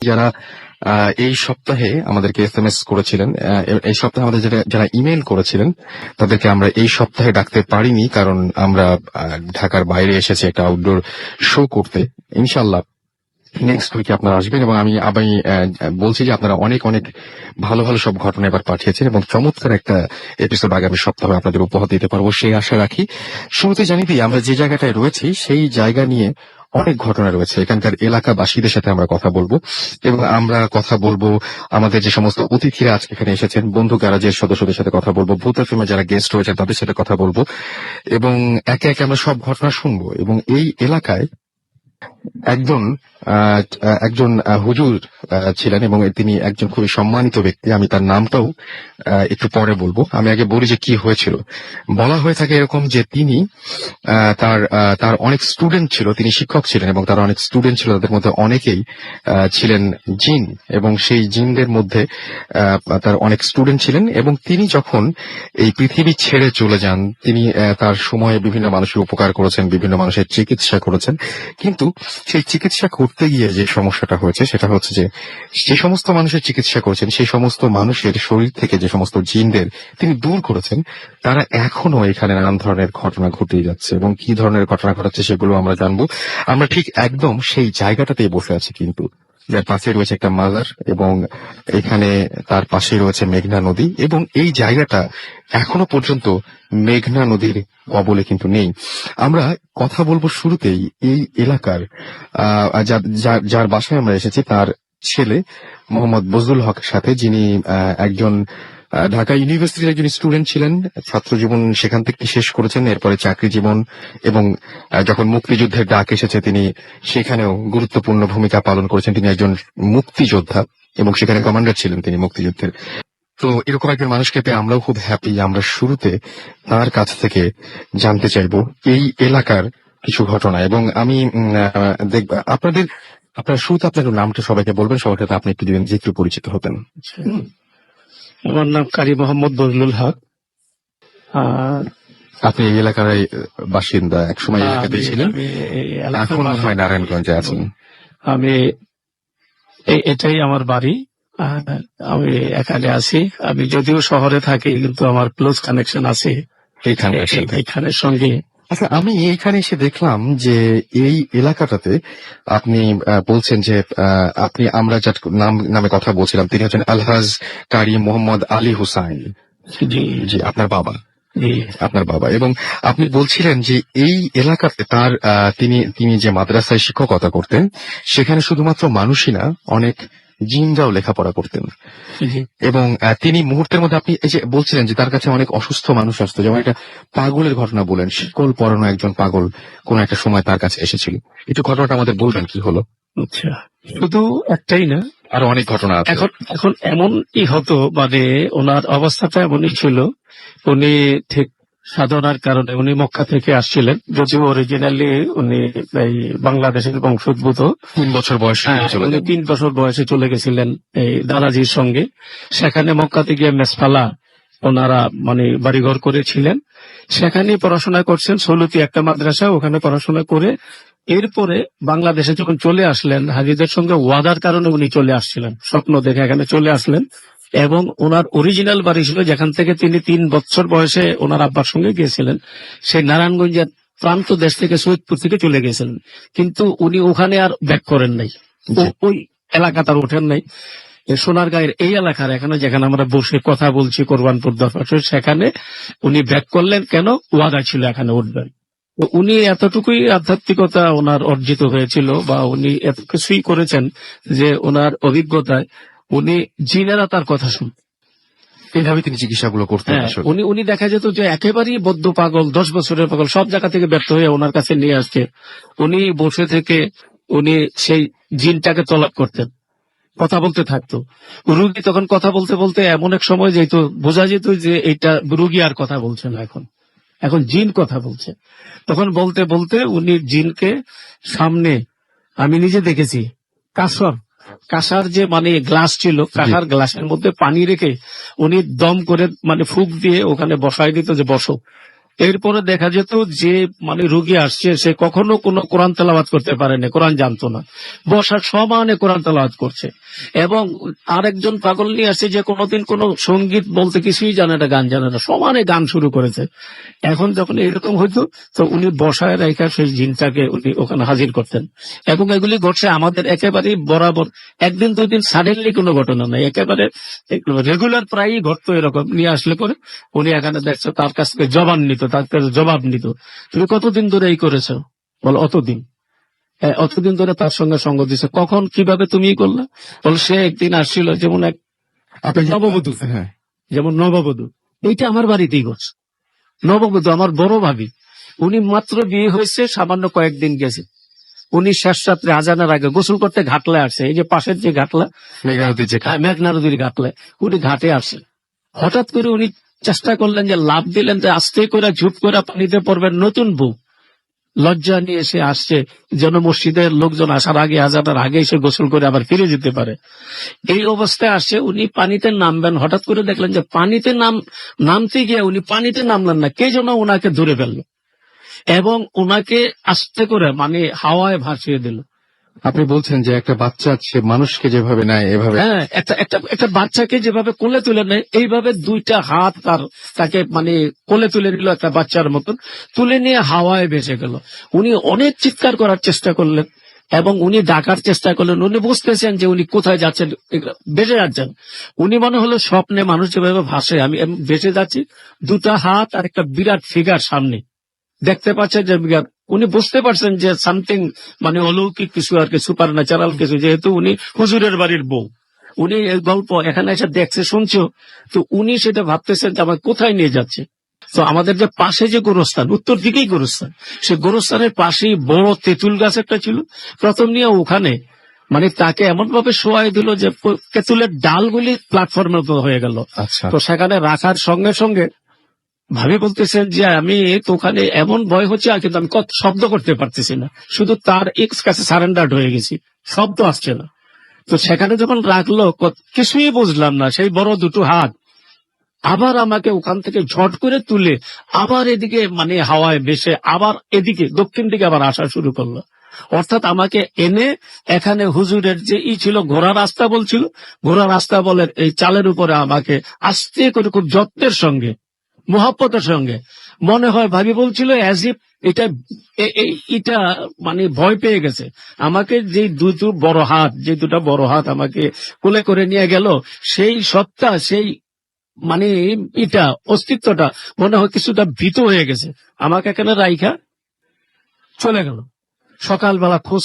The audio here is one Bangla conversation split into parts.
যারা এই সপ্তাহে আমাদেরকে এসএমএস করেছিলেন, এই সপ্তাহে আমাদের যারা ইমেল করেছিলেন তাদেরকে আমরা এই সপ্তাহে ডাকতে পারিনি, কারণ আমরা ঢাকার বাইরে এসেছি একটা আউটডোর শো করতে। ইনশাআল্লাহ নেক্সট উইকে আপনারা আসবেন, এবং আমি বলছি যে আপনারা অনেক অনেক ভালো ভালো সব ঘটনা এবার পাঠিয়েছেন, এবং চমৎকার একটা এপিসোড আগামী সপ্তাহে আপনাদের উপহার দিতে পারবো সেই আশা রাখি। শুরুতে জানিয়ে দিই, আমরা যে জায়গাটায় রয়েছি সেই জায়গা নিয়ে অনেক ঘটনা রয়েছে। এখানকার এলাকাবাসীদের সাথে আমরা কথা বলবো, এবং আমরা কথা বলবো আমাদের যে সমস্ত অতিথিরা আজকে এখানে এসেছেন, বন্ধু গ্যারাজের সদস্যদের সাথে কথা বলবো, ভূত এফএম যারা গেস্ট রয়েছেন তাদের সাথে কথা বলবো, এবং একে একে আমরা সব ঘটনা শুনবো। এবং এই এলাকায় একজন একজন হুজুর ছিলেন, এবং তিনি একজন খুবই সম্মানিত ব্যক্তি। আমি তার নামটাও একটু পরে বলবো। আমি আগে বলি যে কি হয়েছিল। বলা হয়ে থাকে এরকম যে তিনি তার অনেক স্টুডেন্ট ছিল, তিনি শিক্ষক ছিলেন এবং তার অনেক স্টুডেন্ট ছিল, তাদের মধ্যে অনেকেই ছিলেন জিন, এবং সেই জিনদের মধ্যে তার অনেক স্টুডেন্ট ছিলেন। এবং তিনি যখন এই পৃথিবী ছেড়ে চলে যান, তিনি তার সময়ে বিভিন্ন মানুষের উপকার করেছেন, বিভিন্ন মানুষের চিকিৎসা করেছেন। কিন্তু সেই চিকিৎসা করতে গিয়ে যে সমস্যাটা হয়েছে সেটা হচ্ছে যে সমস্ত মানুষের চিকিৎসা করেছেন সেই সমস্ত মানুষের শরীর থেকে যে সমস্ত জিনদের তিনি দূর করেছেন, তারা এখনো এখানে নানান ধরনের ঘটনা ঘটিয়ে যাচ্ছে, এবং কি ধরনের ঘটনা ঘটাচ্ছে সেগুলো আমরা জানবো। আমরা ঠিক একদম সেই জায়গাটাতেই বসে আছি, কিন্তু যার পাশে রয়েছে একটা মাজার, এবং এখানে তার পাশে রয়েছে মেঘনা নদী, এবং এই জায়গাটা এখনো পর্যন্ত মেঘনা নদীর কবলে কিন্তু নেই। আমরা কথা বলবো শুরুতেই এই এলাকার যার বাসায় আমরা এসেছি তার ছেলে মোহাম্মদ বজলুল হকের সাথে, যিনি একজন ঢাকা ইউনিভার্সিটির একজন স্টুডেন্ট ছিলেন। ছাত্র জীবন সেখান থেকে শেষ করেছেন, এরপরে চাকরি জীবন, এবং যখন মুক্তিযুদ্ধের ডাক এসেছে তিনি সেখানেও গুরুত্বপূর্ণ ভূমিকা পালন করেছেন। তিনি একজন মুক্তিযোদ্ধা এবং সেখানে কমান্ডার ছিলেন তিনি মুক্তিযুদ্ধের। তো এরকম একজন মানুষকে পেয়ে আমরাও খুব হ্যাপি। আমরা শুরুতে তার কাছ থেকে জানতে চাইবো এই এলাকার কিছু ঘটনা, এবং আমি দেখব আপনার শুরুতে আপনার নামটা সবাইকে বলবেন, সবার সাথে আপনি একটু দিবেন যে একটু পরিচিত হতেন। আমার নাম কারি মোহাম্মদ বজলুল হক। আপনি এই এলাকার বাসিন্দা, একসময় এলাকাতেই ছিলেন, এখন মনে হয় নারায়ণগঞ্জে আছেন। আমি এটাই আমার বাড়ি, আমি এখানে আছি। আমি যদিও শহরে থাকি কিন্তু আমার ক্লোজ কানেকশন আছে এইখানের সঙ্গে। আচ্ছা, আমি এইখানে এসে দেখলাম যে এই এলাকাটাতে আপনি বলছেন যে আমরা যার নামে কথা বলছিলাম তিনি হচ্ছেন আলহাজ কারি মোহাম্মদ আলী হুসাইন। জি জি, আপনার বাবা। এবং আপনি বলছিলেন যে এই এলাকাতে তার তিনি যে মাদ্রাসায় শিক্ষকতা করতেন সেখানে শুধুমাত্র মানুষই না, অনেক জিনরাও লেখাপড়া করতেন। এবং তিনি মুহূর্তের মধ্যে, আপনি এই যে বলছিলেন যে তার কাছে অনেক অসুস্থ মানুষ আসতো, যেমন একটা পাগলের ঘটনা বলেন, শিকল পরানো একজন পাগল কোন একটা সময় তার কাছে এসেছিল। একটু ঘটনাটা আমাদের বলবেন কি হলো? আচ্ছা, শুধু একটাই না, আরো অনেক ঘটনা আছে। এখন এমনই হতো, মানে ওনার অবস্থাটা এমনই ছিল। উনি ঠিক সাধনার কারণে উনি মক্কা থেকে আসছিলেন, যদিও অরিজিনালি উনি এই বাংলাদেশের বংশোদ্ভূত। 3 বছর বয়সে উনি 3 বছর বয়সে চলে গেছিলেন এই দাদাজির সঙ্গে। সেখানে মক্কাতে গিয়ে মেসফালা ওনারা মানে বাড়িঘর করেছিলেন, সেখানে পড়াশোনা করছেন। সৌলতি একটা মাদ্রাসা, ওখানে পড়াশোনা করে এরপরে বাংলাদেশে যখন চলে আসলেন, হাজিদের সঙ্গে ওয়াদার কারণে উনি চলে আসছিলেন, স্বপ্ন দেখে এখানে চলে আসলেন। এবং ওনার অরিজিনাল বাড়ি ছিল যেখান থেকে তিনি 3 বছর বয়সে ওনার আব্বার সঙ্গে গিয়েছিলেন, সেই নারায়ণগঞ্জের প্রান্ত দেশ থেকে সৈয়দপুর থেকে চলে গেছিলেন। কিন্তু উনি ওখানে আর ব্যাক করেন নাই, ওই এলাকা তার ওঠেন নাই। সোনারগাঁয়ের এই এলাকার এখানে যেখানে আমরা বসে কথা বলছি কোরবানপুর দরবার, সেখানে উনি ব্যাক করলেন। কেন? ওয়াদা ছিল এখানে উঠবেন। উনি এতটুকুই আধ্যাত্মিকতা ওনার অর্জিত হয়েছিল, বা উনি এত কিছুই করেছেন যে ওনার অভিজ্ঞতায় উনি জিনেরা তার কথা শুনতেন। এইভাবে তিনি চিকিৎসাগুলো করতেন। উনি দেখা যেত যে একেবারেই বদ্ধ পাগল, 10 বছরের পাগল, সব জায়গা থেকে ব্যর্থ হয়ে ওনার কাছে নিয়ে আসছে। উনি বসে থেকে উনি সেই জিনটাকে তলব করতেন, কথা বলতে থাকতো। রুগী তখন কথা বলতে বলতে এমন এক সময় যেত, বোঝা যেত যে এইটা রুগী আর কথা বলছে না, এখন জিন কথা বলছে। তখন বলতে বলতে উনি জিনকে সামনে, আমি নিজে দেখেছি, কাঁসার যে মানে গ্লাস ছিল, কাঁসার গ্লাসের মধ্যে পানি রেখে উনি দম করে মানে ফুক দিয়ে ওখানে বসাই দিত যে বসো। এরপরে দেখা যেত যে মানে রোগী আসছে সে কখনো কোনো কোরআন তেলাওয়াত করতে পারেনি, কোরআন জানতো না, বসার সমানে কোরআন তেলাওয়াত করছে। এবং আরেকজন পাগল নিয়ে আসছে যে কোনোদিন কোনো সঙ্গীত বলতে কিছুই জানে না, গান জানে না, সমানে গান শুরু করেছে। এখন যখন এরকম হইতো তো উনি বসায় রেখা সেই জিনটাকে উনি ওখানে হাজির করতেন। এবং এগুলি ঘটছে আমাদের একেবারেই বরাবর, একদিন দুই দিন সাডেনলি কোনো ঘটনা নাই, একেবারে রেগুলার প্রায়ই ঘটতো এরকম। নিয়ে আসলে পরে উনি এখানে দেখছো তার কাছ থেকে জবান নিত, তার কাছে জবাব নিত, তুমি কতদিন ধরে এই করেছো? বল অতদিন। অতদিন ধরে তার সঙ্গে সঙ্গ দিছে। কখন কিভাবে তুমি করলে? বল সে একদিন আসছিল, যেমন এক আপনি নববধূ, হ্যাঁ, যেমন নববধূ, এইটা আমার বাড়িতেই করছে। নববধূ আমার বড় ভাবি, উনি মাত্র বিয়ে হয়েছে, সামান্য কয়েকদিন গেছে। উনি শেষ রাত্রে আজানের আগে গোসল করতে ঘাটলে আসছে, এই যে পাশের যে ঘাটলা, মেঘনা নদীর যে মেঘনা নদীর ঘাটলে উনি ঘাটে আসছে। হঠাৎ করে উনি চেষ্টা করলেন যে লাভ দিলেন যে আস্তে করে ঝুপ করে পানিতে পড়বেন, নতুন বউ লজ্জা নিয়ে এসে আসছে যেন মসজিদের লোকজন আসার আগে, আজানের আগে এসে গোসল করে আবার ফিরে যেতে পারে। এই অবস্থায় আসছে, উনি পানিতে নামবেন, হঠাৎ করে দেখলেন যে পানিতে নামতে গিয়ে উনি পানিতে নামলেন না, কে যেন ওনাকে ধরে ফেললো এবং ওনাকে আস্তে করে মানে হাওয়ায় ভাসিয়ে দিল। আপনি বলছেন যে একটা বাচ্চা সে মানুষকে যেভাবে নেয় এভাবে। হ্যাঁ, একটা বাচ্চাকে যেভাবে কোলে তুলে নেয়, এইভাবে দুইটা হাত তাকে মানে কোলে তুলে নিল একটা বাচ্চার মতন, তুলে নিয়ে হাওয়ায় ভেসে গেল। উনি অনেক চিৎকার করার চেষ্টা করলেন এবং উনি ডাকার চেষ্টা করলেন। উনি বুঝতেছেন যে উনি কোথায় যাচ্ছেন, ভেসে যাচ্ছেন। উনি মনে হলো স্বপ্নে মানুষ যেভাবে ভাসে, আমি ভেসে যাচ্ছি, দুটা হাত আর একটা বিরাট ফিগার সামনে দেখতে পাচ্ছেন যে উনি বুঝতে পারছেন যে সামথিং মানে অলৌকিক কিছু আর কি, সুপার ন্যাচারাল কিছু, যেহেতু উনি হুজুরের বাড়ির বউ, উনি এই গল্প এখানে এসে দেখছে, শুনছো, তো উনি সেটা ভাবতেছেন যে আমার কোথায় নিয়ে যাচ্ছে। তো আমাদের যে পাশে যে গোরস্থান, উত্তর দিকেই গোরস্থান, সে গোরস্থানের পাশেই বড় তেঁতুল গাছ একটা ছিল। প্রথম নিয়ে ওখানে মানে তাকে এমন ভাবে শোয়াই দিল যে তেঁতুলের ডালগুলি প্ল্যাটফর্মের উপর হয়ে গেল। আচ্ছা, তো সেখানে রাখার সঙ্গে সঙ্গে ভাবি বলতেছেন যে আমি তো ওখানে এমন ভয় হচ্ছে, আর কিন্তু আমি কত শব্দ করতে পারতেছি না, শুধু তার এক্স কাছে সারেন্ডার হয়ে গেছি, শব্দ আসছে না। তো সেখানে যখন রাখলো কিছুই বুঝলাম না, সেই বড় দুটো হাত আবার আমাকে ওখান থেকে ঝট করে তুলে আবার এদিকে মানে হাওয়ায় ভেসে আবার এদিকে দক্ষিণ দিকে আবার আসা শুরু করলো। অর্থাৎ আমাকে এনে এখানে হুজুরের যে ছিল ঘোড়া রাস্তা বলছিল, ঘোড়া রাস্তা বলের এই চালের উপরে আমাকে আস্তে করে খুব যত্নের সঙ্গে, মোহাব্বতের সঙ্গে, মনে হয় ভাবি বলছিল অ্যাজ ইফ এটা মানে ভয় পেয়ে গেছে। আমাকে যে দুটা বড় হাত আমাকে কোলে করে নিয়ে গেল, সেই সত্তা, সেই মানে অস্তিত্বটা মনে হয় কিছুটা ভীত হয়ে গেছে, আমাকে এখানে রাইখা চলে গেল। সকালবেলা খোঁজ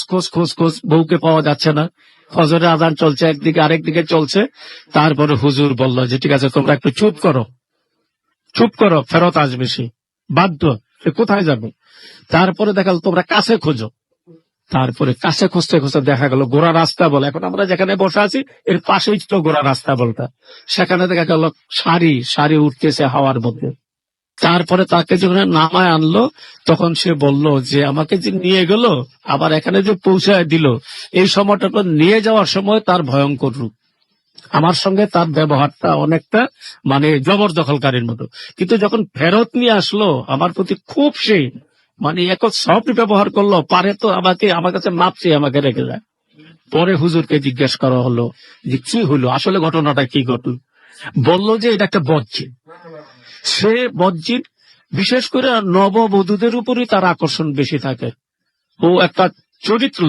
বউকে পাওয়া যাচ্ছে না, ফজরের আজান চলছে একদিকে, আরেকদিকে চলছে। তারপরে হুজুর বলল যে ঠিক আছে তোমরা একটু চুপ করো, ফেরত আসবে সে, বাধ্য, সে কোথায় যাবে। তারপরে দেখা গেল তোমরা কাছে খোঁজো। তারপরে কাছে খুঁজতে দেখা গেল গোড়া রাস্তা বলে, এখন আমরা যেখানে বসে আছি এর পাশেই ছিল গোড়া রাস্তা বলটা, সেখানে দেখা গেল সারি উঠতেছে হাওয়ার মধ্যে। তারপরে তাকে যখন নামায় আনলো তখন সে বলল যে আমাকে যে নিয়ে গেল আবার এখানে যে পৌঁছায় দিল, এই সময়টা নিয়ে যাওয়ার সময় তার ভয়ঙ্কর রূপ, আমার সঙ্গে তার ব্যবহারটা অনেকটা মানে জবরদখলকারীর মতো, কিন্তু যখন ফেরত নিয়ে আসলো আমার প্রতি খুব সে মানে এক সফট ব্যবহার করলো, পারে তো আমার কাছে মাপ চেয়ে আমাকে রেখে যায়। পরে হুজুরকে জিজ্ঞেস করা হলো যে কি হলো, আসলে ঘটনাটা কি ঘটল। বলল যে এটা একটা বজ্জিন। সে বজ্জিন বিশেষ করে নববধূদের উপরই তার আকর্ষণ বেশি থাকে। ও একটা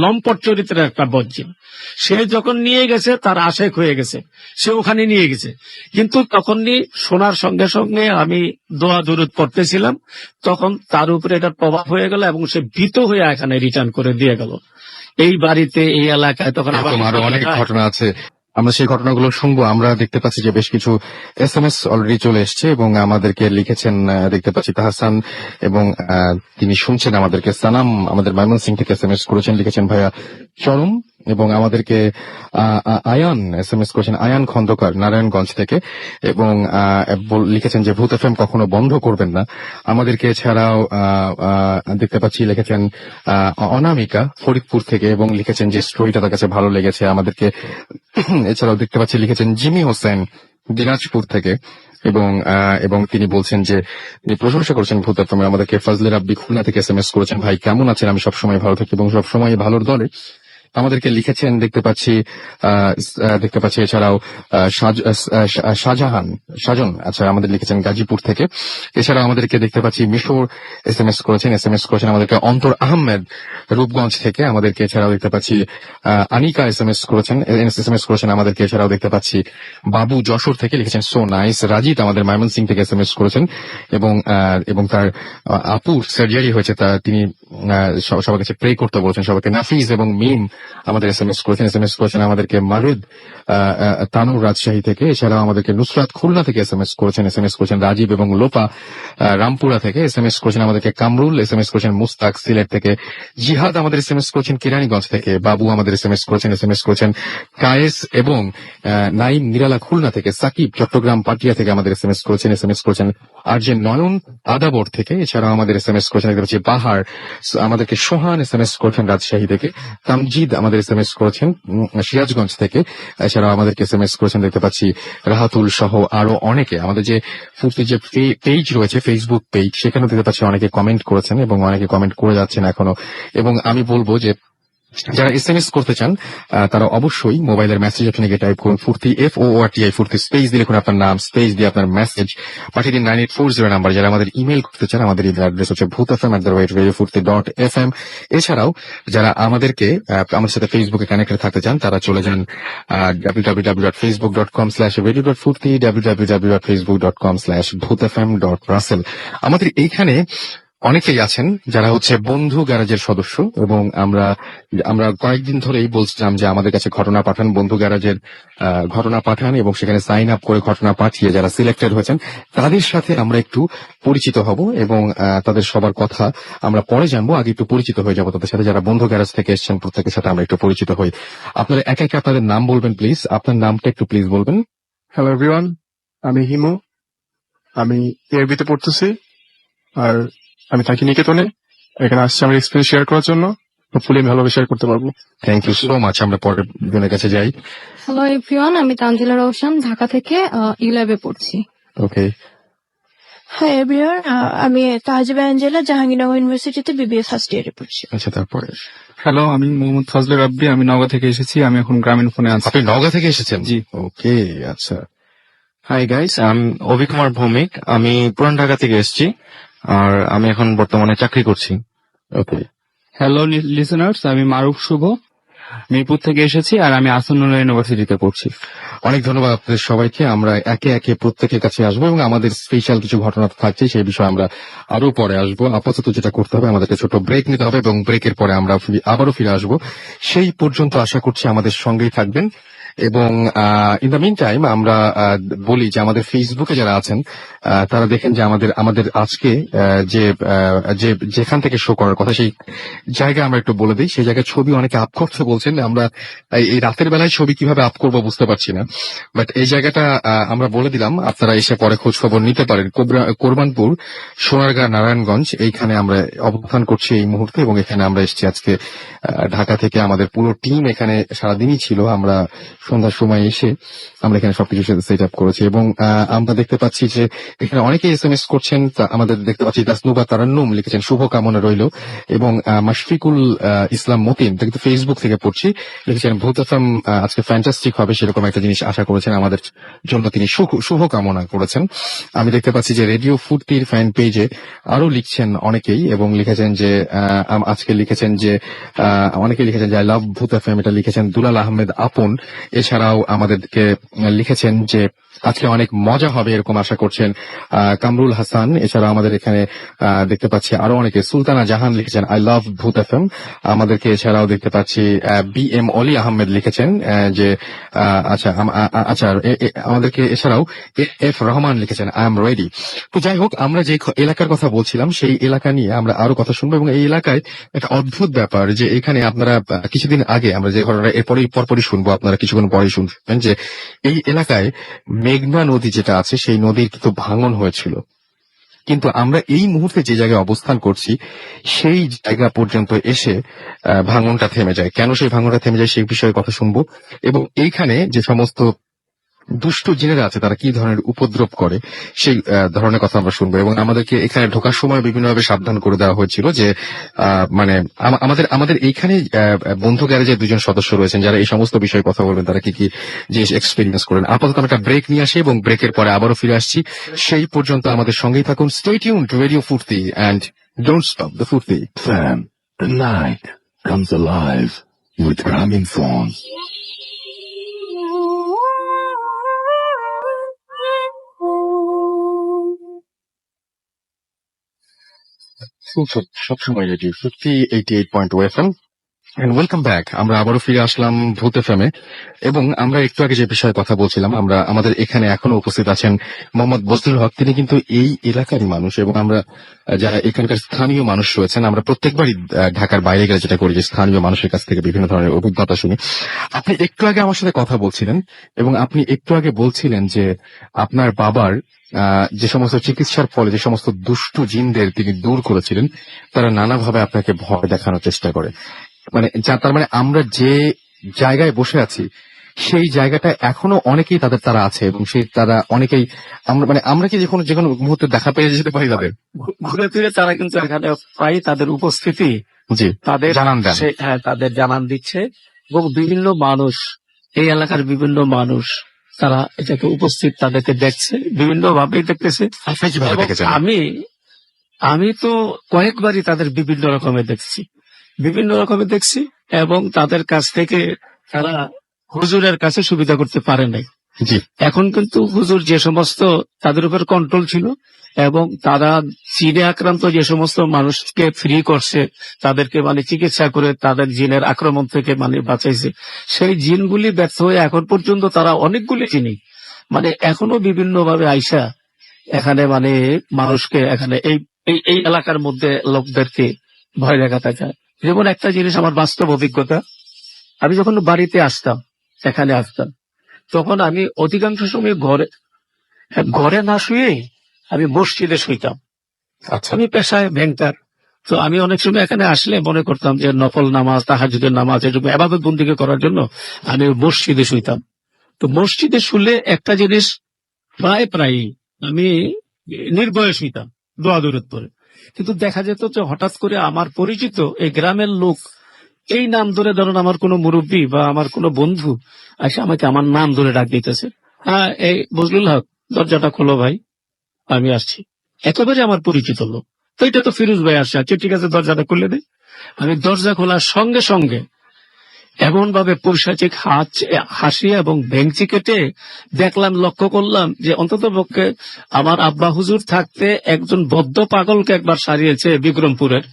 লম্পট চরিত্রের একটা বজ্জিন। সে যখন নিয়ে গেছে তার আশেক হয়ে গেছে, সে ওখানে নিয়ে গেছে। কিন্তু তখনই শোনার সঙ্গে সঙ্গে আমি দোয়া দুরুদ পড়তেছিলাম, তখন তার উপরে এটার প্রভাব হয়ে গেল এবং সে ভীত হয়ে এখানে রিটার্ন করে দিয়ে গেল। এই বাড়িতে, এই এলাকায় তখন আরো অনেক ঘটনা আছে, আমরা সেই ঘটনাগুলো শুনবো। আমরা দেখতে পাচ্ছি যে বেশ কিছু SMS অলরেডি চলে এসছে এবং আমাদেরকে লিখেছেন, দেখতে পাচ্ছি তাহসান, এবং তিনি শুনছেন আমাদেরকে। সানাম আমাদের ময়মনসিং থেকে SMS করেছেন, লিখেছেন ভাইয়া চরম, এবং আমাদেরকে আয়ান SMS করেছেন, আয়ান খন্দকার নারায়ণগঞ্জ থেকে, এবং লিখেছেন যে ভূত FM কখনো বন্ধ করবেন না আমাদেরকে। এছাড়াও দেখতে পাচ্ছি লিখেছেন অনামিকা ফরিদপুর থেকে, এবং লিখেছেন যে স্টোরিটা তার কাছে ভালো লেগেছে আমাদেরকে। এছাড়াও দেখতে পাচ্ছি লিখেছেন জিমি হোসেন দিনাজপুর থেকে, এবং তিনি বলছেন যে তিনি প্রশংসা করেছেন ভূত এফএম আমাদেরকে। ফজলে রাব্বি খুলনা থেকে এসএমএস করেছেন, ভাই কেমন আছেন, আমি সবসময় ভালো থাকি এবং সবসময় ভালোর দলে আমাদেরকে লিখেছেন। দেখতে পাচ্ছি এছাড়াও সাজন আচ্ছা আমাদের লিখেছেন গাজীপুর থেকে। এছাড়াও আমাদেরকে দেখতে পাচ্ছি মিশর এসএমএস করেছেন আমাদেরকে। অন্তর আহমেদ রূপগঞ্জ থেকে আমাদেরকে। এছাড়াও দেখতে পাচ্ছি আনিকা এসএমএস করেছেন আমাদেরকে। এছাড়াও দেখতে পাচ্ছি বাবু যশোর থেকে লিখেছেন সো নাইস। রাজিত আমাদের ময়মনসিং থেকে এসএমএস করেছেন এবং তার আপুর সার্জারি হয়েছে, তিনি সবার কাছে প্রে করতে বলেছেন সবাইকে। নাফিজ এবং মিম আমাদের এসএমএস করেছেন আমাদেরকে। মারুদ তানুর রাজশাহী থেকে। এছাড়াও আমাদেরকে নুসরাত খুলনা থেকে এসএমএস করেছেন রাজীব এবং লোপা রামপুরা থেকে এসএমএস করেছেন আমাদেরকে। কামরুল এসএমএস করেছেন মুস্তাক সিলেট থেকে। জিহাদ আমাদের এসএমএস করেছেন কেরানীগঞ্জ থেকে। বাবু আমাদের এসএমএস করেছেন কায়েস এবং নাইম নিরালা খুলনা থেকে। সাকিব চট্টগ্রাম পাটিয়া থেকে আমাদের এসএমএস করেছেন আরজে নয়ন আদাবর থেকে। এছাড়াও আমাদের এসএমএস করেছেন দেখতে পাচ্ছি বাহার আমাদেরকে। সোহান এসএমএস করেছেন রাজশাহী থেকে। তামজিদ আমাদের এসএমএস করেছেন সিরাজগঞ্জ থেকে। এছাড়াও আমাদেরকে এসএমএস করেছেন দেখতে পাচ্ছি রাহাতুল সহ আরো অনেকে। আমাদের যে ফুর্তির যে পেজ রয়েছে ফেসবুক পেজ, সেখানে দেখতে পাচ্ছি অনেকে কমেন্ট করেছেন এবং অনেকে কমেন্ট করে যাচ্ছেন এখনো। এবং আমি বলবো যে যারা এসএমএস করতে চান তারা অবশ্যই মোবাইলের মেসেজ অপশনে গিয়ে টাইপ করুন ফুর্তি FORTI ফুর্তি স্পেস দিয়ে লিখুন আপনার নাম, স্পেস দিয়ে আপনার মেসেজ পাঠিয়ে দিন 9840 নাম্বার। যারা আমাদের ইমেল করতে চান আমাদের ইমেল অ্যাড্রেস হচ্ছে bhutfm@radiofurti.fm। এছাড়াও যারা আমাদের সাথে ফেসবুকে কানেক্টেড থাকতে চান তারা চলে যান www.facebook.com/radio.furti, www.facebook.com/bhutfm.russell। আমাদের এইখানে অনেকেই আছেন যারা হচ্ছে বন্ধু গ্যারাজের সদস্য এবং আমরা কয়েকদিন ধরেই বলছিলাম যে আমাদের কাছে ঘটনা পাঠান, বন্ধু গ্যারাজের ঘটনা পাঠান এবং সেখানে সাইন আপ করে ঘটনা পাঠিয়ে যারা সিলেক্টেড হয়েছেন তাদের সাথে আমরা একটু পরিচিত হব এবং তাদের সবার কথা আমরা পরে জানবো। আগে একটু পরিচিত হয়ে যাবো তাদের সাথে, যারা বন্ধু গ্যারাজ থেকে এসেছেন প্রত্যেকের সাথে আমরা একটু পরিচিত হই। আপনারা একে একে আপনাদের নাম বলবেন প্লিজ, আপনার নামটা একটু প্লিজ বলবেন। হ্যালো এভরিওয়ান, আমি হিমু, আমি এআরবিতে পড়তেছি আর আমি থাকি নিকেতনে। এখানে আসছি আমার এক্সপিরিয়েন্স শেয়ার করার জন্য। হোপফুলি আমি ভালোভাবে শেয়ার করতে পারবো। Thank you so much. আমরা পরের জনের কাছে যাই। হ্যালো এভরিওয়ান, আমি তানজিলা রওশন ঢাকা থেকে ইউল্যাবে পড়ছি। ওকে। হাই এভরিওয়ান, আমি তাহজিবা অ্যাঞ্জেলা জাহাঙ্গীরনগর ইউনিভার্সিটিতে বিবিএ ফার্স্ট ইয়ারে পড়ছি। আচ্ছা, তারপরে হ্যালো, আমি মোহাম্মদ ফজলে রাব্বি, আমি নওগাঁ থেকে এসেছি। আমি এখন গ্রামীণ ফোনে আছি। আপনি নওগাঁ থেকে এসেছেন? জি। ওকে, আচ্ছা। হাই গাইস, আমি অভি কুমার ভৌমিক, আমি পুরান ঢাকা থেকে এসেছি আর আমি এখন বর্তমানে চাকরি করছি। ওকে। হ্যালো লিসেনার্স, আমি মারুফ শুভ, মিরপুর থেকে এসেছি আর আমি আসন্নুল্লাহ ইউনিভার্সিটিতে পড়ছি। অনেক ধন্যবাদ আপনাদের সবাইকে। আমরা একে একে প্রত্যেকের কাছে আসবো এবং আমাদের স্পেশাল কিছু ঘটনা থাকছে, সেই বিষয়ে আমরা আরো পরে আসবো। আপাতত যেটা করতে হবে, আমাদেরকে ছোট ব্রেক নিতে হবে এবং ব্রেকের পরে আমরা আবারও ফিরে আসবো। সেই পর্যন্ত আশা করছি আমাদের সঙ্গেই থাকবেন। এবং ইন দ্য মিন টাইম আমরা বলি যে আমাদের ফেসবুকে যারা আছেন তারা দেখেন যে আমাদের আজকে যেখান থেকে শো করার কথা সেই জায়গা আমরা একটু বলে দিই। সেই জায়গায় ছবি অনেকে আপ করতে বলছেন, আমরা এই রাতের বেলায় ছবি কিভাবে আপ করবো বুঝতে পারছি না, বাট এই জায়গাটা আমরা বলে দিলাম, আপনারা এসে পরে খোঁজ খবর নিতে পারেন। কোরবানপুর সোনারগাঁ নারায়ণগঞ্জ এইখানে আমরা অবস্থান করছি এই মুহূর্তে এবং এখানে আমরা এসেছি আজকে ঢাকা থেকে। আমাদের পুরো টিম এখানে সারাদিনই ছিল। আমরা সন্ধ্যার সময় এসে আমরা এখানে সবকিছু সেট আপ করেছি এবং আমরা দেখতে পাচ্ছি যে এখানে অনেকে এসএমএস করছেন। আমাদের দেখতে পাচ্ছি তাসনুবা তারান্নুম লিখেছেন শুভ কামনা রইল এবং মাশফিকুল ইসলাম মতিন কিন্তু ফেসবুক থেকে পড়ছি লিখেছেন ভূত এফএম আজকে ফ্যান্টাস্টিক হবে সেরকম একটা জিনিস আশা করেছেন, আমাদের জন্য তিনি শুভ কামনা করেছেন। আমি দেখতে পাচ্ছি যে রেডিও ফুর্তির ফ্যান পেজে আরো লিখছেন অনেকেই এবং লিখেছেন যে আজকে লিখেছেন যে অনেকে লিখেছেন যে আই লাভ ভূত এফএম, এটা লিখেছেন দুলাল আহমেদ আপন। এছাড়াও আমাদেরকে লিখেছেন যে আজকে অনেক মজা হবে এরকম আশা করছেন কামরুল হাসান। এছাড়া আমাদের এখানে দেখতে পাচ্ছি আরো অনেকে, সুলতানা জাহান লিখেছেন আই লাভ ভূত এফএম আমাদেরকে। এছাড়াও দেখতে পাচ্ছি BM অলি আহমেদ লিখেছেন যে আচ্ছা আমাদেরকে। এছাড়াও F রহমান লিখেছেন আই এম রেডি। তো যাই হোক, আমরা যে এলাকার কথা বলছিলাম সেই এলাকা নিয়ে আমরা আরো কথা শুনবো এবং এই এলাকায় একটা অদ্ভুত ব্যাপার যে এখানে আপনারা কিছুদিন আগে আমরা যে ঘটনা পরপরই শুনবো, আপনারা কিছুক্ষণ পরে শুনবেন যে এই এলাকায় মেঘনা নদী যেটা আছে সেই নদীর কিন্তু ভাঙন হয়েছিল, কিন্তু আমরা এই মুহূর্তে যে জায়গায় অবস্থান করছি সেই জায়গা পর্যন্ত এসে ভাঙনটা থেমে যায়। কেন সেই ভাঙনটা থেমে যায় সেই বিষয়ে কথা শুনবো এবং এইখানে যে সমস্ত দুষ্ট জিনেরা আছে তারা কি ধরনের উপদ্রব করে সেই ধরনের কথা আমরা শুনবো, এবং আমাদেরকে এখানে ঢোকার সময় বিভিন্নভাবে সাবধান করে দেওয়া হয়েছিল যে মানে আমাদের এইখানে বন্ধু গ্যারেজের দুজন সদস্য রয়েছেন যারা এই সমস্ত বিষয়ে কথা বলবেন, তারা কি কি জিনিস এক্সপিরিয়েন্স করেন। আপাতত আমরা একটা ব্রেক নিয়ে আসি এবং ব্রেকের পরে আবারও ফিরে আসছি। সেই পর্যন্ত আমাদের সঙ্গেই থাকুন। স্টে টিউনড টু রেডিও ফুর্তি এন্ড ডোন্ট স্টপ দ্য ফুর্তি। Fam, the night comes alive with coming songs. সবসময় রেডিও ফুর্তি 88.2 FM এন্ড ওয়েলকাম ব্যাক। আমরা আবারও ফিরে আসলাম ভূত এফএমে, এবং আমরা একটু আগে যে বিষয়ে কথা বলছিলাম, আমরা আমাদের এখানে এখনো উপস্থিত আছেন মোহাম্মদ বজলুল হক। তিনি কিন্তু এই এলাকারই মানুষ, এবং আমরা যারা এখানকার স্থানীয় মানুষ রয়েছেন, আমরা প্রত্যেকবারই ঢাকার বাইরে গেলে যেটা করি যে স্থানীয় মানুষের কাছ থেকে বিভিন্ন ধরনের অভিজ্ঞতা শুনি। আপনি একটু আগে আমার সাথে কথা বলছিলেন, এবং আপনি একটু আগে বলছিলেন যে আপনার বাবার যে সমস্ত চিকিৎসার ফলে যে সমস্ত দুষ্টু জিনদের তিনি দূর করেছিলেন, তারা নানাভাবে আপনাকে ভয় দেখানোর চেষ্টা করে। মানে তার মানে আমরা যে জায়গায় বসে আছি সেই জায়গাটা এখনো অনেকেই তারা আছে, এবং তারা অনেকেই আমরা কি যে কোনো মুহূর্তে দেখা পেয়ে যেতে পারি তাদের। ঘুরে ফিরে তারা কিন্তু এখানে প্রায় তাদের উপস্থিতি জি, তাদের জানান দেন। হ্যাঁ, তাদের জানান দিচ্ছে, এবং বিভিন্ন মানুষ, এই এলাকার বিভিন্ন মানুষ তারা এটাকে উপস্থিত তাদেরকে দেখছে, বিভিন্ন ভাবে দেখতেছে। আপনি কিভাবে এবং দেখেছেন? আমি তো কয়েকবারই তাদের বিভিন্ন রকমের দেখছি, এবং তাদের কাছ থেকে তারা হুজুরের কাছে সুবিধা করতে পারে নাই। জি, এখন কিন্তু হুজুর যে সমস্ত তাদের উপর কন্ট্রোল ছিল, এবং তারা জিনে আক্রান্ত যে সমস্ত মানুষকে ফ্রি করছে, তাদেরকে চিকিৎসা করে তাদের জিনের আক্রমণ থেকে বাঁচাইছে, সেই জিনগুলি ব্যর্থ হয়ে এখন পর্যন্ত তারা অনেকগুলি জিনি এখনো বিভিন্ন ভাবে আইসা এখানে মানুষকে এখানে এই এলাকার মধ্যে লোকদেরকে ভয় দেখাতে চায়। যেমন একটা জিনিস আমার বাস্তব অভিজ্ঞতা, আমি যখন বাড়িতে আসতাম, এখানে আসতাম, তখন আমি অধিকাংশ সময় ঘরে না শুয়ে আমি মসজিদে শুইতাম। আচ্ছা, আমি পেশায় ব্যাংকার, তো আমি অনেক সময় এখানে আসলে মনে করতাম যে নফল নামাজ, তাহাজ্জুদের নামাজ, এরকম ইবাদত বন্দেগী করার জন্য আমি মসজিদে শুইতাম। তো মসজিদে শুলে একটা জিনিস প্রায় আমি নির্ভয়ে শুইতাম দোয়া দূরত পরে, কিন্তু দেখা যেত যে হঠাৎ করে আমার পরিচিত এই গ্রামের লোক এই নাম ধরে, ধরুন আমার কোনো মুরব্বী বা আমার কোনো বন্ধু এসে আমাকে আমার নাম ধরে ডাক দিতেছে, হ্যাঁ এই বজলুল হক, দরজাটা খোলো ভাই, আমি আসছি। একেবারে আমার পরিচিত লোক, তো এটা তো ফিরোজ ভাই আসছে, আচ্ছা ঠিক আছে দরজাটা খুলে দে। আমি দরজা খোলার সঙ্গে সঙ্গে এমন ভাবে পৈশাচিক হাসি এবং ভেঙচি কেটে দেখলাম, লক্ষ্য করলাম যে অন্তত পক্ষে আমার আব্বা হুজুর থাকতে একজন বদ্ধ পাগলকে একবার সারিয়েছে বিক্রমপুরের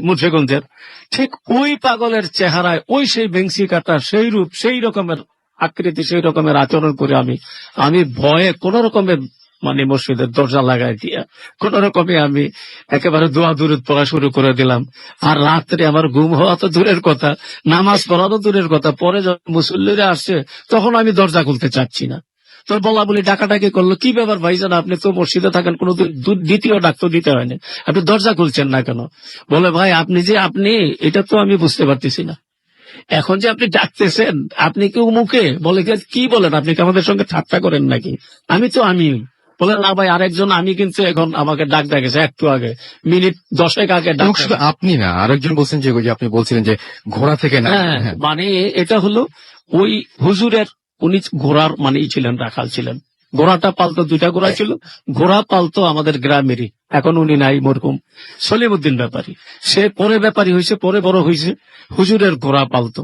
মুন্সিগঞ্জের, ঠিক ওই পাগলের চেহারায় ওই সেই ভেঙচি কাটা, সেই রূপ, সেই রকমের আকৃতি, সেই রকমের আচরণ করে আমি ভয়ে কোন রকমের মসজিদের দরজা লাগাই দিয়া কোন রকমে আমি একেবারে দোয়া দূরত পড়া শুরু করে দিলাম। আর রাত্রে আমার ঘুম হওয়া তো দূরের কথা, নামাজ পড়ানো দূরের কথা, পরে যখন মুসল্লিরা আসছে তখন আমি দরজা খুলতে চাচ্ছি না। তোর বলা বলি ডাকাডাকি করলো, কি ব্যাপার ভাইজান, আপনি তো মসজিদে থাকেন, কোনো দ্বিতীয় ডাক তো দিতে হয়নি, আপনি দরজা খুলছেন না কেন? বলে ভাই আপনি এটা তো আমি বুঝতে পারতেছি না, এখন যে আপনি ডাকতেছেন আপনি কি মুখে বলে কি বলেন, আপনি কি আমাদের সঙ্গে ঠাট্টা করেন নাকি? আমি বলে না ভাই, আরেকজন আমি কিন্তু এখন আমাকে ডাক দেখেছে একটু আগে, মিনিট 10 আগে ডাক। শুধু আপনি না, আরেকজন বলছেন যে আপনি বলছিলেন যে ঘোড়া থেকে না, হ্যাঁ, এটা হলো ওই হুজুরের, উনি ঘোড়ার ছিলেন, রাখাল ছিলেন, ঘোড়াটা পালতো, 2টা ঘোড়া ছিল, ঘোড়া পালতো আমাদের গ্রামেরই, এখন উনি নাই, মরহুম সলিমউদ্দিন ব্যাপারী, সে পরে ব্যাপারী হয়েছে, পরে বড় হয়েছে, হুজুরের ঘোড়া পালতো।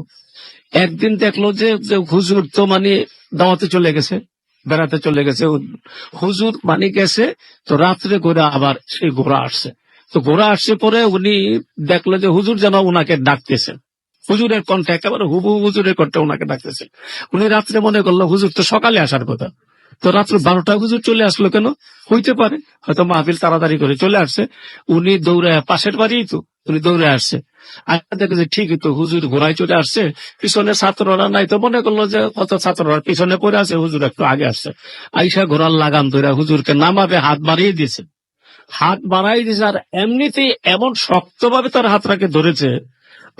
একদিন দেখলো যে হুজুর তো দাওয়াতে চলে গেছে, বেড়াতে চলে গেছে, হুজুর গেছে, তো রাত্রে করে আবার সেই ঘোড়া আসছে, তো ঘোড়া আসছে পরে উনি দেখলো যে হুজুর যেন উনাকে ডাকতেছে, হুজুরের কণ্ঠে একেবারে হুবহু হুজুরের কণ্ঠে ওনাকে ডাকতেছে। উনি রাত্রে মনে করলো হুজুর তো সকালে আসার কথা, তো রাত্র 12টায় হুজুর চলে আসলো কেন? হইতে পারে হয়তো মাহফিল তাড়াতাড়ি করে চলে আসছে, উনি দৌড়ে, পাশের বাড়ি তো, উনি দৌড়ে আসছে, দেখে যে ঠিকই তো হুজুর ঘোড়ায় চলে আসছে, পিছনে ছাত্ররা নাই, তো মনে করলো যে কত ছাত্ররা পিছনে পড়ে আছে, হুজুর একটু আগে আসছে, আইসা ঘোড়ার লাগাম ধরে হুজুরকে নামাবে হাত বাড়িয়ে দিয়েছে, আর এমনিতেই এমন শক্তভাবে তার হাতটাকে ধরেছে।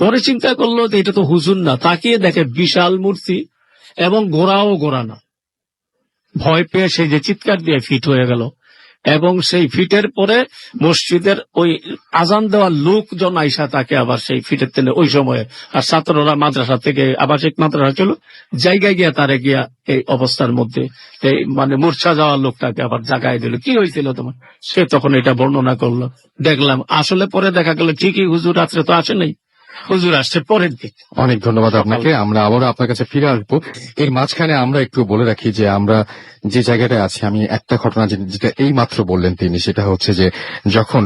পরে চিন্তা করলো যে এটা তো হুজুর না, তাকিয়ে দেখে বিশাল মূর্তি এবং ঘোড়াও ঘোড়া না, ভয় পেয়ে সেই যে চিৎকার দিয়ে ফিট হয়ে গেল, এবং সেই ফিটের পরে মসজিদের ওই আজান দেওয়ার লোকজন আইসা তাকে আবার সেই ফিটের তেলে ওই সময়ে, আর ছাত্ররা মাদ্রাসা থেকে আবাসিক মাদ্রাসা ছিল, জায়গায় গিয়া তারে গিয়া এই অবস্থার মধ্যে এই মানে মূর্ছা যাওয়ার লোকটাকে আবার জাগায় দিল। কি হয়েছিল তোমার? সে তখন এটা বর্ণনা করলো। দেখলাম আসলে পরে দেখা গেল ঠিকই হুজুর রাত্রে তো আসে নাই, হুজুর আসছে পরের দিন। অনেক ধন্যবাদ আপনাকে। আমরা আবারও আপনার কাছে ফিরে আসবো। এর মাঝখানে আমরা একটু বলে রাখি যে আমরা যে জায়গাটায় আছি, আমি একটা ঘটনা যেটা এই মাত্র বললেন তিনি, সেটা হচ্ছে যে যখন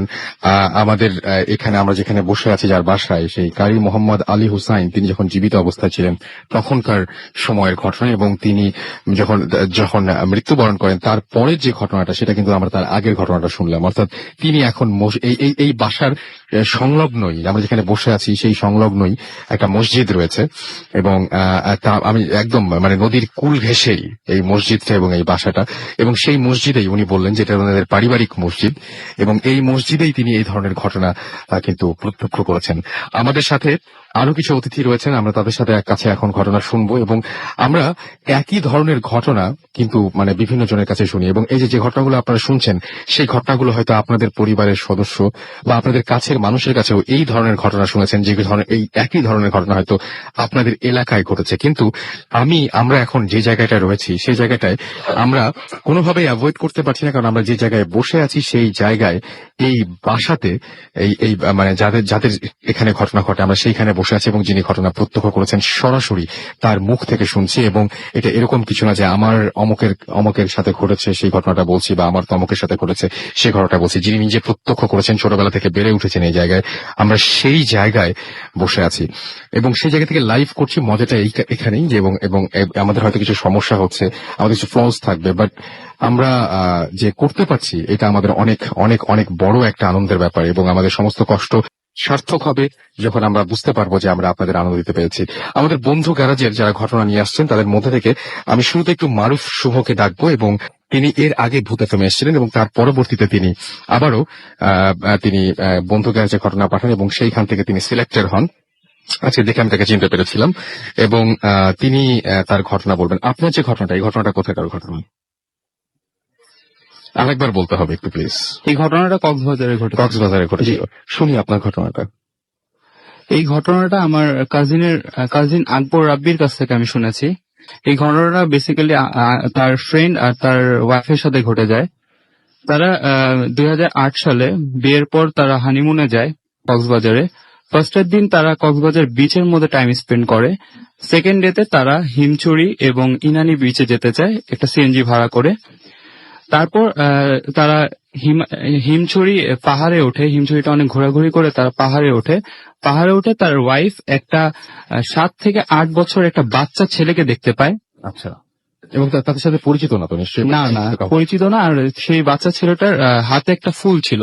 আমাদের এখানে আমরা যেখানে বসে আছি যার বাসায়, সেই কারি মোহাম্মদ আলী হুসাইন তিনি যখন জীবিত অবস্থায় ছিলেন তখনকার সময়ের ঘটনা, এবং তিনি যখন যখন মৃত্যুবরণ করেন তারপরের যে ঘটনাটা সেটা কিন্তু আমরা তার আগের ঘটনাটা শুনলাম। অর্থাৎ তিনি এখন এই বাসার সংলগ্নই, আমরা যেখানে বসে আছি সেই সংলগ্নই একটা মসজিদ রয়েছে, এবং আমি একদম মানে নদীর কুল ঘেঁষেই এই মসজিদটা এবং এই বাসাটা, এবং সেই মসজিদেই উনি বললেন যেটা ওনাদের পারিবারিক মসজিদ, এবং এই মসজিদেই তিনি এই ধরনের ঘটনা কিন্তু প্রত্যক্ষ করেছেন। আমাদের সাথে আরো কিছু অতিথি রয়েছেন, আমরা তাদের সাথে কাছে এখন ঘটনা শুনবো, এবং আমরা একই ধরনের ঘটনা কিন্তু মানে বিভিন্ন জনের কাছে শুনি, এবং এই যে ঘটনাগুলো আপনারা শুনছেন সেই ঘটনাগুলো হয়তো আপনাদের পরিবারের সদস্য বা আপনাদের কাছের মানুষের কাছেও এই ধরনের ঘটনা শুনেছেন, যে ধরনের এই একই ধরনের ঘটনা হয়তো আপনাদের এলাকায় ঘটেছে। কিন্তু আমরা এখন যে জায়গাটায় রয়েছি সেই জায়গাটায় আমরা কোনোভাবেই অ্যাভয়েড করতে পারছি না, কারণ আমরা যে জায়গায় বসে আছি সেই জায়গায় এই বাসাতে এই মানে যাদের এখানে ঘটনা ঘটে আমরা সেইখানে বসে আছি, এবং যিনি ঘটনা প্রত্যক্ষ করেছেন সরাসরি তার মুখ থেকে শুনছি। এবং এটা এরকম কিছু না যে আমার অমকের সাথে ঘটেছে সেই ঘটনাটা বলছি, বা আমার তমকের সাথে ঘটেছে সেই ঘটনাটা বলছি। যিনি নিজে প্রত্যক্ষ করেছেন, ছোটবেলা থেকে বেড়ে উঠেছেন এই জায়গায়, আমরা সেই জায়গায় বসে আছি এবং সেই জায়গা থেকে লাইভ করছি। মজাটা এখানেই যে এবং আমাদের হয়তো কিছু সমস্যা হচ্ছে, আমাদের কিছু ফ্লস থাকবে, বাট আমরা যে করতে পারছি এটা আমাদের অনেক অনেক অনেক বড় একটা আনন্দের ব্যাপার, এবং আমাদের সমস্ত কষ্ট সার্থক হবে যখন আমরা বুঝতে পারবো যে আমরা আপনাদের আনন্দ দিতে পেরেছি। আমাদের বন্ধু গ্যারাজের যারা ঘটনা নিয়ে আসছেন তাদের মধ্যে থেকে আমি শুরুতে একটু মারুফ শুভকে ডাকবো, এবং তিনি এর আগে ভূত এফএম এসেছিলেন এবং তার পরবর্তীতে তিনি আবারও তিনি বন্ধু গ্যারাজের ঘটনা পাঠান, এবং সেইখান থেকে তিনি সিলেক্টেড হন। আজকে দেখে আমি তাকে চিনতে পেরেছিলাম, এবং তিনি তার ঘটনা বলবেন। আপনার যে ঘটনাটা, এই ঘটনাটা কোথাকার ঘটনা আরেকবার বলতে হবে একটু প্লিজ। এই ঘটনাটা কক্সবাজারে ঘটেছিল। শুনি আপনার ঘটনাটা। এই ঘটনাটা আমার কাজিন আকবর রাব্বির কাছ থেকে আমি শুনেছি। এই ঘটনাটা বেসিক্যালি তার ফ্রেন্ড আর তার ওয়াইফের সাথে ঘটে যায়। তারা 2008 সালে বিয়ের পর তারা হানিমুনে যায় কক্সবাজারে। ফার্স্টের দিন তারা কক্সবাজার বিচের মধ্যে টাইম স্পেন্ড করে। সেকেন্ড ডেতে তারা হিমছড়ি এবং ইনানি বিচে যেতে চায় একটা সিএনজি ভাড়া করে। তারপর তারা হিমছড়ি পাহাড়ে ওঠে। হিমছড়িটা অনেক ঘোরাঘুরি করে তারা পাহাড়ে উঠে তার ওয়াইফ একটা 7 থেকে 8 বছর একটা বাচ্চা ছেলেকে দেখতে পায়। আচ্ছা, এবং তাদের সাথে পরিচিত না তো নিশ্চয়ই? না, পরিচিত না। আর সেই বাচ্চা ছেলেটার হাতে একটা ফুল ছিল।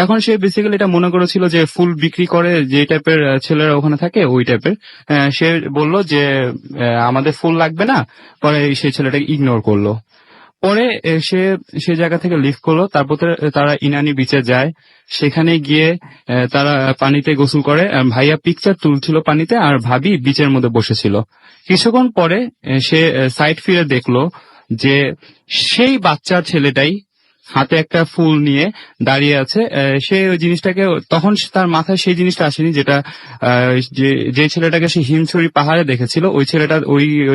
এখন সে বেসিক্যালি এটা মনে করেছিল যে ফুল বিক্রি করে যে টাইপের ছেলেরা ওখানে থাকে ওই টাইপের। সে বলল যে আমাদের ফুল লাগবে না। পরে সেই ছেলেটাকে ইগনোর করলো। পরে সে জায়গা থেকে লিভ করলো। তারপর তারা ইনানি বিচে যায়। সেখানে গিয়ে তারা পানিতে গোসল করে। ভাইয়া পিকচার তুলছিল পানিতে, আর ভাবি বিচের মধ্যে বসেছিল। কিছুক্ষণ পরে সে সাইড ফিরে দেখলো যে সেই বাচ্চার ছেলেটাই হাতে একটা ফুল নিয়ে দাঁড়িয়ে আছে। সে ওই জিনিসটাকে, তখন তার মাথায় সেই জিনিসটা আসেনি যেটা যে ছেলেটাকে সে হিমছড়ি পাহাড়ে দেখেছিল, ওই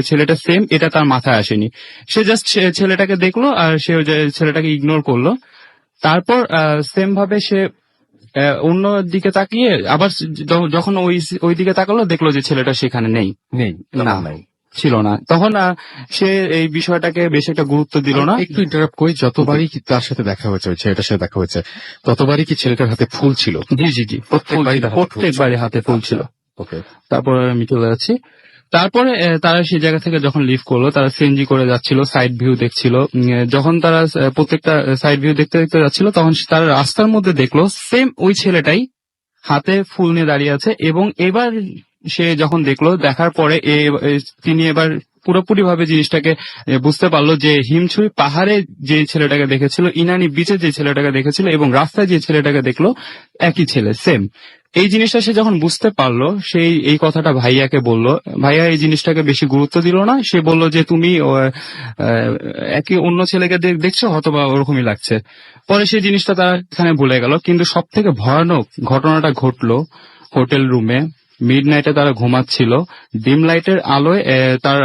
ছেলেটা সেম, এটা তার মাথায় আসেনি। সে জাস্ট ছেলেটাকে দেখলো আর সে ছেলেটাকে ইগনোর করলো। তারপর সেম ভাবে সে অন্য দিকে তাকিয়ে আবার যখন ওই দিকে তাকালো, দেখলো যে ছেলেটা সেখানে নেই, ছিল না। তখন সে এই বিষয়টাকে বেশ একটা গুরুত্ব দিল না। একটু ইন্টারাপ্ট করি, যতবারই কি তার সাথে দেখা হয়েছে, ওই ছেলেটার সাথে দেখা হয়েছে, ততবারই কি ছেলেটার হাতে ফুল ছিল? জি, প্রত্যেকবারই হাতে ফুল ছিল। ওকে, তারপর আমি চলে যাচ্ছি। তারপরে তারা সেই জায়গা থেকে যখন লিভ করলো, তারা সিএনজি করে যাচ্ছিল, সাইড ভিউ দেখছিল। যখন তারা প্রত্যেকটা সাইড ভিউ দেখতে দেখতে যাচ্ছিল, তখন তারা রাস্তার মধ্যে দেখলো সেম ওই ছেলেটাই হাতে ফুল নিয়ে দাঁড়িয়ে আছে। এবং এবার সে যখন দেখলো, দেখার পরে তিনি এবার পুরোপুরি ভাবে জিনিসটাকে বুঝতে পারলো যে হিমছড়ি পাহাড়ে যে ছেলেটাকে দেখেছিল, ইনানি বিচে যে ছেলেটাকে দেখেছিল এবং রাস্তায় যে ছেলেটাকে দেখলো, একই ছেলে, সেম। এই জিনিসটা সে যখন বুঝতে পারলো, সেই এই কথাটা ভাইয়াকে বলল। ভাইয়া এই জিনিসটাকে বেশি গুরুত্ব দিল না। সে বলল যে তুমি একই অন্য ছেলেকে দেখছো, হয়তোবা ওরকমই লাগছে। পরে সেই জিনিসটা তারা এখানে ভুলে গেল। কিন্তু সব থেকে ভয়ানক ঘটনাটা ঘটলো হোটেল রুমে। মিডনাইটে তারা ঘুমাচ্ছিল, ডিম লাইটের আলোয় তার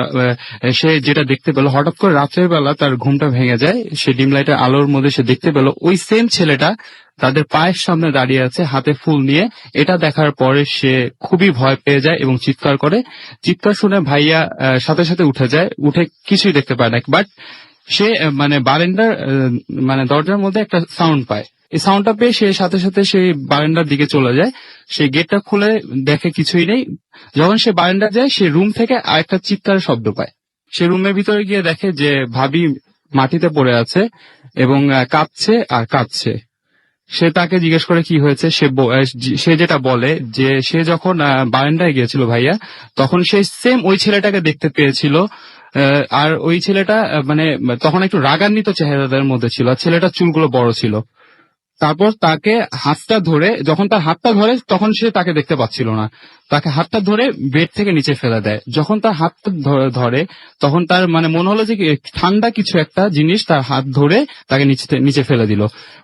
সে যেটা দেখতে পেল, হঠাৎ করে রাতের বেলা তার ঘুমটা ভেঙে যায়। সে ডিম লাইটের আলোর মধ্যে সে দেখতে পেল ওই সেম ছেলেটা তাদের পায়ের সামনে দাঁড়িয়ে আছে হাতে ফুল নিয়ে। এটা দেখার পরে সে খুবই ভয় পেয়ে যায় এবং চিৎকার করে। চিৎকার শুনে ভাইয়া সাথে সাথে উঠে যায়, উঠে কিছুই দেখতে পায় না। বাট সে মানে বারান্দার মানে দরজার মধ্যে একটা সাউন্ড পায়। এই সাউন্ডটা পেয়ে সে সাথে সাথে সেই বারান্দার দিকে চলে যায়। সে গেটটা খুলে দেখে কিছুই নেই। যখন সে বারান্দা যায়, সে রুম থেকে আরেকটা চিৎকারের শব্দ পায়। সে রুমের ভিতরে গিয়ে দেখে যে ভাবি মাটিতে পড়ে আছে এবং কাঁদছে আর কাঁদছে। সে তাকে জিজ্ঞেস করে কি হয়েছে। সে যেটা বলে যে সে যখন বারান্দায় গিয়েছিল ভাইয়া, তখন সে সেম ওই ছেলেটাকে দেখতে পেয়েছিল। আর ওই ছেলেটা মানে তখন একটু রাগান্বিত চেহারাদের মধ্যে ছিল, আর ছেলেটার চুলগুলো বড় ছিল। তারপর তাকে হাতটা ধরে, যখন তার হাতটা ধরে তখন সে তাকে দেখতে পাচ্ছিল না, তাকে হাতটা ধরে বেড থেকে নিচে ফেলে দেয়। যখন তার হাতটা ধরে তখন তার মানে মনে হলো যে ঠান্ডা কিছু একটা জিনিস তার হাত ধরে তাকে নিচে ফেলে দিল।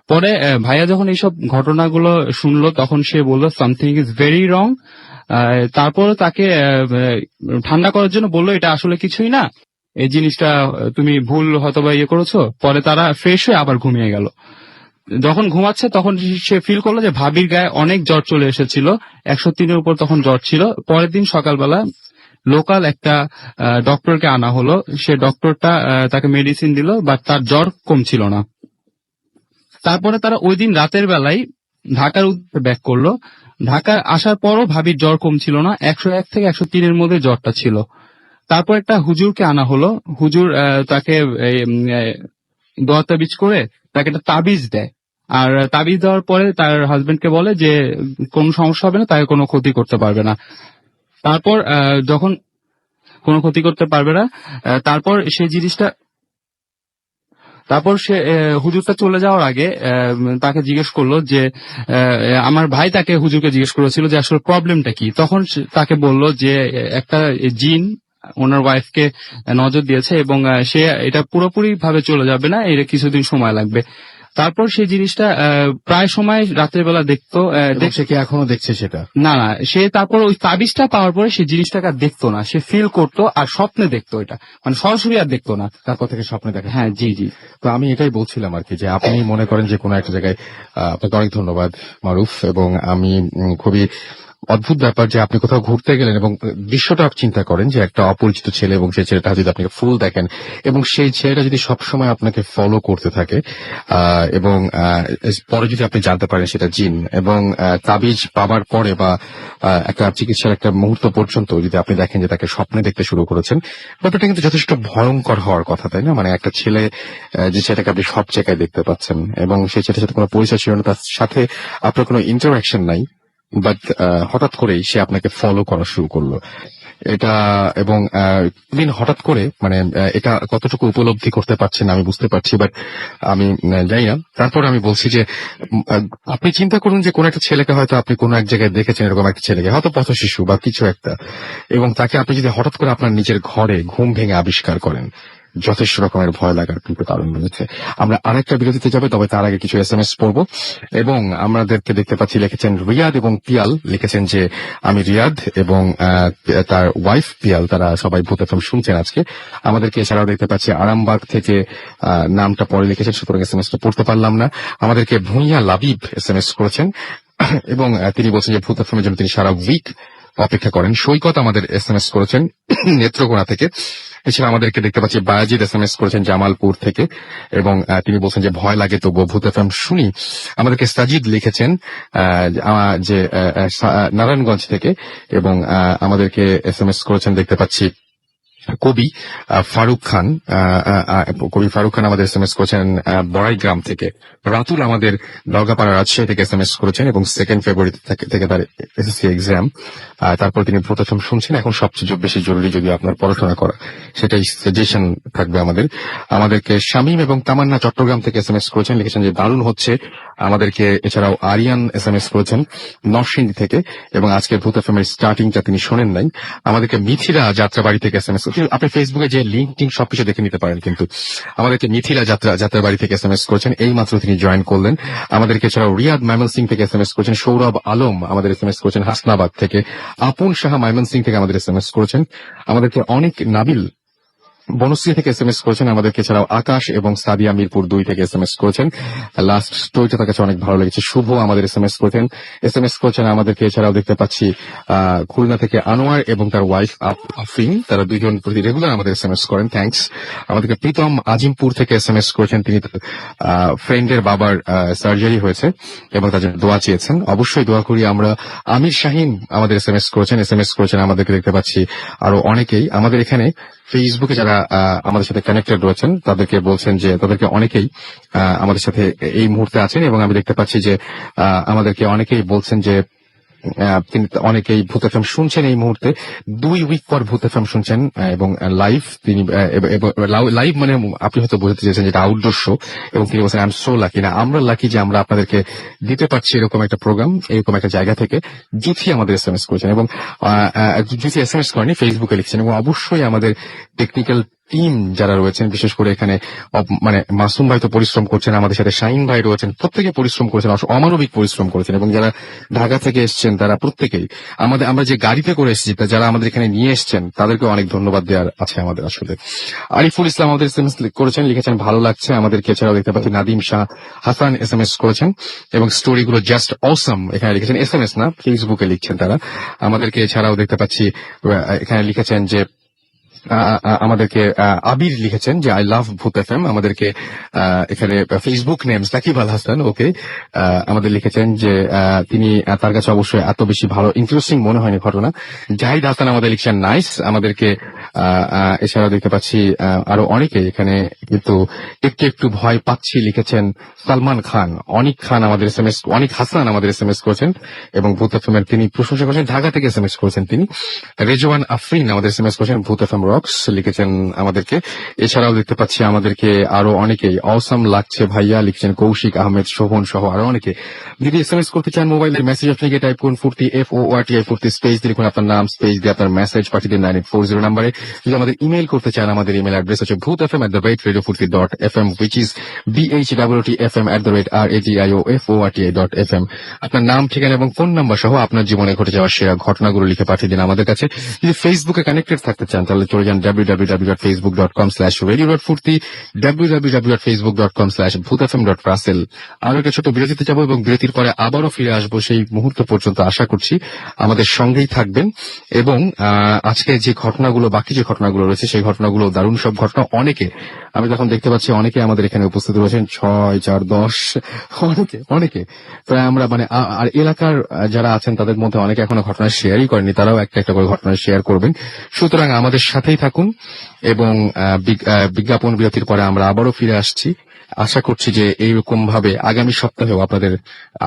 পরে ভাইয়া যখন এইসব ঘটনাগুলো শুনলো, তখন সে বললো সামথিং ইজ ভেরি রং। তারপর তাকে ঠান্ডা করার জন্য বললো এটা আসলে কিছুই না, এই জিনিসটা তুমি ভুল হয়তোবা ইয়ে করেছো। পরে তারা ফ্রেশ হয়ে আবার ঘুমিয়ে গেল। যখন ঘুমাচ্ছে তখন সে ফিল করলো যে ভাবির গায়ে অনেক জ্বর চলে এসেছিল, 103-এর উপর তখন জ্বর ছিল। পরের দিন সকালবেলা লোকাল একটা ডক্টরকে আনা হলো। সে ডক্টরটা তাকে মেডিসিন দিল, বাট তার জ্বর কমছিল না। তারপরে তারা ওই দিন রাতের বেলায় ঢাকার উদ্দেশ্যে ব্যাক করলো। ঢাকা আসার পরও ভাবির জ্বর কমছিল না, 101 থেকে 103-এর মধ্যে জ্বরটা ছিল। তারপর একটা হুজুরকে আনা হলো। হুজুর তাকে দোয়া তাবিজ করে তাকে একটা তাবিজ দেয়। আর তাবিজ দেওয়ার পরে তার হাজবেন্ডকে বলে যে কোনো সমস্যা হবে না, তাকে কোনো ক্ষতি করতে পারবে না। তারপর যখন কোনো ক্ষতি করতে পারবে না, তারপর সেই জিনিসটা, তারপর সে হুজুরটা চলে যাওয়ার আগে তাকে জিজ্ঞেস করলো যে আমার ভাই তাকে হুজুরকে জিজ্ঞেস করেছিল যে আসলে প্রবলেমটা কি। তখন তাকে বললো যে একটা জিন ওনার ওয়াইফকে নজর দিয়েছে এবং সে এটা পুরোপুরি ভাবে চলে যাবে না, এর কিছুদিন সময় লাগবে। তারপর সেই জিনিসটা প্রায় সময় রাতের বেলা দেখতো। সে কি এখনো দেখছে সেটা? না, সে তারপর ওই তাবিজটা পাওয়ার পরে সে জিনিসটাকে আর দেখতো না, সে ফিল করতো আর স্বপ্নে দেখতো, এটা মানে সরাসরি আর দেখতো না। তারপর থেকে স্বপ্নে দেখা? হ্যাঁ, জি জি। তো আমি এটাই বলছিলাম আর কি, যে আপনি মনে করেন যে কোনো একটা জায়গায়, আপনাকে অনেক ধন্যবাদ মারুফ, এবং আমি খুবই অদ্ভুত ব্যাপার যে আপনি কোথাও ঘুরতে গেলেন এবং দৃশ্যটা চিন্তা করেন যে একটা অপরিচিত ছেলে, এবং সেই ছেলেটা যদি আপনাকে ফুল দেখেন এবং সেই ছেলেটা যদি সবসময় আপনাকে ফলো করতে থাকে, এবং পরে যদি আপনি জানতে পারেন সেটা জিন, এবং তাবিজ পাবার পরে বা একটা চিকিৎসার একটা মুহূর্ত পর্যন্ত যদি আপনি দেখেন যে তাকে স্বপ্নে দেখতে শুরু করেছেন, ব্যাপারটা কিন্তু যথেষ্ট ভয়ঙ্কর হওয়ার কথা, তাই না? মানে একটা ছেলে যে ছেলেটাকে আপনি সব জায়গায় দেখতে পাচ্ছেন এবং সেই ছেলেটার সাথে কোনো পরিচয় ছিল না, তার সাথে আপনার কোনো ইন্টারাকশন নাই, বাট হঠাৎ করেই সে আপনাকে ফলো করা শুরু করলো। এটা এবং দিন হঠাৎ করে মানে এটা কতটুকু উপলব্ধি করতে পারছেন আমি বুঝতে পারছি, বাট আমি জানি না। তারপর আমি বলছি যে আপনি চিন্তা করুন যে কোন একটা ছেলেকে হয়তো আপনি কোন এক জায়গায় দেখেছেন, এরকম একটা ছেলেকে, হয়তো পথ শিশু বা কিছু একটা, এবং তাকে আপনি যদি হঠাৎ করে আপনার নিজের ঘরে ঘুম ভেঙে আবিষ্কার করেন, যথেষ্ট রকমের ভয় লাগার কিন্তু কারণ রয়েছে। আমরা আরেকটা বিরতিতে যাবো, তবে তার আগে কিছু SMS পড়বো। এবং আমাদেরকে দেখতে পাচ্ছি লিখেছেন রিয়াদ এবং পিয়াল, লিখেছেন যে আমি রিয়াদ এবং তার ওয়াইফ পিয়াল, তারা সবাই ভূত FM শুনছেন আজকে আমাদেরকে। এছাড়াও দেখতে পাচ্ছি আরামবাগ থেকে নামটা পরে লিখেছেন, সুতরাং SMS-টা পড়তে পারলাম না। আমাদেরকে ভুঁইয়া লাবিব SMS করেছেন এবং তিনি বলছেন যে ভূত FM-এর জন্য তিনি সারা উইক অপেক্ষা করেন। সৈকত আমাদের SMS করেছেন নেত্রকোনা থেকে। এছাড়া আমাদেরকে দেখতে পাচ্ছি বায়াজিদ SMS করেছেন জামালপুর থেকে, এবং তিনি বলছেন যে ভয় লাগে তবুও ভূত FM শুনি। আমাদেরকে সাজিদ লিখেছেন যে নারায়ণগঞ্জ থেকে, এবং আমাদেরকে SMS করেছেন দেখতে পাচ্ছি কবি ফারুক খান আমাদের এসএমএস করেছেন বড়াইগ্রাম থেকে। রাতুল আমাদের দরগাপাড়া রাজশাহী থেকে এসএমএস করেছেন এবং 2 ফেব্রুয়ারি থেকে তার এসএসসি এক্সাম। তারপর তিনি প্রথম শুনছেন এখন সবচেয়ে বেশি জরুরি যদি আপনার পড়াশোনা করা, সেটাই সাজেশন থাকবে আমাদেরকে শামীম এবং তামান্না চট্টগ্রাম থেকে এসএমএস করেছেন, লিখেছেন যে দারুণ হচ্ছে আমাদেরকে। এছাড়াও আরিয়ান এসএমএস করেছেন নরসিংদী থেকে এবং আজকের ভূত এফএম এর স্টার্টিংটা তিনি শোনেন নাই। আমাদেরকে মিথিলা যাত্রাবাড়ি থেকে এসএমএস, আপনি ফেসবুকে যে লিঙ্ক টিঙ্ক সবকিছু দেখে নিতে পারেন, কিন্তু আমাদেরকে মিথিলা যাত্রাবাড়ি থেকে এসএমএস করেছেন, এই মাত্র তিনি জয়েন করলেন। আমাদেরকে এছাড়াও রিয়াদ ময়মনসিং থেকে এসএমএস করেছেন, সৌরভ আলম আমাদের এসএমএস করেছেন হাসনাবাদ থেকে, আপন সাহা ময়মনসিং থেকে আমাদের এসএমএস করেছেন। আমাদেরকে অনেক নাবিল বনশ্রী থেকে এসএমএস করেছেন, আমাদেরকে এছাড়াও আকাশ এবং সাদিয়া মিরপুর 2 থেকে এসএমএস করেছেন। লাস্ট স্টোরিটা তার কাছে অনেক ভালো লেগেছে। শুভ আমাদের এসএমএস করেছেন আমাদেরকে। এছাড়াও দেখতে পাচ্ছি খুলনা থেকে আনোয়ার এবং তার ওয়াইফ আফরিন, তারা দুইজন প্রতি রেগুলার আমাদের এসএমএস করেন, থ্যাঙ্কস। আমাদেরকে প্রীতম আজিমপুর থেকে এসএমএস করেছেন, তিনি ফ্রেন্ডের বাবার সার্জারি হয়েছে এবং তার জন্য দোয়া চেয়েছেন, অবশ্যই দোয়া করি আমরা। আমির শাহিন আমাদের এসএমএস করেছেন আমাদেরকে দেখতে পাচ্ছি আরো অনেকেই। আমাদের এখানে ফেসবুকে যারা আমাদের সাথে কানেক্টেড রয়েছেন তাদেরকে বলছেন যে তাদেরকে অনেকেই আমাদের সাথে এই মুহূর্তে আছেন এবং আমি দেখতে পাচ্ছি যে আমাদেরকে অনেকেই বলছেন যে তিনি অনেকেই ভূত এফএম শুনছেন এই মুহূর্তে, 2 উইক পর ভূত এফএম শুনছেন এবং লাইভ। তিনি লাইভ মানে আপনি হয়তো বুঝতে চেয়েছেন যেটা আউটডোর শো, এবং তিনি বলছেন আই এম সো লাকি। না, আমরা লাকি যে আমরা আপনাদেরকে দিতে পারছি এরকম একটা প্রোগ্রাম, এরকম একটা জায়গা থেকে। জুথি আমাদের এসএমএস করেছেন এবং জুথি এসএমএস করেনি, ফেসবুকে লিখছেন। এবং অবশ্যই আমাদের টেকনিক্যাল টিম যারা রয়েছেন, বিশেষ করে এখানে মানে মাসুম ভাই তো পরিশ্রম করছেন, আমাদের সাথে শাহিন ভাই রয়েছেন, প্রত্যেকে পরিশ্রম করেছেন, অমানবিক পরিশ্রম করেছেন। এবং যারা ঢাকা থেকে এসছেন তারা প্রত্যেকেই আমরা যে গাড়িতে করে এসেছি, যারা আমাদের এখানে নিয়ে এসছেন তাদেরকে অনেক ধন্যবাদ দেওয়ার আছে আমাদের আসলে। আরিফুল ইসলাম আমাদের এসএমএস করেছেন, লিখেছেন ভালো লাগছে আমাদেরকে। এছাড়াও দেখতে পাচ্ছি নাদিম শাহ হাসান এসএমএস করেছেন এবং স্টোরিগুলো জাস্ট অসম এখানে লিখেছেন, এসএমএস না ফেসবুকে লিখছেন তারা আমাদেরকে। এছাড়াও দেখতে পাচ্ছি এখানে লিখেছেন যে আমাদেরকে আবির লিখেছেন যে আই লাভ ভূত এফএম। আমাদেরকে এখানে ফেসবুক নেম সাকিব আল হাসান ওকে আমাদের লিখেছেন যে তিনি তার কাছে অবশ্যই এত বেশি ভালো ইন্টারেস্টিং মনে হয়নি ঘটনা। জাহিদ হাসান আমাদের লিখছেন নাইস আমাদেরকে। এছাড়াও দেখতে পাচ্ছি আরো অনেকে এখানে কিন্তু একটু ভয় পাচ্ছি লিখেছেন সালমান খান, অনিক খান আমাদের এসএমএস, অনিক হাসান আমাদের এসএমএস করেছেন এবং ভূত এফএম এর তিনি প্রশংসা করেছেন। ঢাকা থেকে এসএমএস করেছেন তিনি। রেজওয়ান আফরিন আমাদের এসএমএস করেছেন, ভূত এফএম রক্স লিখেছেন আমাদেরকে। এছাড়াও দেখতে পাচ্ছি আমাদেরকে আরো অনেকেই অসম লাগছে ভাইয়া লিখছেন, কৌশিক আহমেদ, শোভন সহ আরো অনেকে। যদি এসএমএস করতে চান মোবাইলের মেসেজ আপনি গিয়ে টাইপ করুন ফুর্তি FORTI স্পেস দিয়ে লিখুন আপনার নাম, স্পেস দিয়ে আপনার মেসেজ পাঠিয়ে দিন 9840 নাম্বারে। যদি আমাদের ইমেল করতে চান, আমাদের ইমেল অ্যাড্রেস হচ্ছে bhutfm@radiofurti.fm which is BHWTFM@radiofurti.fm। আপনার নাম, ঠিকানা এবং ফোন নাম্বার সহ আপনার জীবনে ঘটে যাওয়া সেরা ঘটনাগুলো লিখে পাঠিয়ে দিন আমাদের কাছে। যদি ফেসবুকে কানেক্টেড থাকতে চান তাহলে চলে যান www.facebook.com/radio.furti, www.facebook.com/bhutfm.russell। আরো একটা ছোট বিরতিতে যাবো এবং বিরতির পরে আবারও ফিরে আসবো। সেই মুহূর্ত পর্যন্ত আশা করছি আমাদের সঙ্গেই থাকবেন এবং আজকে যে ঘটনাগুলো, বাকি যে ঘটনাগুলো রয়েছে সেই ঘটনাগুলো দারুণ সব ঘটনা। অনেকে আমি যখন দেখতে পাচ্ছি অনেকে আমাদের এখানে উপস্থিত রয়েছেন, 6, 4, 10 অনেকে প্রায় আমরা মানে আর এলাকার যারা আছেন তাদের মধ্যে অনেকে এখনো ঘটনা শেয়ারই করেনি, তারাও একটা করে ঘটনা শেয়ার করবেন। সুতরাং আমাদের সাথেই থাকুন এবং বিজ্ঞাপন বিরতির পরে আমরা আবারও ফিরে আসছি। আশা করছি যে এইরকম ভাবে আগামী সপ্তাহেও আপনাদের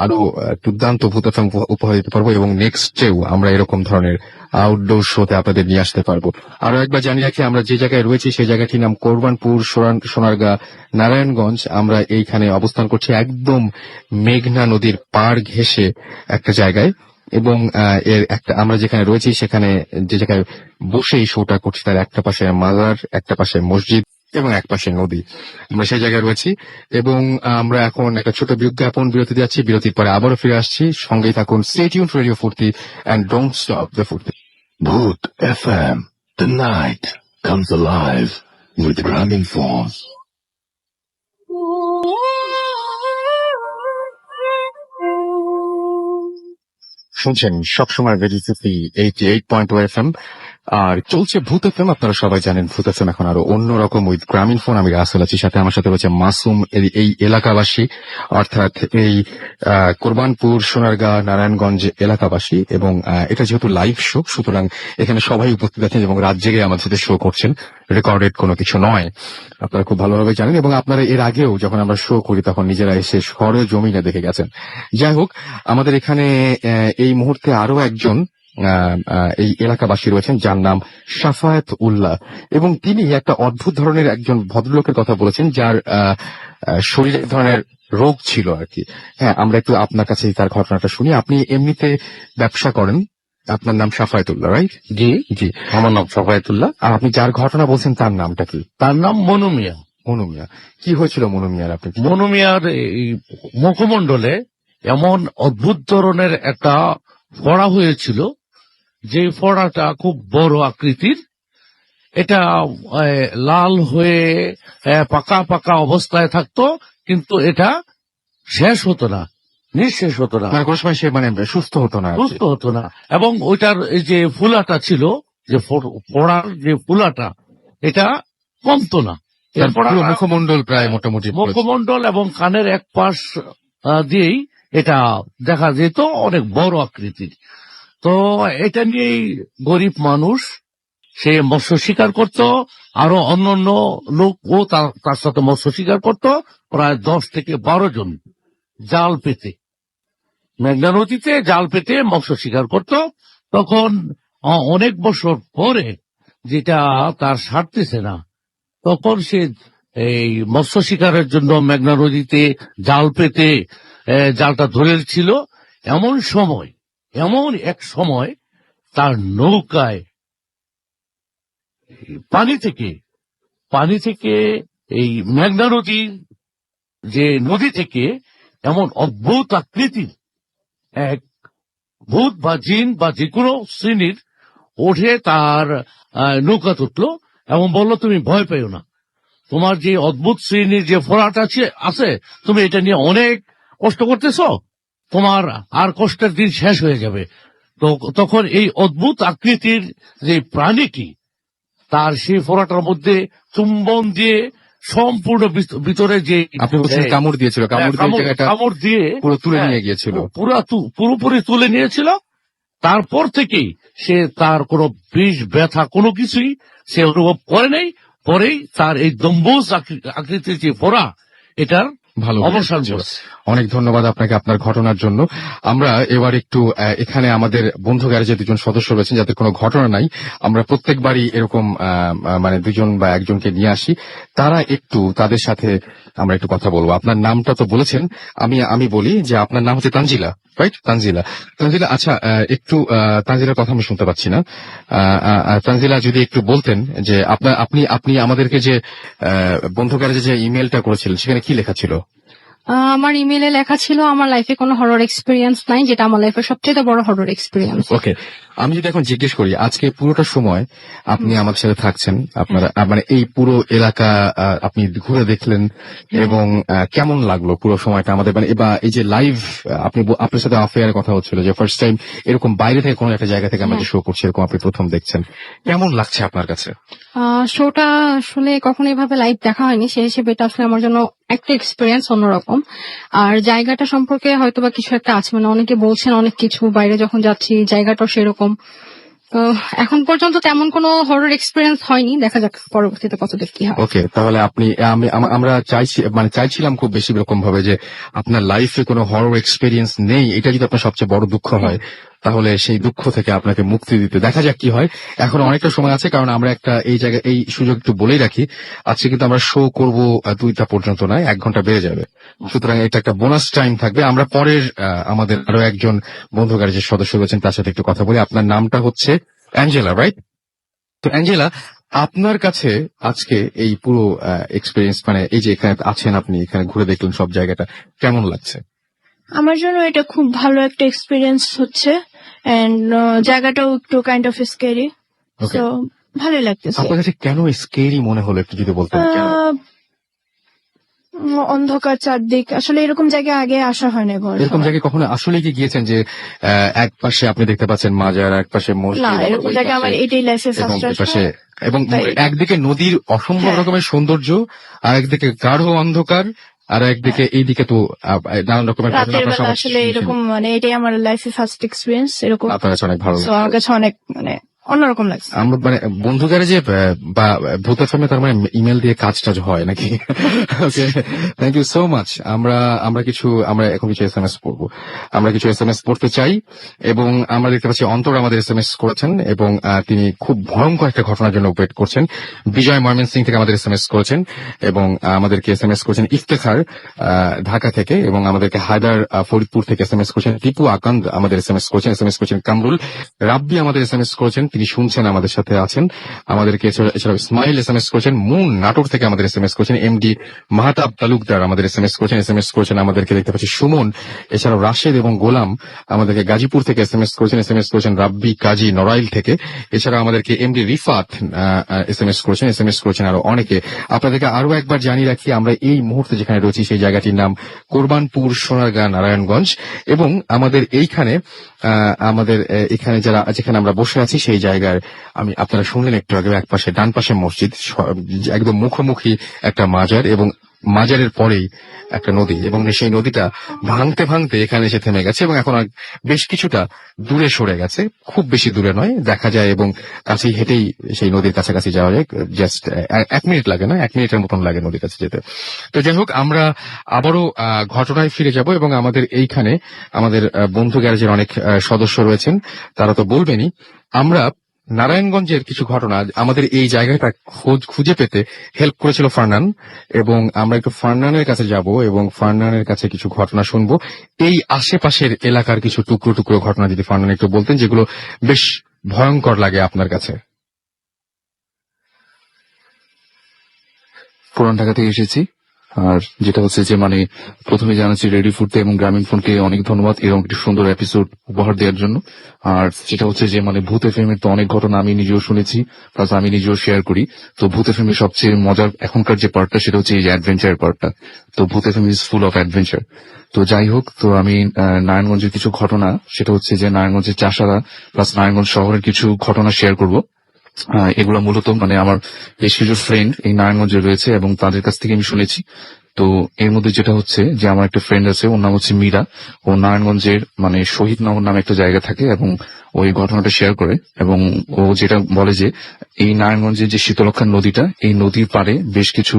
আরো দুর্দান্ত ভূত এফএম উপহার দিতে পারবো এবং নেক্সটেও আমরা এরকম ধরনের আউটডোর শোতে আপনাদের নিয়ে আসতে পারবো। আরো একবার জানিয়ে রাখি, আমরা যে জায়গায় রয়েছি সেই জায়গাটির নাম কোরবানপুর, সোনারগাঁ, নারায়ণগঞ্জ। আমরা এইখানে অবস্থান করছি একদম মেঘনা নদীর পাড় ঘেঁষে একটা জায়গায় এবং এর একটা আমরা যেখানে রয়েছি সেখানে যে জায়গায় বসে এই শোটা করছি তার একটা পাশে মাজার, একটা পাশে মসজিদ এবং এক পাশে নদী। আমরা সেই জায়গায় রয়েছি এবং আমরা এখন একটা ছোট বিজ্ঞাপন বিরতি যাচ্ছি। বিরতির পরে আবারও ফিরে আসছি, সঙ্গেই থাকুন। স্টে টিউনড রেডিও ফুর্তি এন্ড ডোন্ট স্টপ দ্য ফুর্তি। Bhoot FM. The night comes alive with drumming force. শুনছেন সবসময় রেডিও ফুর্তি 88.2 FM। আর চলছে ভূত এফএম, আপনারা সবাই জানেন ভূত এফএম এখন আরো অন্যরকম উইথ গ্রামীণ ফোন। আমি রাসেল আছি, সাথে আমার সাথে রয়েছে মাসুম, এই এলাকাবাসী অর্থাৎ এই কোরবানপুর, সোনারগাঁ, নারায়ণগঞ্জ এলাকাবাসী। এবং এটা যেহেতু লাইভ শো, সুতরাং এখানে সবাই উপস্থিত আছেন এবং রাত জেগে আমাদের সাথে শো করছেন, রেকর্ডেড কোনো কিছু নয়, আপনারা খুব ভালোভাবে জানেন। এবং আপনারা এর আগেও যখন আমরা শো করি তখন নিজেরা এসে সরে জমিনে দেখে গেছেন। যাই হোক, আমাদের এখানে এই মুহূর্তে আরো একজন এই এলাকাবাসী রয়েছেন যার নাম শাফায়েত উল্লাহ, এবং তিনি একটা অদ্ভুত ধরনের একজন ভদ্রলোকের কথা বলেছেন যার শরীরে এক ধরনের রোগ ছিল আর কি। হ্যাঁ, আমরা একটু আপনার কাছে তার ঘটনাটা শুনি। আপনি এমনিতে ব্যবসা করেন, আপনার নাম শাফায়েতুল্লাহ, রাইট? জি, জি, আমার নাম সাফায়েতুল্লাহ। আর আপনি যার ঘটনা বলছেন তার নামটা কি? তার নাম মনু মিয়া। মনু মিয়া। কি হয়েছিল মনু মিয়ার? আপনি মনু মিয়ার এই মুখমণ্ডলে এমন অদ্ভুত ধরনের একটা ফোড়া হয়েছিল, যে ফোড়াটা খুব বড় আকৃতির। এটা লাল হয়ে পাকা পাকা অবস্থায় থাকতো, কিন্তু এটা শেষ হতো না, নিঃশেষ হতো না, মানে কোনো সময় সে মানে সুস্থ হতো না আর কি। সুস্থ হতো না। এবং ওইটার এই যে ফুলাটা ছিল, যে ফোড়ার যে ফুলাটা, এটা কমতো না। তার এরপর পুরো মুখমণ্ডল প্রায় মোটামুটি মুখমণ্ডল এবং কানের এক পাশ দিয়েই এটা দেখা যেত, অনেক বড় আকৃতির। তো এটা নিয়েই গরিব মানুষ সে মৎস্য শিকার করত, আরো অন্যান্য লোকও তার সাথে মৎস্য শিকার করত, প্রায় 10 থেকে 12 জন জাল পেতে, মেঘনা নদীতে জাল পেতে মৎস্য শিকার করত। তখন অনেক বছর পরে যেটা তার সারতেছে না, তখন সে এই মৎস্য শিকারের জন্য মেঘনা নদীতে জাল পেতে জালটা ধরেছিল। এমন এক সময় তার নৌকায় পানি থেকে এই মেঘনা নদীর যে নদী থেকে এমন অদ্ভুত আকৃতির এক ভূত বা জিন বা যে কোনো শ্রেণীর ওঠে তার নৌকা তুটলো এবং বলল, তুমি ভয় পেও না, তোমার যে অদ্ভুত শ্রেণীর যে ফোড়াটা আছে, তুমি এটা নিয়ে অনেক কষ্ট করতেছ, তোমার আর কষ্টের দিন শেষ হয়ে যাবে। তো তখন এই অদ্ভুত আকৃতির যে প্রাণীটি তার সেই ফোড়াটার মধ্যে চুম্বন দিয়ে সম্পূর্ণ ভিতরে যে আপনি বলছেন কামড় দিয়েছিল, কামড় দিয়ে পুরো তুলে নিয়ে গিয়েছিল, পুরোপুরি তুলে নিয়েছিল। তারপর থেকেই সে তার কোনো বিষ ব্যথা কোনো কিছুই সে অনুভব করে নাই। পরেই তার এই দম্বুজ আকৃতির যে ফোড়া, এটার ভালো অবসান ঘটছে। অনেক ধন্যবাদ আপনাকে আপনার ঘটনার জন্য। আমরা এবার একটু এখানে আমাদের বন্ধু গ্যারেজে দুজন সদস্য রয়েছেন যাদের কোনো ঘটনা নাই, আমরা প্রত্যেকবারই এরকম মানে দুজন বা একজনকে নিয়ে আসি, তারা একটু তাদের সাথে আমরা একটু কথা বলবো। আপনার নামটা তো বলেছেন, আমি বলি যে আপনার নাম হচ্ছে তানজিলা, রাইট? তানজিলা, আচ্ছা, একটু তানজিলার কথা আমি শুনতে পাচ্ছি না। তানজিলা, যদি একটু বলতেন যে আপনি আমাদেরকে যে বন্ধু গ্যারেজে যে ইমেলটা করেছিলেন সেখানে কি লেখা ছিল? আমার ইমেলে লেখা ছিল আমার লাইফে কোনো হরর এক্সপিরিয়েন্স নাই, যেটা আমার লাইফের সবচেয়ে বড় হরর এক্সপিরিয়েন্স। ওকে, আমি যদি এখন জিজ্ঞেস করি, আজকে পুরোটা সময় আপনি আমাদের সাথে থাকছেন, আপনারা মানে এই পুরো এলাকা আপনি ঘুরে দেখলেন, এবং কেমন লাগলো পুরো সময়টা আমাদের, মানে বা এই যে লাইভ আপনার সাথে অফেয়ার কথা হচ্ছিল যে ফার্স্ট টাইম এরকম বাইরে থেকে কোনো একটা জায়গা থেকে আমাদের শো করছি, এরকম আপনি প্রথম দেখছেন, কেমন লাগছে আপনার কাছে? শোটা আসলে কখনো এভাবে লাইভ দেখা হয়নি, সেই হিসেবে এটা আসলে আমার জন্য একটা এক্সপিরিয়েন্স অন্যরকম। আর জায়গাটা সম্পর্কে হয়তো বা কিছু একটা আছে, মানে অনেকে বলছেন অনেক কিছু, বাইরে যখন যাচ্ছি জায়গাটাও সেরকম। তো এখন পর্যন্ত তেমন কোনো হরর এক্সপিরিয়েন্স হয়নি, দেখা যাক পরবর্তীতে কতদূর কি হয়। ওকে, তাহলে আমরা চাইছিলাম খুব বেশি এরকম ভাবে যে আপনার লাইফে কোনো হরর এক্সপিরিয়েন্স নেই, এটা যদি আপনার সবচেয়ে বড় দুঃখ হয়, তাহলে সেই দুঃখ থেকে আপনাকে মুক্তি দিতে দেখা যাক কি হয়। এখন অনেকটা সময় আছে, কারণ আমরা একটা এই জায়গায় এই সুযোগ একটু বলেই রাখি, আজকে কিন্তু আমরা শো করব 2টা পর্যন্ত নয়, 1 ঘন্টা বেড়ে যাবে, সুতরাং এটা একটা বোনাস টাইম থাকবে। আমরা পরের আমাদের আরো একজন বন্ধু গ্যারেজের সদস্য রয়েছেন, তার সাথে একটু কথা বলি। আপনার নামটা হচ্ছে অ্যাঞ্জেলা, রাইট? তো অ্যাঞ্জেলা, আপনার কাছে আজকে এই পুরো এক্সপিরিয়েন্স, মানে এই যে এখানে আছেন আপনি, এখানে ঘুরে দেখলেন সব জায়গাটা, কেমন লাগছে? আমার জন্য এটা খুব ভালো একটা এক্সপিরিয়েন্স হচ্ছে, এন্ড জায়গাটাও একটু কাইন্ড অফ স্ক্যারি, তো ভালোই লাগতেছে। আপনার কাছে কেন স্কেরি মনে হলো একটু যদি বলতেন? অন্ধকার চারদিক, আসলে এরকম জায়গায় আগে আসা হয় না বড় এরকম জায়গায় কখনো আসলে কি গিয়েছেন যে এক পাশে আপনি দেখতে পাচ্ছেন মাজার, এক পাশে মসজিদ, না, আবার এরকম ওই জায়গায় আমার পাশে এটাই লাইফে এবং ফার্স্ট ওই পাশে এবং তাই- একদিকে নদীর অসম্ভব হ্যাঁ। রকমের সৌন্দর্য, আর একদিকে গাঢ় অন্ধকার, আর একদিকে এইদিকে তো নানান রকমের ঘটনা রাতের আপনার বেলা সবার আসলে এরকম মানে এটাই আমার লাইফে ফার্স্ট এক্সপিরিয়েন্স এরকম। আপনার কাছে অনেক ভালো তো লাগে। আমার কাছে অনেক মানে অন্যরকম লাগছে। আমরা মানে বন্ধু গ্যারেজে বা ভূত এফএম তার মানে ইমেল দিয়ে কাজ টাজ হয় নাকি? ওকে, থ্যাংক ইউ সো মাচ। আমরা এখন কিছু এসএমএস পড়বো। আমরা কিছু এসএমএস পড়তে চাই এবং আমরা দেখতে পাচ্ছি অন্তর আমাদের এসএমএস করেছেন এবং তিনি খুব ভয়ঙ্কর একটা ঘটনার জন্য ওয়েট করছেন। বিজয় ময়মনসিং থেকে আমাদের এসএমএস করেছেন এবং আমাদেরকে এসএমএস করেছেন ইফতেখার ঢাকা থেকে, এবং আমাদেরকে হায়দার ফরিদপুর থেকে এসএমএস করেছেন। টিপু আকান্দ আমাদের এসএমএস করেছেন কামরুল রাব্বি আমাদের এসএমএস করেছেন, তিনি শুনছেন আমাদের সাথে আছেন। আমাদেরকে এছাড়াও ইসমাইল এসএমএস করেছেন, মুন নাটোর থেকে আমাদের এসএমএস করেছেন, এমডি মাহতাব তালুকদার আমাদের এসএমএস করেছেন আমাদেরকে দেখতে পাচ্ছি সুমন, এছাড়াও রাশেদ এবং গোলাম আমাদেরকে গাজীপুর থেকে এসএমএস করেছেন রাব্বি কাজী নড়াইল থেকে, এছাড়াও আমাদেরকে এমডি রিফাত এসএমএস করেছেন আরো অনেকে। আপনাদেরকে আরো একবার জানিয়ে রাখি, আমরা এই মুহূর্তে যেখানে রয়েছি সেই জায়গাটির নাম কোরবানপুর সোনারগাঁ নারায়ণগঞ্জ, এবং আমাদের এইখানে যেখানে আমরা বসে আছি সেই জায়গার আপনারা শুনলেন একটু আগে, এক পাশে ডান পাশে মসজিদ, একদম মুখোমুখি একটা মাজার এবং মাজারের পরেই একটা নদী, এবং সেই নদীটা ভাঙতে ভাঙতে এখানে এসে থেমে গেছে এবং এখন বেশ কিছুটা দূরে সরে গেছে, খুব বেশি দূরে নয়, দেখা যায় এবং কাছেই হেঁটেই সেই নদীর কাছাকাছি যাওয়া যায়। জাস্ট 1 মিনিট লাগে না, 1 মিনিটের মতন লাগে নদীর কাছে যেতে। তো যাই হোক, আমরা আবারও ঘটনায় ফিরে যাব এবং আমাদের এইখানে আমাদের বন্ধু গ্যারেজের অনেক সদস্য রয়েছেন, তারা তো বলবেনই। আমরা নারায়ণগঞ্জের কিছু ঘটনা, আমাদের এই জায়গাটা খুঁজে পেতে হেল্প করেছিল ফারনান, এবং আমরা একটু ফারনানের কাছে যাব এবং ফারনানের কাছে কিছু ঘটনা শুনবো। এই আশেপাশের এলাকার কিছু টুকরো টুকরো ঘটনা যদি ফারনান একটু বলতেন, যেগুলো বেশ ভয়ঙ্কর লাগে আপনার কাছে। পুরান ঢাকা থেকে এসেছি, আর যেটা হচ্ছে যে মানে প্রথমে জানাচ্ছি রেডি ফুডতে এবং গ্রামীণ ফোনকে অনেক ধন্যবাদ এরকম একটি সুন্দর এপিসোড উপহার দেওয়ার জন্য। আর যেটা হচ্ছে যে মানে ভূত এফএম এর তো অনেক ঘটনা আমি নিজেও শুনেছি, প্লাস আমি নিজেও শেয়ার করি। তো ভূত এফএম এর সবচেয়ে মজার এখনকার যে পার্টটা সেটা হচ্ছে এই যে অ্যাডভেঞ্চার পার্টটা। তো ভূত FM is full of adventure. তো যাই হোক, তো আমি নারায়ণগঞ্জের কিছু ঘটনা, সেটা হচ্ছে যে নারায়ণগঞ্জের চাষারা প্লাস নারায়ণগঞ্জ শহরের কিছু ঘটনা শেয়ার করব। এগুলো মূলত মানে আমার বেশ কিছু ফ্রেন্ড এই নারায়ণগঞ্জে রয়েছে এবং তাদের কাছ থেকে আমি শুনেছি। তো এর মধ্যে যেটা হচ্ছে যে আমার একটা ফ্রেন্ড আছে, ওর নাম হচ্ছে মীরা। ও নারায়ণগঞ্জের মানে শহীদনগর নামে একটা জায়গা থাকে এবং ওই ঘটনাটা শেয়ার করে, এবং ও যেটা বলে যে এই নারায়ণগঞ্জের যে শীতলক্ষা নদীটা, এই নদীর পাড়ে বেশ কিছু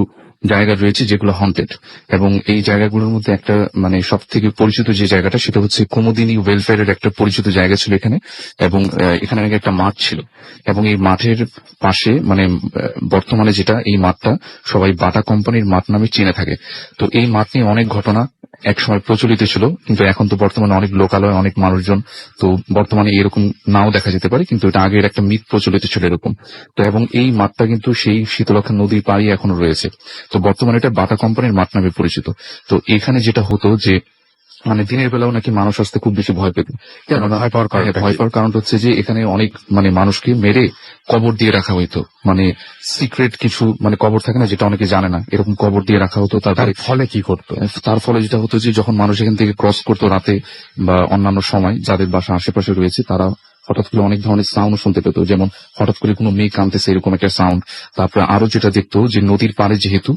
জায়গা রয়েছে যেগুলো হন্টেড, এবং এই জায়গাগুলোর মধ্যে একটা মানে সব থেকে পরিচিত যে জায়গাটা সেটা হচ্ছে কুমুদিনী ওয়েলফেয়ারের একটা পরিচিত জায়গা ছিল এখানে, এবং এখানে নাকি একটা মাঠ ছিল, এবং এই মাঠের পাশে মানে বর্তমানে যেটা এই মাঠটা সবাই বাটা কোম্পানির মাঠ নামে চিনে থাকে। তো এই মাঠ নিয়ে অনেক ঘটনা একসময় প্রচলিত ছিল, কিন্তু এখন তো বর্তমানে অনেক লোকালয়, অনেক মানুষজন, তো বর্তমানে এরকম নাও দেখা যেতে পারে, কিন্তু এটা আগের একটা মিথ প্রচলিত ছিল এরকম। তো এবং এই মাঠটা কিন্তু সেই শীতলক্ষা নদীর পাড়ে এখনো রয়েছে। তো বর্তমানে এটা বাটা কোম্পানির মাঠ নামে পরিচিত। তো এখানে যেটা হতো যে মানে দিনের বেলাও নাকি মানুষ আসতে খুব বেশি ভয় পেত। কেন ভয় পাওয়ার কারণ হচ্ছে যে এখানে অনেক মানে মানুষকে মেরে কবর দিয়ে রাখা হইতো, মানে সিক্রেট কিছু মানে কবর থাকে না যেটা অনেকে জানে না, এরকম কবর দিয়ে রাখা হতো। তার ফলে কি করতো? তার ফলে যেটা হতো যে যখন মানুষ এখান থেকে ক্রস করতো রাতে বা অন্যান্য সময়, যাদের বাসা আশেপাশে রয়েছে তারা হঠাৎ করে অনেক ধরনের সাউন্ড শুনতে পেত, যেমন হঠাৎ করে কোনো মেয়ে কাঁদতেছে এরকম একটা সাউন্ড। তারপরে আরো যেটা দেখতো যে নদীর পাড়ে যেহেতু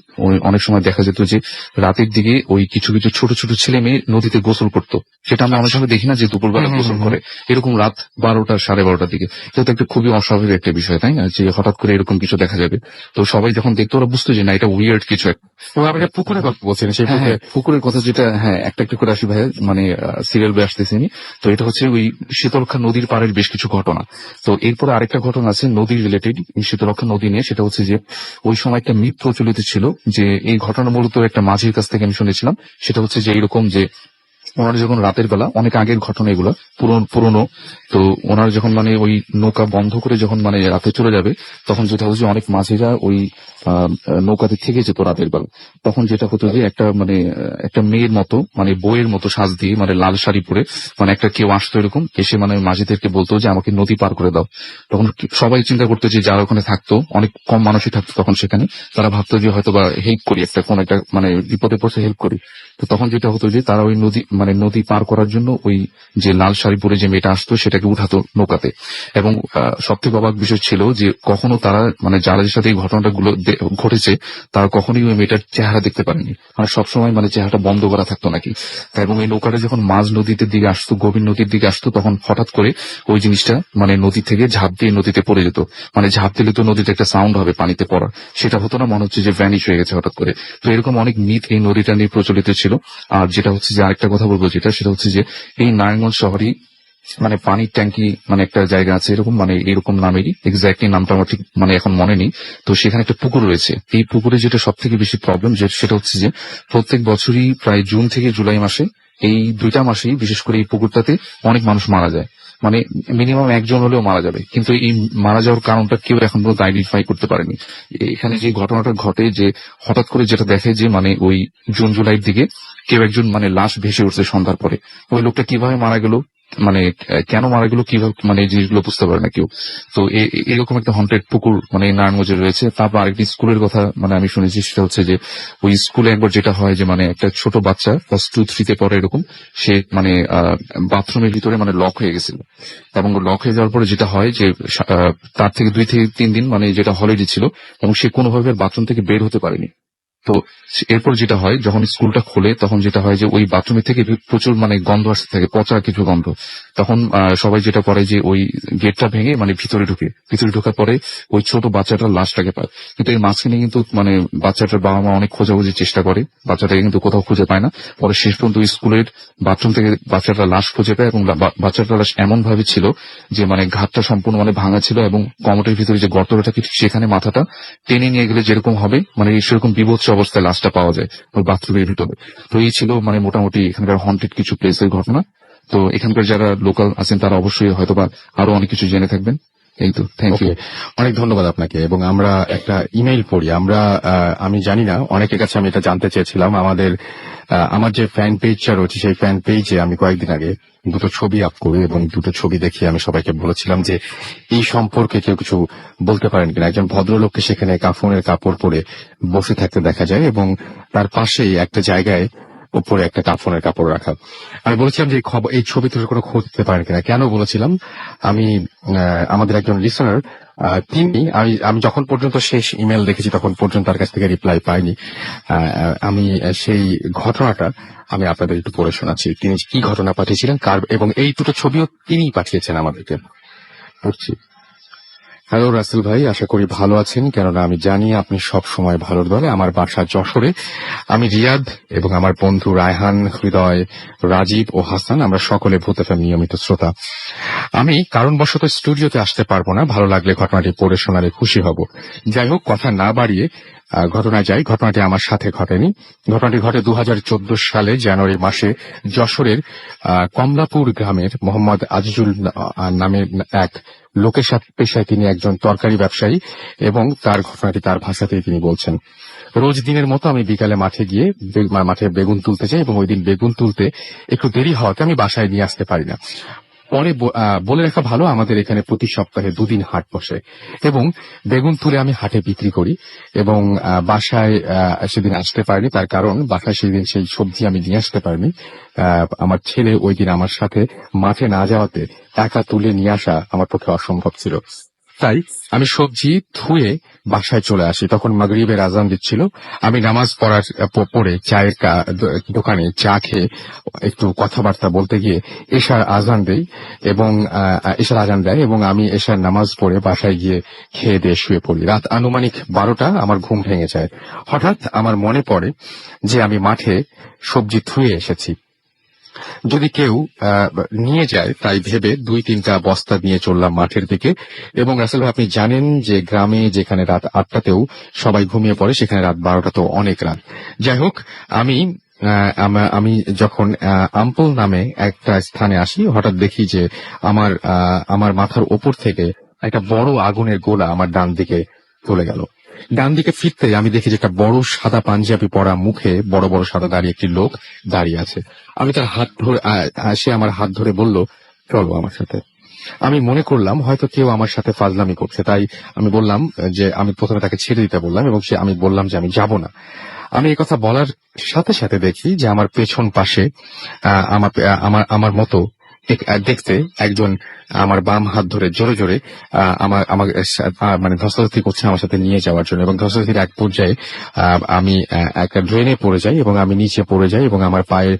অনেক সময় দেখা যেত যে রাতের দিকে ওই কিছু কিছু ছোট ছোট ছেলে মেয়ে নদীতে গোসল করতো, সেটা আমরা অনেক সময় দেখি না যে দুপুরবেলা গোসল করে, এরকম রাত 12টা 12:30টার দিকে। এটা তো একটা খুবই অস্বাভাবিক একটা বিষয়, তাই না, যে হঠাৎ করে এরকম কিছু দেখা যাবে। তো সবাই যখন দেখতো ওরা বুঝতো যে না এটা উইয়ার্ড কিছু একটা। পুকুরের কথা বলছেন, সেই পুকুরের কথা যেটা, হ্যাঁ একটা একটা করে আসি ভাইয়া, মানে সিরিয়াল বয়ে আসতেছি। তো এটা হচ্ছে ওই শীতলক্ষা নদীর পাড়ের বেশ কিছু ঘটনা। তো এরপরে আরেকটা ঘটনা আছে নদী রিলেটেড, শীতলক্ষা নদী নিয়ে। সেটা হচ্ছে যে ওই সময় একটা মিথ প্রচলিত ছিল যে এই ঘটনা মূলত একটা মাঝির কাছ থেকে আমি শুনেছিলাম। সেটা হচ্ছে যে এরকম যে ওনারা যখন রাতের বেলা, অনেক আগের ঘটনা এগুলো, পুরনো, তো ওনারা যখন মানে ওই নৌকা বন্ধ করে যখন মানে রাতে চলে যাবে, তখন যেটা হচ্ছে অনেক মাঝিরা ওই নৌকাতে থেকে যেত রাতের বেলা। তখন যেটা হতো যে একটা মেয়ের মতো মানে বইয়ের মতো সাজ দিয়ে মানে লাল শাড়ি পরে মানে একটা কেউ আসতো এরকম, এসে মানে মাঝিদেরকে বলতো যে আমাকে নদী পার করে দাও। তখন সবাই চিন্তা করতো যে যারা ওখানে থাকতো, অনেক কম মানুষই থাকতো তখন সেখানে, তারা ভাবতো যে হয়তো বা হেল্প করি, কোন একটা মানে বিপদে পড়ছে হেল্প করি। তো তখন যেটা হতো যে তারা ওই নদী পার করার জন্য ওই যে লাল শাড়ি পরে যে মেয়েটা আসতো সেটাকে উঠাতো নৌকাতে। এবং সবথেকে অবাক বিষয় ছিল যে কখনো তারা মানে যাদের সাথে এই ঘটনাটা গুলো ঘটেছে তারা কখনোই ওই মেয়েটার চেহারা দেখতে পারেনি, মানে সবসময় মানে চেহারাটা বন্ধ করা থাকতো নাকি। এবং এই নৌকাটা যখন মাঝ নদীতে দিকে আসতো, গভীর নদীর দিকে আসতো, তখন হঠাৎ করে ওই জিনিসটা মানে নদী থেকে ঝাঁপ দিয়ে নদীতে পড়ে যেত। মানে ঝাঁপ দিলে তো নদীতে একটা সাউন্ড হবে পানিতে পড়ার, সেটা হতো না, মনে হচ্ছে যে ভ্যানিশ হয়ে গেছে হঠাৎ করে। তো এরকম অনেক মিথ এই নদীটা নিয়ে প্রচলিত ছিল। আর যেটা হচ্ছে যে আরেকটা কথা বলবো সেটা হচ্ছে যে এই নারায়ণগঞ্জ শহরই মানে পানির ট্যাঙ্কি মানে একটা জায়গা আছে এরকম, মানে এরকম নামেরই, এক্স্যাক্টলি নামটা আমার ঠিক মানে এখন মনে নেই। তো সেখানে একটা পুকুর রয়েছে। এই পুকুরে যেটা সব থেকে বেশি প্রবলেম সেটা হচ্ছে যে প্রত্যেক বছরই প্রায় জুন থেকে জুলাই মাসে, এই 2টা মাসেই বিশেষ করে এই পুকুরটাতে অনেক মানুষ মারা যায়। মানে মিনিমাম একজন হলেও মারা যাবে, কিন্তু এই মারা যাওয়ার কারণটা কেউ এখন পর্যন্ত আইডেন্টিফাই করতে পারেনি। এখানে যে ঘটনাটা ঘটে যে হঠাৎ করে যেটা দেখে যে মানে ওই জুন জুলাইয়ের দিকে কেউ একজন মানে লাশ ভেসে উঠছে সন্ধ্যার পরে। ওই লোকটা কিভাবে মারা গেল, মানে কেন মারা গেল, কিভাবে মানে এই জিনিসগুলো বুঝতে পারে না কেউ। তো এরকম একটা হন্টেড পুকুর মানে নারায়ণগঞ্জে রয়েছে। তারপর আরেকটি স্কুলের কথা মানে আমি শুনেছি, সেটা হচ্ছে যে ওই স্কুলে একবার যেটা হয় যে মানে একটা ছোট বাচ্চা ক্লাস 2-3 পড়ে এরকম, সে মানে বাথরুমের ভিতরে মানে লক হয়ে গেছিল। এবং লক হয়ে যাওয়ার পরে যেটা হয় যে তার থেকে 2 থেকে 3 দিন মানে যেটা হলিডে ছিল, এবং সে কোনোভাবে বাথরুম থেকে বের হতে পারেনি। তো এরপর যেটা হয়, যখন স্কুলটা খোলে তখন যেটা হয় যে ওই বাথরুমের থেকে প্রচুর মানে গন্ধ আসতে থাকে, পচা কিছু গন্ধ। তখন সবাই যেটা করে যে ওই গেটটা ভেঙে মানে ভিতরে ঢোকার পরে ওই ছোট বাচ্চাটার লাশটাকে পায়। কিন্তু এর মাঝখানে কিন্তু মানে বাচ্চাটার বাবা মা অনেক খোঁজাখুঁজির চেষ্টা করে, বাচ্চাটাকে কিন্তু কোথাও খুঁজে পায় না। পরে শেষ পর্যন্ত স্কুলের বাথরুম থেকে বাচ্চাটার লাশ খুঁজে পায়, এবং বাচ্চাটার লাশ এমন ভাবে ছিল যে মানে ঘাটটা সম্পূর্ণ মানে ভাঙা ছিল, এবং কমোটের ভিতরে যে গর্তটা থাকে সেখানে মাথাটা টেনে নিয়ে গেলে যেরকম হবে মানে সেরকম বিভৎস অবস্থায় লাশটা পাওয়া যায় ওই বাথরুমের ভিতরে। তো এই ছিল মানে মোটামুটি এখানকার হন্টেড কিছু প্লেসের ঘটনা। তো এখানকার যারা লোকাল আছেন তারা অবশ্যই হয়তোবা আরো অনেক কিছু জেনে থাকবেন। এই তো, থ্যাংক ইউ। অনেক ধন্যবাদ আপনাকে। এবং আমরা একটা ইমেইল পড়ি, আমি জানি না, অনেকের কাছে আমি এটা জানতে চেয়েছিলাম। আমার যে ফ্যান পেজটা রয়েছে সেই ফ্যান পেজে আমি কয়েকদিন আগে 2টো ছবি আপ করি, এবং 2টো ছবি দেখিয়ে আমি সবাইকে বলেছিলাম যে এই সম্পর্কে কেউ কিছু বলতে পারেন কিনা। একজন ভদ্রলোককে সেখানে কাফনের কাপড় পরে বসে থাকতে দেখা যায়, এবং তার পাশেই একটা জায়গায় উপরে একটা কাফনের কাপড় রাখা। আমি বলেছিলাম যে এই ছবি তুলে কোনো খোঁজ দিতে পারেন কিনা। কেন বলেছিলাম, আমাদের একজন লিসনার আমি যখন পর্যন্ত শেষ ইমেল দেখেছি তখন পর্যন্ত তার কাছ থেকে রিপ্লাই পাইনি। আমি সেই ঘটনাটা আমি আপনাদের একটু পড়ে শোনাচ্ছি। তিনি কি ঘটনা পাঠিয়েছিলেন, এবং এই 2টো ছবিও তিনিই পাঠিয়েছেন আমাদেরকে। পড়ছি। হ্যালো রাসেল ভাই, আশা করি ভালো আছেন, কেননা আমি জানি আপনি সব সময় ভালোর দলে। আমার বাসা যশোরে। আমি রিয়াদ এবং আমার বন্ধু রায়হান, হৃদয়, রাজীব ও হাসান, আমরা সকলে ভূত এফএম নিয়মিত শ্রোতা। আমি কারণবশত স্টুডিওতে আসতে পারবো না, ভালো লাগলে ঘটনাটি পড়ে শোনালে খুশি হব। যাই হোক, কথা না বাড়িয়ে ঘটনায় যাই। ঘটনাটি আমার সাথে ঘটেনি। ঘটনাটি ঘটে 2014 সালে জানুয়ারি মাসে যশোরের কমলাপুর গ্রামের মোহাম্মদ আজিজুল নামের এক লোকের সাথে। পেশায় তিনি একজন তরকারি ব্যবসায়ী, এবং তার ঘটনাটি তার ভাষাতেই তিনি বলছেন। রোজ দিনের মতো আমি বিকালে মাঠে বেগুন তুলতে যাই, এবং ওই দিন বেগুন তুলতে একটু দেরি হওয়াতে আমি বাসায় নিয়ে আসতে পারি না। পরে বলে রাখা ভালো, আমাদের এখানে প্রতি সপ্তাহে 2 দিন হাট বসে, এবং বেগুন তুলে আমি হাটে বিক্রি করি। এবং বাসায় সেদিন আসতে পারিনি, তার কারণ বাসায় সেদিন সেই সবজি আমি নিয়ে আসতে পারিনি। আমার ছেলে ওই দিন আমার সাথে মাঠে না যাওয়াতে একা তুলে নিয়ে আসা আমার পক্ষে অসম্ভব ছিল। তাই আমি সবজি ধুয়ে বাসায় চলে আসি। তখন মাগরিবের আজান দিচ্ছিল। আমি নামাজ পড়ে চায়ের দোকানে চা খেয়ে একটু কথাবার্তা বলতে গিয়ে এশার আজান দেয়, এবং আমি এশার নামাজ পড়ে বাসায় গিয়ে খেয়ে দিয়ে শুয়ে পড়ি। রাত আনুমানিক 12টা আমার ঘুম ভেঙে যায়। হঠাৎ আমার মনে পড়ে যে আমি মাঠে সবজি ধুয়ে এসেছি, যদি কেউ নিয়ে যায় তাই ভেবে 2-3টা বস্তা নিয়ে চললাম মাঠের দিকে। এবং রাসেল ভাই, আপনি জানেন যে গ্রামে যেখানে রাত 8টাতেও সবাই ঘুমিয়ে পড়ে, সেখানে রাত 12টা তো অনেক রাত। যাই হোক, আমি আমি যখন আম্পল নামে একটা স্থানে আসি, হঠাৎ দেখি যে আমার মাথার ওপর থেকে একটা বড় আগুনের গোলা আমার ডান দিকে চলে গেল। ডান দিকে ফিরতে আমি দেখি যে একটা বড় সাদা পাঞ্জাবি পরা, মুখে বড় বড় সাদা দাঁড়িয়ে একটি লোক দাঁড়িয়ে আছে। আমি তার হাত ধরে, সে আমার হাত ধরে বলল, চলো আমার সাথে। আমি মনে করলাম হয়তো কেউ আমার সাথে ফাজলামি করছে, তাই আমি বললাম যে আমি প্রথমে তাকে ছেড়ে দিতে বললাম, এবং আমি বললাম যে আমি যাব না। আমি এই কথা বলার সাথে সাথে দেখি যে আমার পেছন পাশে আমার মতো দেখতে একজন আমার বাম হাত ধরে জোরে জোরে আমার মানে ধস্তাধস্তি করছে আমার সাথে নিয়ে যাওয়ার জন্য, এবং ধস্তাধস্তির এক পর্যায়ে আমি একটা ড্রেনে পড়ে যাই এবং আমি নিচে পড়ে যাই, এবং আমার পায়ের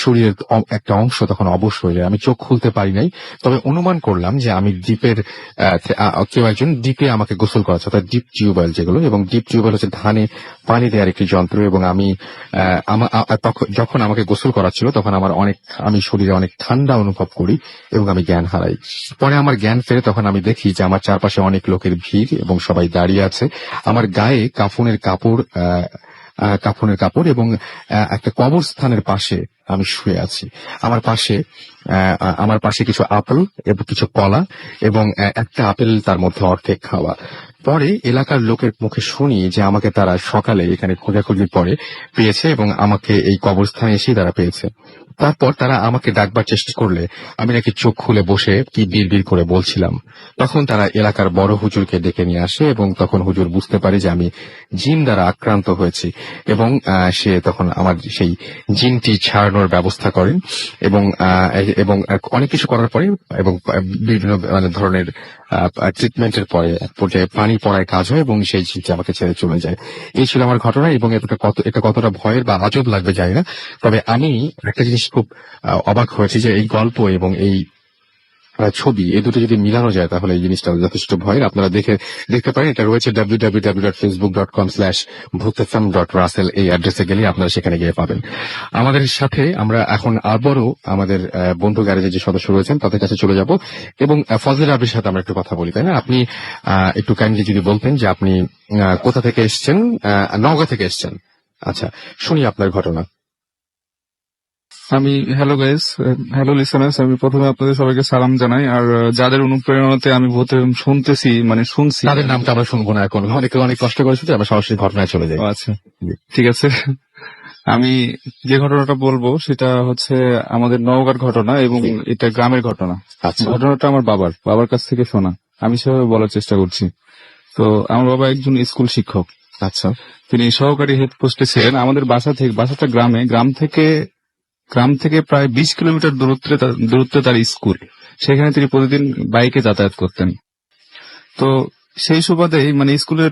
শরীরের একটা অংশ তখন অবশ হয়ে যায়। আমি চোখ খুলতে পারি নাই, তবে অনুমান করলাম যে আমি ডিপের কেউ একজন ডিপে আমাকে গোসল করাচ্ছে, অর্থাৎ ডিপ টিউবওয়েল যেগুলো, এবং ডিপ টিউবওয়েল হচ্ছে ধানে পানি দেওয়ার একটি যন্ত্র। এবং আমি যখন আমাকে গোসল করাচ্ছিল তখন আমি শরীরে অনেক ঠান্ডা অনুভব করি এবং আমি জ্ঞান হারাই। পরে আমার জ্ঞান ফেরে, তখন আমি দেখি যে আমার চারপাশে অনেক লোকের ভিড় এবং সবাই দাঁড়িয়ে আছে। আমার গায়ে কাফনের কাপড় এবং একটা কবরস্থানের পাশে আমি শুয়ে আছি। আমার পাশে কিছু আপেল এবং কিছু কলা, এবং একটা আপেল তার মধ্যে অর্ধেক খাওয়া। পরে এলাকার লোকের মুখে শুনি যে আমাকে তারা সকালে এখানে খোঁজাখুঁজির পরে পেয়েছে, এবং আমাকে এই কবরস্থানে এসেই তারা পেয়েছে। তারপর তারা আমাকে ডাকবার চেষ্টা করলে আমি নাকি চোখ খুলে বসে কি বিড়বিড় করে বলছিলাম। তখন তারা এলাকার বড় হুজুরকে ডেকে নিয়ে আসে, এবং তখন হুজুর বুঝতে পারে যে আমি জিন দ্বারা আক্রান্ত হয়েছি, এবং সে তখন আমার সেই জিনটি ছাড়ানোর ব্যবস্থা করেন, এবং অনেক কিছু করার পরে এবং বিভিন্ন ধরনের ট্রিটমেন্টের পরে এক পর্যায়ে পানি পড়ায় কাজ হয়, এবং সেই জিনটি আমাকে ছেড়ে চলে যায়। এই ছিল আমার ঘটনা, এবং এটা কতটা ভয়ের বা আজব লাগবে জানি না, তবে আমি একটা জিনিস খুব অবাক হয়েছি যে এই গল্প এবং এই ছবি, এই দুটো যদি মিলানো যায় তাহলে এই জিনিসটা যথেষ্ট ভয়ের। আপনারা দেখতে পারেন, এটা রয়েছে www.facebook.com/bhutfm.russell এই অ্যাড্রেসে গেলে আপনারা সেখানে গিয়ে পাবেন। আমাদের সাথে আমরা এখন আবারও আমাদের বন্ধু গ্যারেজের যে সদস্য রয়েছেন তাদের কাছে চলে যাব, এবং ফজলে রাব্বির সাথে আমরা একটু কথা বলি, তাই না? আপনি একটু কাইন্ডলি যদি বলতেন যে আপনি কোথা থেকে এসছেন? নওগাঁ থেকে এসছেন। আচ্ছা, শুনি আপনার ঘটনা। হ্যালো গাইস, হ্যালো লিসেনার্স, আমি প্রথমে আপনাদের সবাইকে সালাম জানাই। আর যাদের অনুপ্রেরণাতে আমি ভূতে শুনছি তাদের নামটা আমরা শুনবো না এখন, অনেক কষ্ট করেছি, আমরা সরাসরি ঘটনায় চলে যাই। আচ্ছা, ঠিক আছে। আমি যে ঘটনাটা বলবো সেটা হচ্ছে আমাদের নওগাঁর ঘটনা, এবং এটা গ্রামের ঘটনা। ঘটনাটা আমার বাবার কাছ থেকে শোনা, আমি সেভাবে বলার চেষ্টা করছি। তো আমার বাবা একজন স্কুল শিক্ষক। আচ্ছা, তিনি সহকারী হেড পোস্টে ছিলেন। আমাদের বাসাটা গ্রাম থেকে প্রায় 20 কিলোমিটার দূরত্বে তার স্কুল। সেখানে তিনি প্রতিদিন বাইকে যাতায়াত করতেন। তো সেই সুবাদে স্কুলের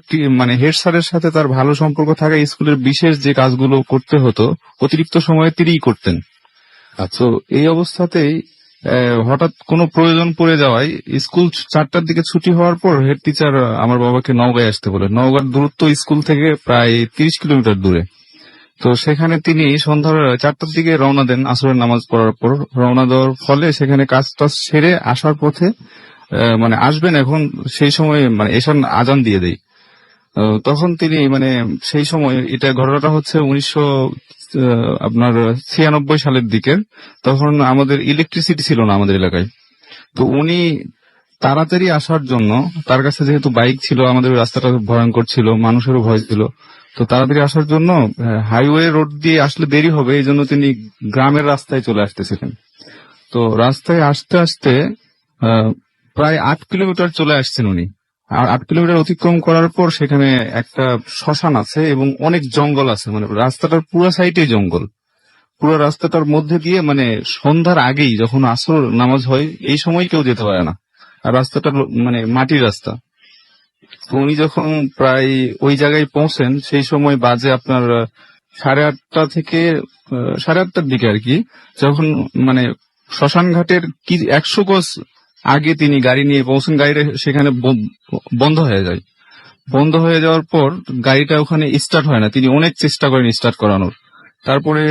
হেড স্যারের সাথে তার ভালো সম্পর্ক থাকা, স্কুলের বিশেষ যে কাজগুলো করতে হতো অতিরিক্ত সময়ে তিনিই করতেন। তো এই অবস্থাতেই হঠাৎ কোনো প্রয়োজন পড়ে যাওয়ায় স্কুল 4টার দিকে ছুটি হওয়ার পর হেড টিচার আমার বাবাকে নওগাঁয় আসতে বলে। নওগাঁর দূরত্ব স্কুল থেকে প্রায় 30 কিলোমিটার দূরে। তো সেখানে তিনি সন্ধ্যার 4টার দিকে রওনা দেন। আসরের নামাজ পড়ার পর রওনা দেওয়ার ফলে সেখানে কাজ টাজ সেরে আসার পথে আসবেন, এখন সেই সময় এশার আজান দিয়ে দেয়। তখন তিনি সেই সময়, এটা ঘটনাটা হচ্ছে 1996 সালের দিকে। তখন আমাদের ইলেকট্রিসিটি ছিল না আমাদের এলাকায়। তো উনি তাড়াতাড়ি আসার জন্য, তার কাছে যেহেতু বাইক ছিল, আমাদের রাস্তাটা ভয়ঙ্কর ছিল, মানুষেরও ভয় ছিল, তো তাড়াতাড়ি আসার জন্য হাইওয়ে রোড দিয়ে আসলে দেরি হবে, এই জন্য তিনি গ্রামের রাস্তায় চলে আসতেছিলেন। তো রাস্তায় আসতে আসতে প্রায় 8 কিলোমিটার চলে আসছেন উনি। আর 8 কিলোমিটার অতিক্রম করার পর সেখানে একটা শ্মশান আছে এবং অনেক জঙ্গল আছে, রাস্তাটার পুরো সাইডে জঙ্গল। পুরো রাস্তাটার মধ্যে দিয়ে সন্ধ্যার আগেই, যখন আসর নামাজ হয়, এই সময় কেউ যেতে পারে না। আর রাস্তাটা মাটির রাস্তা। তো উনি যখন প্রায় ওই জায়গায় পৌঁছেন, সেই সময় বাজে আপনার 8:30 দিকে আর কি। যখন শ্মশান ঘাটের 100 গজ আগে তিনি গাড়ি নিয়ে পৌঁছেন, গাড়িটা সেখানে বন্ধ হয়ে যায়। বন্ধ হয়ে যাওয়ার পর গাড়িটা ওখানে স্টার্ট হয় না। তিনি অনেক চেষ্টা করেন স্টার্ট করানোর। তারপরে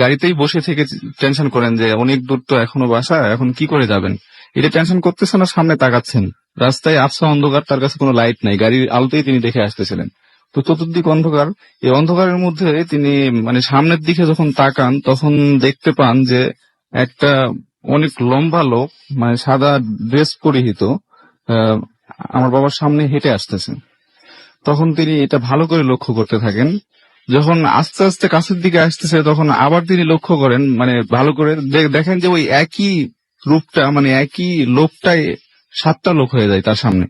গাড়িতেই বসে থেকে টেনশন করেন যে অনেক দূর তো এখনো বাসা, এখন কি করে যাবেন, এটা টেনশন করতেছেন। আর সামনে তাকাচ্ছেন, রাস্তায় আবছা অন্ধকার, তার কাছে কোনো লাইট নাই, গাড়ির আলোতেই তিনি দেখে আসতেছিলেন। তো চতুর্দিক অন্ধকার, এই অন্ধকারের মধ্যে তিনি মানে সামনের দিকে যখন তাকান তখন দেখতে পান যে একটা অনেক লম্বা লোক মানে সাদা ড্রেস পরিহিত আমার বাবার সামনে হেঁটে আসতেছে। তখন তিনি এটা ভালো করে লক্ষ্য করতে থাকেন। যখন আস্তে আস্তে কাছের দিকে আসতেছে তখন আবার তিনি লক্ষ্য করেন, মানে ভালো করে দেখেন যে ওই একই রূপটা মানে একই লোকটাই 7টা লোক হয়ে যায় তার সামনে,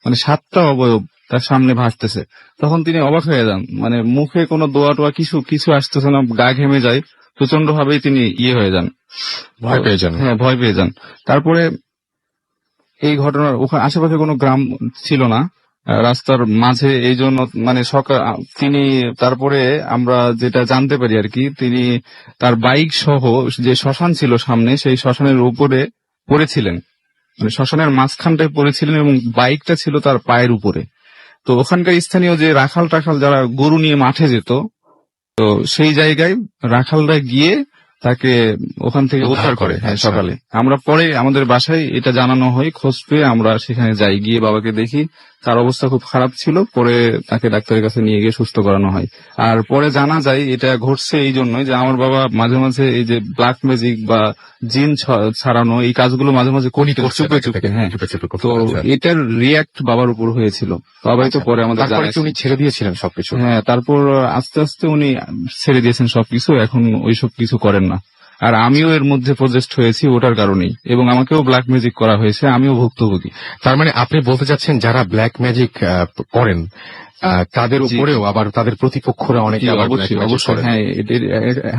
মানে 7টা অবয়ব তার সামনে ভাসতেছে। তখন তিনি অবাক হয়ে যান, মানে মুখে কোনো দোয়া টোয়া কিছু আসতেছে না, গা ঘেমে যায়, প্রচন্ড ভাবেই তিনি হয়ে যান, ভয় পেয়ে যান। হ্যাঁ ভয় পেয়ে যান। তারপরে এই ঘটনার ওখানে আশেপাশে কোনো গ্রাম ছিল না, রাস্তার মাঝে, এই জন্য মানে তিনি তারপরে আমরা যেটা জানতে পারি আর কি, তিনি তার বাইক সহ যে শ্মশান ছিল সামনে সেই শ্মশানের উপরে পড়েছিলেন, মানে শ্মশানের মাঝখানটায় পড়েছিলেন এবং বাইকটা ছিল তার পায়ের উপরে। তো ওখানকার স্থানীয় যে রাখাল টাখাল যারা গরু নিয়ে মাঠে যেত, তো সেই জায়গায় রাখালরা গিয়ে তাকে ওখান থেকে উদ্ধার করে। হ্যাঁ, সকালে আমরা পরে আমাদের বাসায় এটা জানানো হয়, খোঁজ পেয়ে আমরা সেখানে যাই, গিয়ে বাবাকে দেখি, তার অবস্থা খুব খারাপ ছিল। পরে তাকে ডাক্তারের কাছে নিয়ে গিয়ে সুস্থ করানো হয়। আর পরে জানা যায় এটা ঘটছে এই জন্যই যে আমার বাবা মাঝে মাঝে এই যে ব্ল্যাক ম্যাজিক বা জিন ছাড়ানো এই কাজগুলো মাঝে মাঝে চুপে চুপে, হ্যাঁ, তো এটার রিয়াক্ট বাবার উপর হয়েছিল। বাবাই তো পরে আমাদের উনি ছেড়ে দিয়েছিলেন সবকিছু। হ্যাঁ, তারপর আস্তে আস্তে উনি ছেড়ে দিয়েছেন সবকিছু, এখন ওইসব কিছু করেন না। আর আমিও এর মধ্যে প্রজেস্ট হয়েছি ওটার কারণেই, এবং আমাকেও ব্ল্যাক ম্যাজিক করা হয়েছে, আমিও ভুক্তভোগী। তার মানে আপনি বলতে চাচ্ছেন যারা ব্ল্যাক ম্যাজিক করেন তাদের উপরেও আবার তাদের প্রতিপক্ষরা অনেকে অবশ্যই, হ্যাঁ,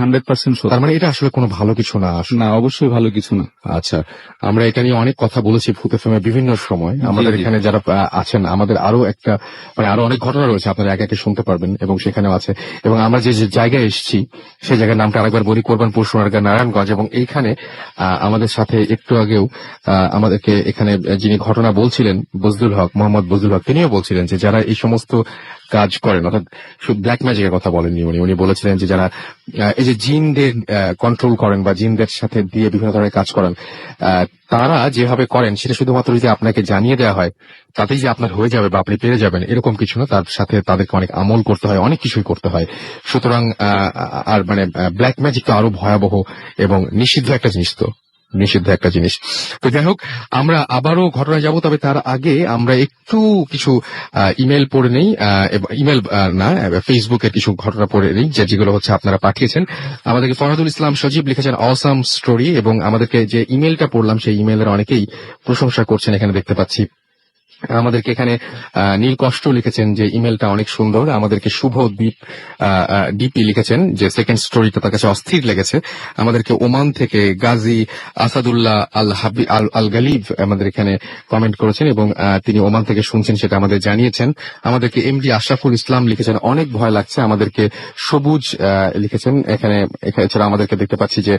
100% তার মানে এটা আসলে কোনো ভালো কিছু না। না, অবশ্যই ভালো কিছু না। আচ্ছা, আমরা এটা নিয়ে অনেক কথা বলেছি ভূত এফএম বিভিন্ন সময়। আমাদের এখানে যারা আছেন, আমাদের আরো একটা মানে আরো অনেক ঘটনা রয়েছে, আপনারা একে একে শুনতে পারবেন, এবং সেখানেও আছে। এবং আমরা যে জায়গায় এসেছি সেই জায়গার নামটা আরেকবার বলি, কোরবানপুর, সোনারগাঁ, নারায়ণগঞ্জ। এবং এইখানে আমাদের সাথে একটু আগেও আমাদেরকে এখানে যিনি ঘটনা বলছিলেন, বজলুল হক, মোহাম্মদ বজলুল হক, তিনিও বলছিলেন যে যারা এই সমস্ত কাজ করেন, অর্থাৎ শুধু ব্ল্যাক ম্যাজিকের কথা বলেননি উনি বলেছিলেন যে যারা এই যে জিনদের কন্ট্রোল করেন বা জিনদের সাথে দিয়ে বিভিন্ন ধরনের কাজ করেন, তারা যেভাবে করেন সেটা শুধুমাত্র যদি আপনাকে জানিয়ে দেওয়া হয় তাতেই যে আপনার হয়ে যাবে বা আপনি পেরে যাবেন এরকম কিছু না। তার সাথে তাদেরকে অনেক আমল করতে হয়, অনেক কিছুই করতে হয়। সুতরাং আর মানে ব্ল্যাক ম্যাজিক তো আরো ভয়াবহ এবং নিষিদ্ধ একটা জিনিস, তো যাই হোক, আমরা আবারও ঘটনায় যাব, তবে তার আগে আমরা একটু কিছু ইমেল পড়ে নেই, ইমেল না, ফেসবুকের কিছু ঘটনা পড়ে নেই যেগুলো হচ্ছে আপনারা পাঠিয়েছেন আমাদেরকে। ফরহাদুল ইসলাম সজীব লিখেছেন অসাম স্টোরি, এবং আমাদেরকে যে ইমেলটা পড়লাম সেই ইমেলের অনেকেই প্রশংসা করছেন এখানে দেখতে পাচ্ছি। আমাদেরকে এখানে নীল কষ্ট লিখেছেন যে ইমেলটা অনেক সুন্দর। আমাদেরকে শুভ ডিপি লিখেছেন যে সেকেন্ড স্টোরিটা তার কাছে অস্থির লেগেছে। আমাদেরকে ওমান থেকে গাজী আসাদুল্লাহ আল গালিব আমাদের এখানে কমেন্ট করেছেন, এবং তিনি ওমান থেকে শুনছেন সেটা আমাদের জানিয়েছেন। আমাদেরকে এমডি আশরাফুল ইসলাম লিখেছেন অনেক ভয় লাগছে। আমাদেরকে সবুজ লিখেছেন এখানে। এছাড়া আমাদেরকে দেখতে পাচ্ছি যে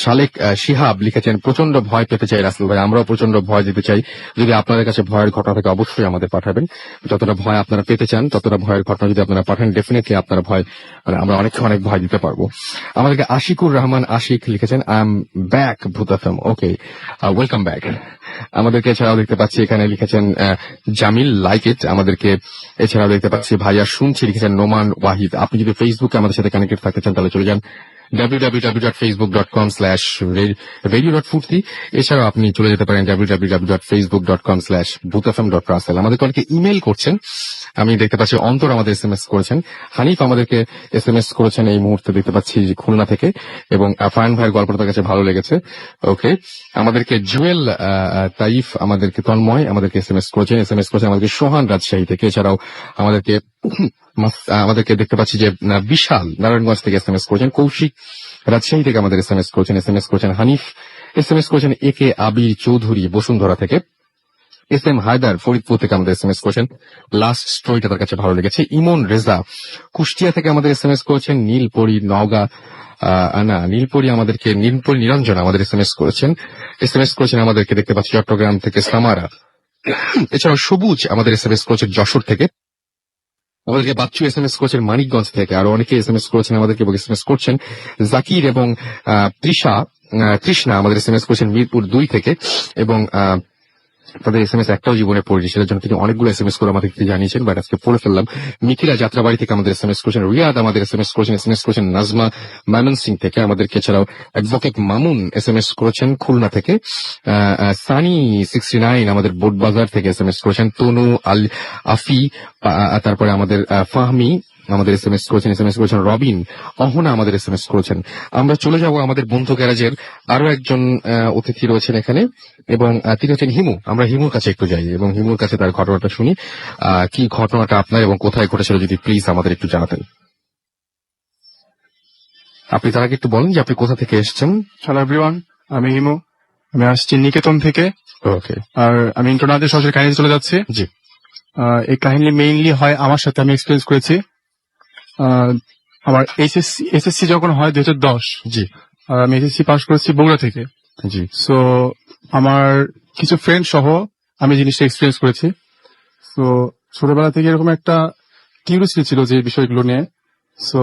শালেক শিহাব লিখেছেন প্রচন্ড ভয় পেতে চাই রাসেল ভাই, আমরাও প্রচন্ড ভয় দিতে চাই। যদি আপনাদের কাছে ভয়ের ঘটনা থেকে অবশ্যই আমাদের পাঠাবেন। যতটা ভয় আপনারা পেতে চান ততটা ভয়ের ঘটনা যদি আপনারা পাঠান, ডেফিনেটলি আপনারা ভয় মানে আমরা অনেক ভয় দিতে পারবো। আমাদেরকে আশিকুর রহমান আশিক লিখেছেন আই এম ব্যাক ভূত এফএম, ওকে, ওয়েলকাম ব্যাক। আমাদেরকে এছাড়াও দেখতে পাচ্ছি এখানে লিখেছেন জামিল লাইক ইট। আমাদেরকে এছাড়াও দেখতে পাচ্ছি ভাইয়া শুনছি লিখেছেন নোমান ওয়াহিদ। আপনি যদি ফেসবুকে আমাদের সাথে কানেক্টেড থাকতে চান তাহলে চলে যান www.facebook.com/radio.ফুর্তি। এছাড়াও আপনি চলে যেতে পারেন www.facebook.com/boothfm.russell। আমাদেরকে অনেকে ইমেল করছেন, আমি দেখতে পাচ্ছি অন্তর আমাদের এসএমএস করেছেন, হানিফ আমাদেরকে এসএমএস করেছেন এই মুহূর্তে দেখতে পাচ্ছি খুলনা থেকে, এবং ফায়ান ভাইয়ের গল্পটা তার কাছে ভালো লেগেছে, ওকে। আমাদেরকে জুয়েল তাইফ, আমাদেরকে তন্ময় আমাদেরকে এসএমএস করেছেন আমাদেরকে সোহান রাজশাহী থেকে। এছাড়াও আমাদেরকে দেখতে পাচ্ছি যে বিশাল নারায়ণগঞ্জ থেকে এসএমএস করেছেন, কৌশিক রাজশাহী থেকে আমাদের এসএমএস করেছেন হানিফ এসএমএস করেছেন, একে আবির চৌধুরী বসুন্ধরা থেকে, এস এম হায়দার ফরিদপুর থেকে আমাদের এসএমএস করেছেন, লাস্ট স্টোরিটা তার কাছে ভালো লেগেছে। ইমন রেজা কুষ্টিয়া থেকে আমাদের এসএমএস করেছেন, নীলপরি নওগাঁ নীলপরি নিরঞ্জন আমাদের এসএমএস করেছেন আমাদেরকে দেখতে পাচ্ছি চট্টগ্রাম থেকে সামারা। এছাড়াও সবুজ আমাদের এসএমএস করেছেন যশোর থেকে। আমাদেরকে বাচ্চু এসএমএস করেছেন মানিকগঞ্জ থেকে। আরো অনেকে এসএমএস করেছেন আমাদেরকে এবং এসএমএস করছেন। জাকির এবং তৃষ্ণা আমাদের এসএমএস করেছেন মিরপুর 2 থেকে, এবং তাদের SMS একটাও জীবনে পড়েছি, সেটার জন্য তিনি অনেকগুলো SMS করে আমাদেরকে জানিয়েছেন, বাট আজকে পড়ে ফেললাম। মিথিলা যাত্রাবাড়ি থেকে আমাদের SMS করেছেন, রিয়াদ আমাদের SMS করেছেন নাজমা ময়মনসিং থেকে আমাদেরকে, এছাড়াও অ্যাডভোকেট মামুন SMS করেছেন খুলনা থেকে, সানি 69 আমাদের বোটবাজার থেকে SMS করেছেন, তনু আল আফি, তারপরে আমাদের ফাহমি আমাদের SMS করেছেন রবিন, অহনা আমাদের SMS করেছেন। আমরা চলে যাব আমাদের বন্ধু গ্যারাজের আরো একজন অতিথি রয়েছেন এখানে, এবং তিনি হচ্ছেন হিমু। আমরা হিমুর কাছে একটু যাই এবং হিমুর কাছে তার ঘটনাটা শুনি। কি ঘটনাটা আপনার এবং কোথায় ঘটেছিল যদি প্লিজ আমাদের একটু জানাতেন। আপনি তার আগে একটু বলেন যে আপনি কোথা থেকে এসেছেন। হ্যালো এভরিওয়ান, আমি হিমু, আমি আসছি নিকেতন থেকে। ওকে, আর আমি ইন্টারনাদের সরাসরি কাহিনী চলে যাচ্ছি। জি। এই কাহিনী মেইনলি হয় আমার সাথে, আমি এক্সপিরিয়েন্স করেছি। আমার এসএসসি যখন হয় 2010, জি, আর আমি এসএসসি পাস করেছি বগুড়া থেকে। জি। সো আমার কিছু ফ্রেন্ড সহ আমি জিনিসটা এক্সপিরিয়েন্স করেছি। সো ছোটবেলা থেকে এরকম একটা কিউরিয়াসিটি ছিল যে বিষয়গুলো নিয়ে। সো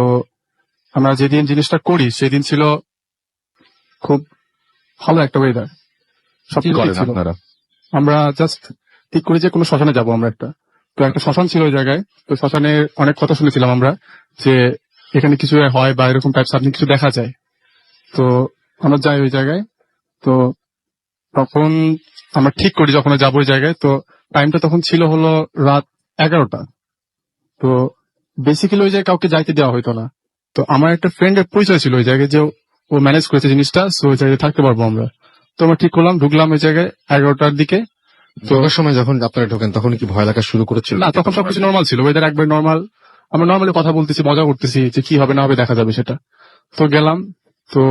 আমরা যেদিন জিনিসটা করি সেদিন ছিল খুব ভালো একটা ওয়েদার, সব কি কিছু করেন ছিল। আপনারা? আমরা জাস্ট ঠিক করি যে কোনো শ্মশানে যাবো আমরা। একটা শ্মশান ছিল ওই জায়গায়। তো শ্মশানে অনেক কথা শুনেছিলাম আমরা যে এখানে কিছু হয় বা এরকম টাইপস আপনি কিছু দেখা যায়। তো আমরা যাই ওই জায়গায়। তো তখন আমরা ঠিক করি যখন যাবো ওই জায়গায়। তো টাইমটা তখন ছিল হলো রাত 11টা। তো বেসিক্যালি ওই জায়গায় কাউকে যাইতে দেওয়া হইতো না। তো আমার একটা ফ্রেন্ডের পরিচয় ছিল ওই জায়গায়, যে ও ম্যানেজ করেছে জিনিসটা। সো ওই জায়গায় থাকতে পারবো আমরা। তো আমরা ঠিক করলাম, ঢুকলাম ওই জায়গায় 11টার দিকে। তো ওই সময় যখন আপনারা ঢোকেন তখন কি ভয় লাগা শুরু করেছিল? না, তখন সবকিছু নর্মাল ছিল, ওয়েদার একবার নর্মাল। আমরা নর্মালি কথা বলতেছি, মজা করতেছি যে কি হবে না হবে দেখা যাবে সেটা। তো গেলাম, তো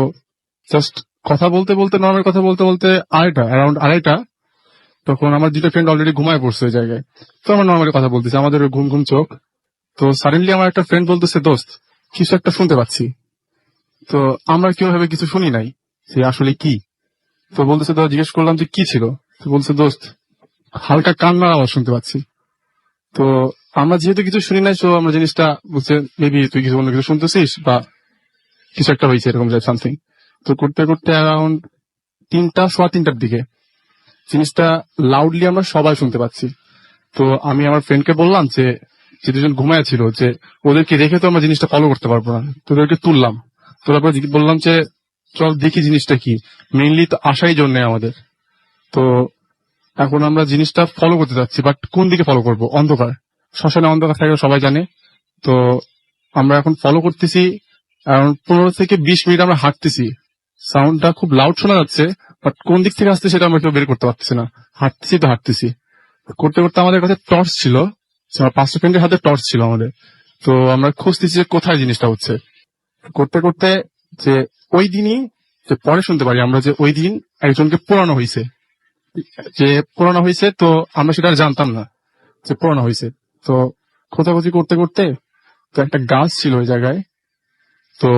জাস্ট কথা বলতে বলতে নর্মাল কথা বলতে বলতে অ্যারাউন্ড আড়াইটা, তখন আমার দুটো ফ্রেন্ড অলরেডি ঘুমায় পড়ছে ওই জায়গায়। তো আমরা নর্মালি কথা বলতেছি, আমাদের ঘুম ঘুম চোখ। তো সাডেনলি আমার একটা ফ্রেন্ড বলতেছে, দোস্ত কিছু একটা শুনতে পাচ্ছি। তো আমরা কিভাবে কিছু শুনি নাই, সে আসলে কি। তো বলতেছে, তো জিজ্ঞেস করলাম যে কি ছিল। তো বলছে, দোস্ত হালকা কান্নার আওয়াজ শুনতে পাচ্ছি। তো আমরা যেহেতু কিছু শুনি নাই, তো আমরা জিনিসটা বুঝছে মেবি তুই কিছু অন্য কিছু শুনতেছিস বা কিছু একটা হয়েছে এরকম সামথিং। তো করতে করতে অ্যারাউন্ড 3:15 দিকে জিনিসটা লাউডলি আমরা সবাই শুনতে পাচ্ছি। তো আমি আমার ফ্রেন্ডকে বললাম যে দুজন ঘুমায় ছিল, যে ওদেরকে রেখে তো আমরা জিনিসটা ফলো করতে পারবো না। তো ওদেরকে তুললাম, তোলার পর বললাম যে চল দেখি জিনিসটা কি। মেইনলি তো আসাই জন্য আমাদের। তো এখন আমরা জিনিসটা ফলো করতে যাচ্ছি, বাট কোন দিকে ফলো করব? অন্ধকার, শ্মশানে অন্ধকার থাকে সবাই জানে। তো আমরা এখন ফলো করতেছি, অ্যারাউন্ড 15 থেকে 20 মিনিট আমরা হাঁটতেছি। সাউন্ডটা খুব লাউড শোনা যাচ্ছে, বাট কোন দিক থেকে আসছে সেটা আমরা কেউ বের করতে পারতেছি না। হাঁটতেছি করতে করতে আমাদের কাছে টর্চ ছিল, আমার 5টা ফ্রেন্ডের হাতে টর্চ ছিল আমাদের। তো আমরা খুঁজতেছি যে কোথায় জিনিসটা হচ্ছে। করতে করতে যে ওই দিনই যে পরে শুনতে পারি আমরা যে ওই দিন একজনকে পোড়ানো হয়েছে, তো আমরা সেটা আর জানতাম না যে পোড়ানো হয়েছে। তো খোঁজাখুঁজি করতে করতে তো একটা গাছ ছিল ওই জায়গায়। তো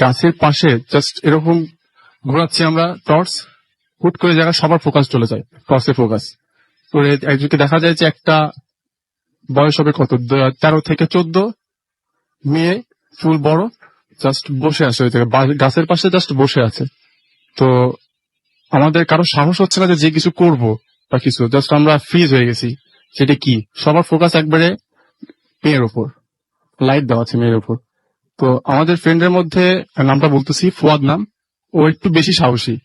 গাছের পাশে জাস্ট এরকম ঘোরাচ্ছি আমরা টর্চ, হুট করে জায়গায় সবার ফোকাস চলে যায়, টর্চের ফোকাস। তো একজনকে দেখা যায় যে একটা বয়স হবে কত 13 থেকে 14, মেয়ে, চুল বড়, জাস্ট বসে আছে ওই জায়গায় গাছের পাশে, জাস্ট বসে আছে। তো আমাদের কারো সাহস হচ্ছে না যে কিছু করব বা কিছু, জাস্ট আমরা ফ্রিজ হয়ে গেছি। সেটা কি, সবার ফোকাস একবারে মেয়ের উপর, লাইট দেওয়া আছে মেয়ের উপর। তো আমাদের ফ্রেন্ডের মধ্যে নামটা বলতেছি, ফুয়াদ নাম, ও একটু বেশি সাহসী।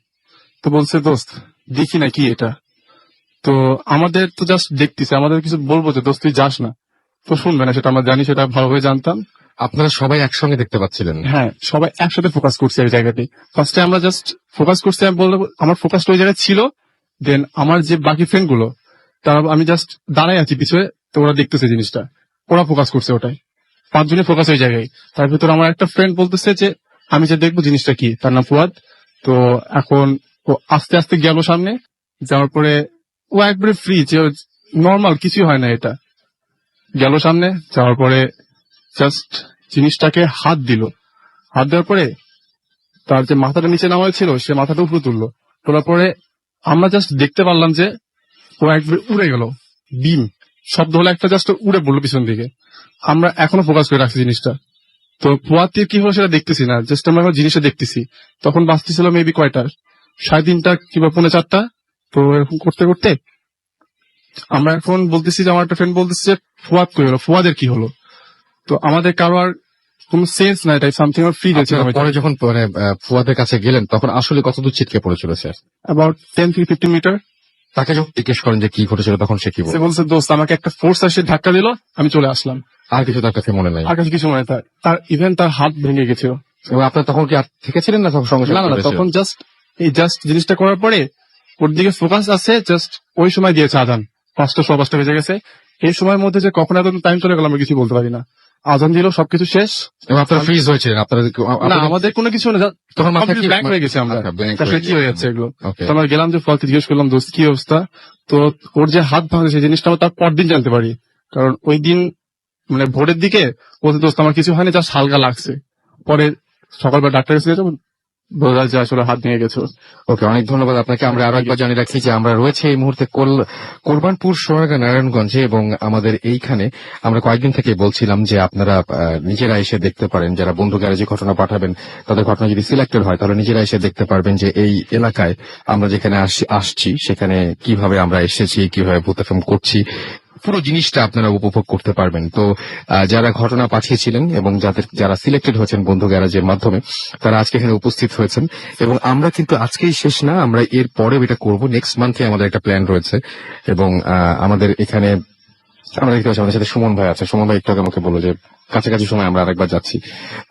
তো বলছে, দোস্ত দেখি না কি এটা। তো আমাদের তো জাস্ট দেখতেছে, আমাদের কিছু বলবো যে দোস্ত তুই যাস না, তো শুনবে না, সেটা আমরা জানি, সেটা ভালোভাবে জানতাম। আপনারা সবাই একসঙ্গে দেখতে পাচ্ছিলেন? হ্যাঁ, সবাই একসাথে ফোকাস করছি এই জায়গাতে। ফার্স্টে আমরা জাস্ট ফোকাস করছি, আমি বলবো আমার ফোকাসটা ওই জায়গায় ছিল। দেন আমার যে বাকি ফ্রেন্ড গুলো, তারা, আমি জাস্ট দাঁড়াই আছি পিছনে, তো ওরা দেখতেছে জিনিসটা, ওরা ফোকাস করছে ওটাই। 5 জনের ফোকাস ওই জায়গায়। তার ভিতর আমার একটা ফ্রেন্ড বলতেছে যে আমি যে দেখবো জিনিসটা কি, তার নাম ফুয়াদ। তো এখন ও আস্তে আস্তে গেল সামনে, যাওয়ার পরে ও একবারে ফ্রি, যে নর্মাল কিছুই হয় না, এটা গেল সামনে, যাওয়ার পরে জাস্ট জিনিসটাকে হাত দেওয়ার পরে তার যে মাথাটা নিচে নামা ছিল, সে মাথাটা উপরে তুললো। তোলার পরে আমরা জাস্ট দেখতে পারলাম যে ও একবার উড়ে গেল, বিম শব্দ হলো একটা, জাস্ট উড়ে পড়লো পিছন দিকে। আমরা এখনো ফোকাস করে রাখছি জিনিসটা। তো ফুয়াতির কি হলো সেটা দেখতেছি না, জাস্ট আমরা এখন জিনিসটা দেখতেছি। তখন বাঁচতেছিল মেবি কয়টা, 3:30 কিংবা 4:45। তো এরকম করতে করতে আমরা এখন বলতেছি যে আমার একটা ফ্রেন্ড বলতেছে যে ফুয়াদ কই হলো, ফুয়াদের কি হলো। তো আমাদের কারো আর কোনো সেন্স নাই, তাই সামথিং ফ্রি দিয়েছে। আপনারা পরে যখন মানে ফুয়াদের কাছে গেলেন তখন আসলে কতদূর ছিটকে পড়েছিল স্যার? অ্যাবাউট 10 থেকে 15 মিটার। তাকে যখন জিজ্ঞেস করেন যে কি ঘটেছিল তখন সে কি সে বলে? বলছে দোস্ত আমাকে একটা ফোর্স এসে ধাক্কা দিল, আমি চলে আসলাম। আর কিছু তার কাছে মনে নাই? আর কাছে কিছু মনে হয় তার ইভেন তার হাত ভেঙে গেছিল। এবং আপনার তখন কি আর থেকেছিলেন না তখন সঙ্গে না না না, সঙ্গে? তখন জাস্ট জিনিসটা করার পরে ওর দিকে ফোকাস আছে, জাস্ট ওই সময় দিয়েছে আজান, 5:15 বেজে গেছে। এই সময়ের মধ্যে যে কখন এত টাইম চলে গেল আমরা কিছু বলতে পারি না। আজান দিল, সবকিছু শেষ। এবং আপনারা ফ্রিজ হয়েছিলেন? আপনারা না আমাদের কোনো কিছু না, তখন মাথায় কি ব্ল্যাঙ্ক হয়ে গেছে আমরা, আচ্ছা, blank আসলে হয়ে কি হয়ে যাচ্ছে এগুলো। Okay. তো আমরা গেলাম যে ফলকে জিজ্ঞেস করলাম দোস্ত কি অবস্থা। তো ওর যে হাত ভাঙছে সেই জিনিসটা আমরা তার পরদিন জানতে পারি, কারণ ওই দিন মানে ভোরের দিকে বলতে দোস্ত আমার কিছু হয়নি, জাস্ট হালকা লাগছে। পরে সকালবেলা ডাক্তার কাছে গেছে, বোঝা যায় আসলে হাত ভেঙে গেছে। ওকে, অনেক ধন্যবাদ আপনাকে। আমরা আরো একবার জানিয়ে রাখছি যে আমরা রয়েছে এই মুহূর্তে কোরবানপুর, সোনারগাঁ, নারায়ণগঞ্জে, এবং আমাদের এইখানে আমরা কয়েকদিন থেকে বলছিলাম যে আপনারা নিজেরা এসে দেখতে পারেন, যারা বন্ধু গ্যারেজে ঘটনা পাঠাবেন তাদের ঘটনা যদি সিলেক্টেড হয় তাহলে নিজেরা এসে দেখতে পারবেন যে এই এলাকায় আমরা যেখানে আসছি সেখানে কিভাবে আমরা এসেছি, কিভাবে ভূত এফএম করছি, পুরো জিনিসটা আপনারা উপভোগ করতে পারবেন। তো যারা ঘটনা পাঠিয়েছিলেন এবং যারা সিলেক্টেড হয়েছেন বন্ধু গ্যারাজের মাধ্যমে তারা আজকে এখানে উপস্থিত হয়েছেন। এবং আমরা কিন্তু আজকেই শেষ না, আমরা এর পরে এটা করব, নেক্সট মান্থে আমাদের একটা প্ল্যান রয়েছে। এবং আমাদের এখানে আমরা দেখতে পাচ্ছি আমাদের সাথে সুমন ভাই আছে। সুমন ভাই একটু আগে আমাকে বললো যে কাছাকাছি সময় আমরা আরেকবার যাচ্ছি।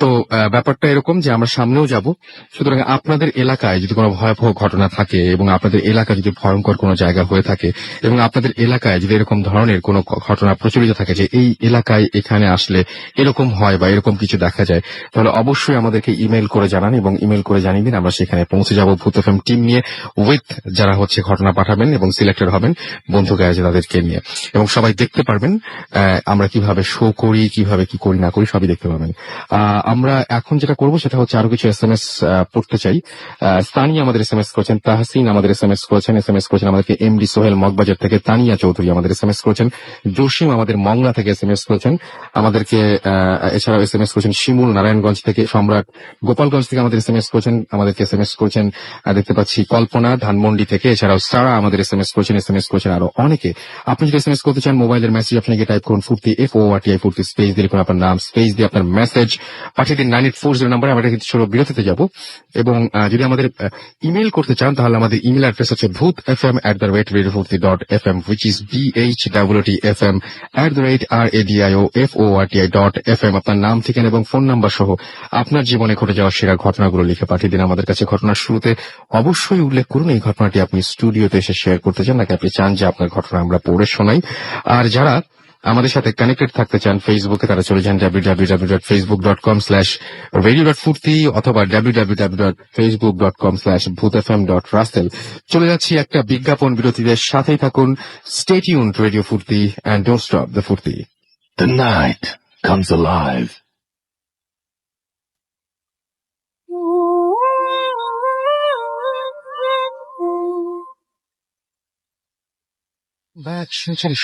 তো ব্যাপারটা এরকম যে আমরা সামনেও যাব। সুতরাং আপনাদের এলাকায় যদি কোনো ভয়াবহ ঘটনা থাকে এবং আপনাদের এলাকা যদি ভয়ঙ্কর কোনো জায়গা হয়ে থাকে এবং আপনাদের এলাকায় যদি এরকম ধরনের কোনো ঘটনা প্রচলিত থাকে যে এই এলাকায় এখানে আসলে এরকম হয় বা এরকম কিছু দেখা যায়, তাহলে অবশ্যই আমাদেরকে ইমেল করে জানান এবং ইমেল করে জানিয়ে দিন। আমরা সেখানে পৌঁছে যাব ভূত এফএম টিম নিয়ে, উইথ যারা হচ্ছে ঘটনা পাঠাবেন এবং সিলেক্টেড হবেন বন্ধু গ্যারেজে তাদেরকে নিয়ে, এবং সবাই দেখতে পারবেন আমরা কিভাবে শো করি, কিভাবে কি করি না করি সবই দেখতে পাবেন। আমরা এখন যেটা করব সেটা হচ্ছে আরো কিছু এসএমএস পড়তে চাই। স্থানীয় আমাদের এসএমএস করেছেন, তাহসিন আমাদের এসএমএস করেছেন আমাদেরকে, এমডি সোহেল মগবাজার থেকে, তানিয়া চৌধুরী আমাদের এসএমএস করেছেন, জসিম আমাদের মংলা থেকে এসএমএস করেছেন আমাদেরকে, এছাড়াও এসএমএস করেছেন শিমুল নারায়ণগঞ্জ থেকে, সম্রাট গোপালগঞ্জ থেকে আমাদের এসএমএস করেছেন, আমাদেরকে এসএমএস করেছেন দেখতে পাচ্ছি কল্পনা ধানমন্ডি থেকে, এছাড়াও সারা আমাদের এসএমএস করেছেন আরো অনেকে। আপনি যদি এসএমএস করতে চান মোবাইলের মেসেজ আপনি টাইপ করুন ফুর্তি, FORTI ফুর্তি, স্পেস দিয়ে লিখুন আপনার নাম, স্পেস দিয়ে আপনার মেসেজ পাঠিয়ে দিন 9840 নাম্বারে। আমরা কিন্তু ছোট বিরতিতে যাব। এবং যদি আমাদের ইমেল করতে চান তাহলে আমাদের ইমেল অ্যাড্রেস হচ্ছে bhutfm@radiofurti.fm, which is BHWTFM@radiofurti.fm। আপনার নাম, ঠিকানা এবং ফোন নাম্বার সহ আপনার জীবনে ঘটে যাওয়া সেরা ঘটনাগুলো লিখে পাঠিয়ে দিন আমাদের কাছে। ঘটনার শুরুতে অবশ্যই উল্লেখ করুন এই ঘটনাটি আপনি স্টুডিওতে এসে শেয়ার করতে চান নাকি আপনি চান যে আপনার ঘটনা আমরা পড়ে শোনাই। আর যারা আমাদের সাথে কানেক্টেড থাকতে চান ফেসবুকে, তারা চলে যান www.facebook.com/radio.furti অথবা www.facebook.com/bhutfm.russell। চলে যাচ্ছি একটা বিজ্ঞাপন বিরতিদের সাথেই থাকুন। Stay tuned to Radio Furti and don't stop the Furti. The night comes alive.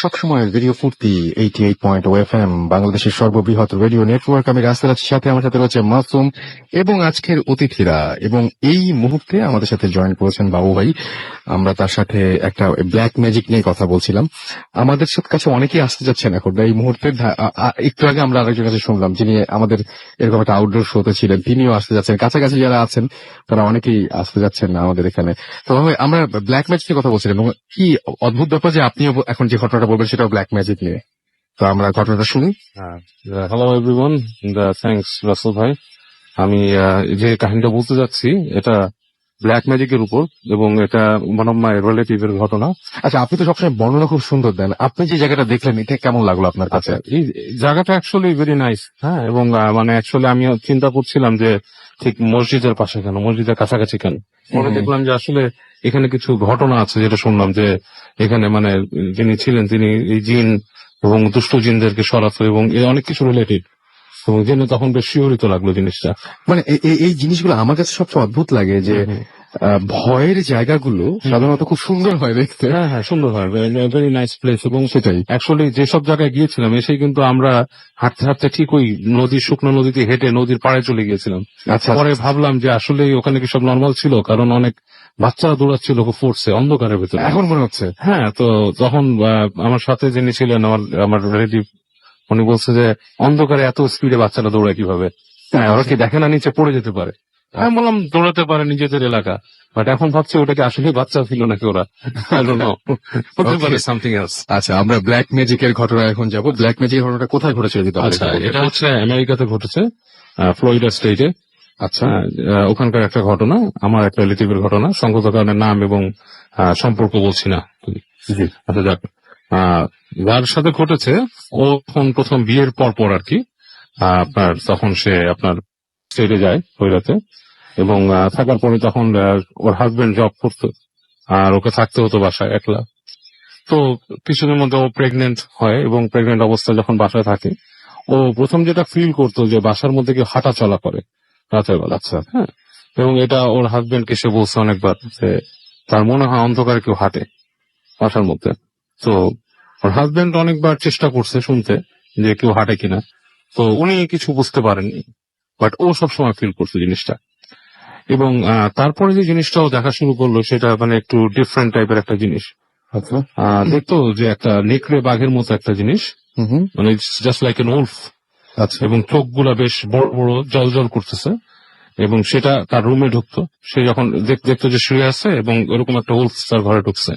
সবসময় রেডিও ফুর্তি 88.0 FM, বাংলাদেশের সর্ববৃহৎ রেডিও নেটওয়ার্ক। আমি রাস্তার সাথে আমার সাথে রয়েছে মাসুম এবং আজকের অতিথিরা, এবং এই মুহূর্তে আমাদের সাথে জয়েন করেছেন বাবু ভাই। আমরা তার সাথে একটা ব্ল্যাক ম্যাজিক নিয়ে কথা বলছিলাম। আমাদের কাছে অনেকেই আসতে যাচ্ছেন এখন এই মুহূর্তে। একটু আগে আমরা আরেকজন কাছে শুনলাম যিনি আমাদের এরকম একটা আউটডোর শোতে ছিলেন, তিনিও আসতে যাচ্ছেন। কাছাকাছি যারা আছেন তারা অনেকেই আসতে যাচ্ছেন আমাদের এখানে। তো আমরা ব্ল্যাক ম্যাজিক নিয়ে কথা বলছিলাম এবং কি অদ্ভুত ব্যাপার যে আপনিও এখন যে ঘটনাটা বলবেন সেটাও ব্ল্যাক ম্যাজিক নিয়ে। তো আমরা ঘটনাটা শুনি। হ্যালো এভরিওয়ান, থ্যাঙ্কস রাসেল ভাই। আমি যে কাহিনীটা বলতে যাচ্ছি এটা ব্ল্যাক ম্যাজিকের উপর, এবং এটা ওয়ান অফ মাই রিলেটিভের ঘটনা। আচ্ছা, আপনি তো সবসময় বর্ণনা খুব সুন্দর দেন, আপনি যে জায়গাটা দেখলেন এটা কেমন লাগলো আপনার কাছে? এই জায়গাটা অ্যাকচুয়ালি ভেরি নাইস, হ্যাঁ। এবং মানে অ্যাকচুয়ালি আমি চিন্তা করছিলাম যে ঠিক মসজিদের পাশে কেন, মসজিদের কাছাকাছি কেন। পরে দেখলাম যে আসলে এখানে কিছু ঘটনা আছে যেটা শুনলাম যে এখানে মানে যিনি ছিলেন তিনি এই জিন এবং দুষ্ট জিনদেরকে সরাতো এবং অনেক কিছু রিলেটেড, এবং জেনে তখন বেশ শিহরিত লাগলো জিনিসটা। মানে এই জিনিসগুলো আমার কাছে সবচেয়ে অদ্ভুত লাগে যে ভয়ের জায়গাগুলো সাধারণত খুব সুন্দর হয় দেখতে। হ্যাঁ হ্যাঁ, সুন্দর হয়, ভেরি নাইস প্লেস। এবং সেটাই অ্যাকচুয়ালি যেসব জায়গায় গিয়েছিলাম এসেই কিন্তু আমরা হাঁটতে হাঁটতে ঠিক ওই শুকনো নদীতে হেঁটে নদীর পাড়ে চলে গিয়েছিলাম। আচ্ছা, পরে ভাবলাম যে আসলে ওখানে কি সব নর্মাল ছিল, কারণ অনেক বাচ্চারা দৌড়াচ্ছিল খুব ফোর্সে অন্ধকারের ভেতরে। এখন মনে হচ্ছে হ্যাঁ, তো তখন আমার সাথে যিনি ছিলেন আমার রিলেটিভ, উনি বলছে যে অন্ধকারে এত স্পিডে বাচ্চারা দৌড়ায় কিভাবে, হ্যাঁ ওরা কি দেখে না নিচে পড়ে যেতে পারে। আমি বললাম দৌড়াতে পারে নিজেদের এলাকা, বাট এখন ভাবছি ওটাকে আসলে বাচ্চা ছিল নাকি ওরা, I don't know. হতে পারে সামথিং এলস। আচ্ছা, আমরা ব্ল্যাক ম্যাজিকের ঘটনা এখন যাব। ব্ল্যাক ম্যাজিকের ঘটনাটা কোথায় ঘটেছে যদি তাহলে আচ্ছা, একটু বলতেন? এটা হচ্ছে আমেরিকাতে ঘটেছে, ফ্লোরিডা স্টেটে। আচ্ছা, ওখানকার একটা ঘটনা, আমার একটা রিলেটিভের ঘটনা, সঙ্গত কারণে নাম এবং সম্পর্ক বলছি না। আচ্ছা যাক, যার সাথে ঘটেছে ও তখন প্রথম বিয়ের পর আর কি আপনার তখন সে আপনার স্টেটে যায় ফ্লোরিডাতে, এবং থাকার পরে তখন ওর হাজবেন্ড জব করতো আর ওকে থাকতে হতো বাসায় একলা। তো কিছুদিনের মধ্যে ও প্রেগনেন্ট হয়, এবং প্রেগনেন্ট অবস্থায় যখন বাসায় থাকে ও প্রথম যেটা ফিল করতো যে বাসার মধ্যে কেউ হাঁটা চলা করে রাতের বেলা। আচ্ছা, হ্যাঁ, এবং এটা ওর হাজবেন্ডকে সে বলছে অনেকবার যে তার মনে হয় অন্ধকারে কেউ হাঁটে বাসার মধ্যে। তো ওর হাজবেন্ড অনেকবার চেষ্টা করছে শুনতে যে কেউ হাঁটে কিনা, তো উনি কিছু বুঝতে পারেননি, বাট ও সবসময় ফিল করছে জিনিসটা। এবং তারপরে যে জিনিসটাও দেখা শুরু করলো সেটা মানে একটু ডিফারেন্ট টাইপের একটা জিনিস। আচ্ছা, দেখতো যে একটা নেকড়ে বাঘের মতো একটা জিনিস, মানে জাস্ট লাইক এন উলফ। আচ্ছা, এবং চোখগুলা বেশ বড় বড় জল জল করতেছে, এবং সেটা তার রুমে ঢুকতো। সে যখন দেখতো যে শুয়ে আছে এবং এরকম একটা উলফ তার ঘরে ঢুকছে,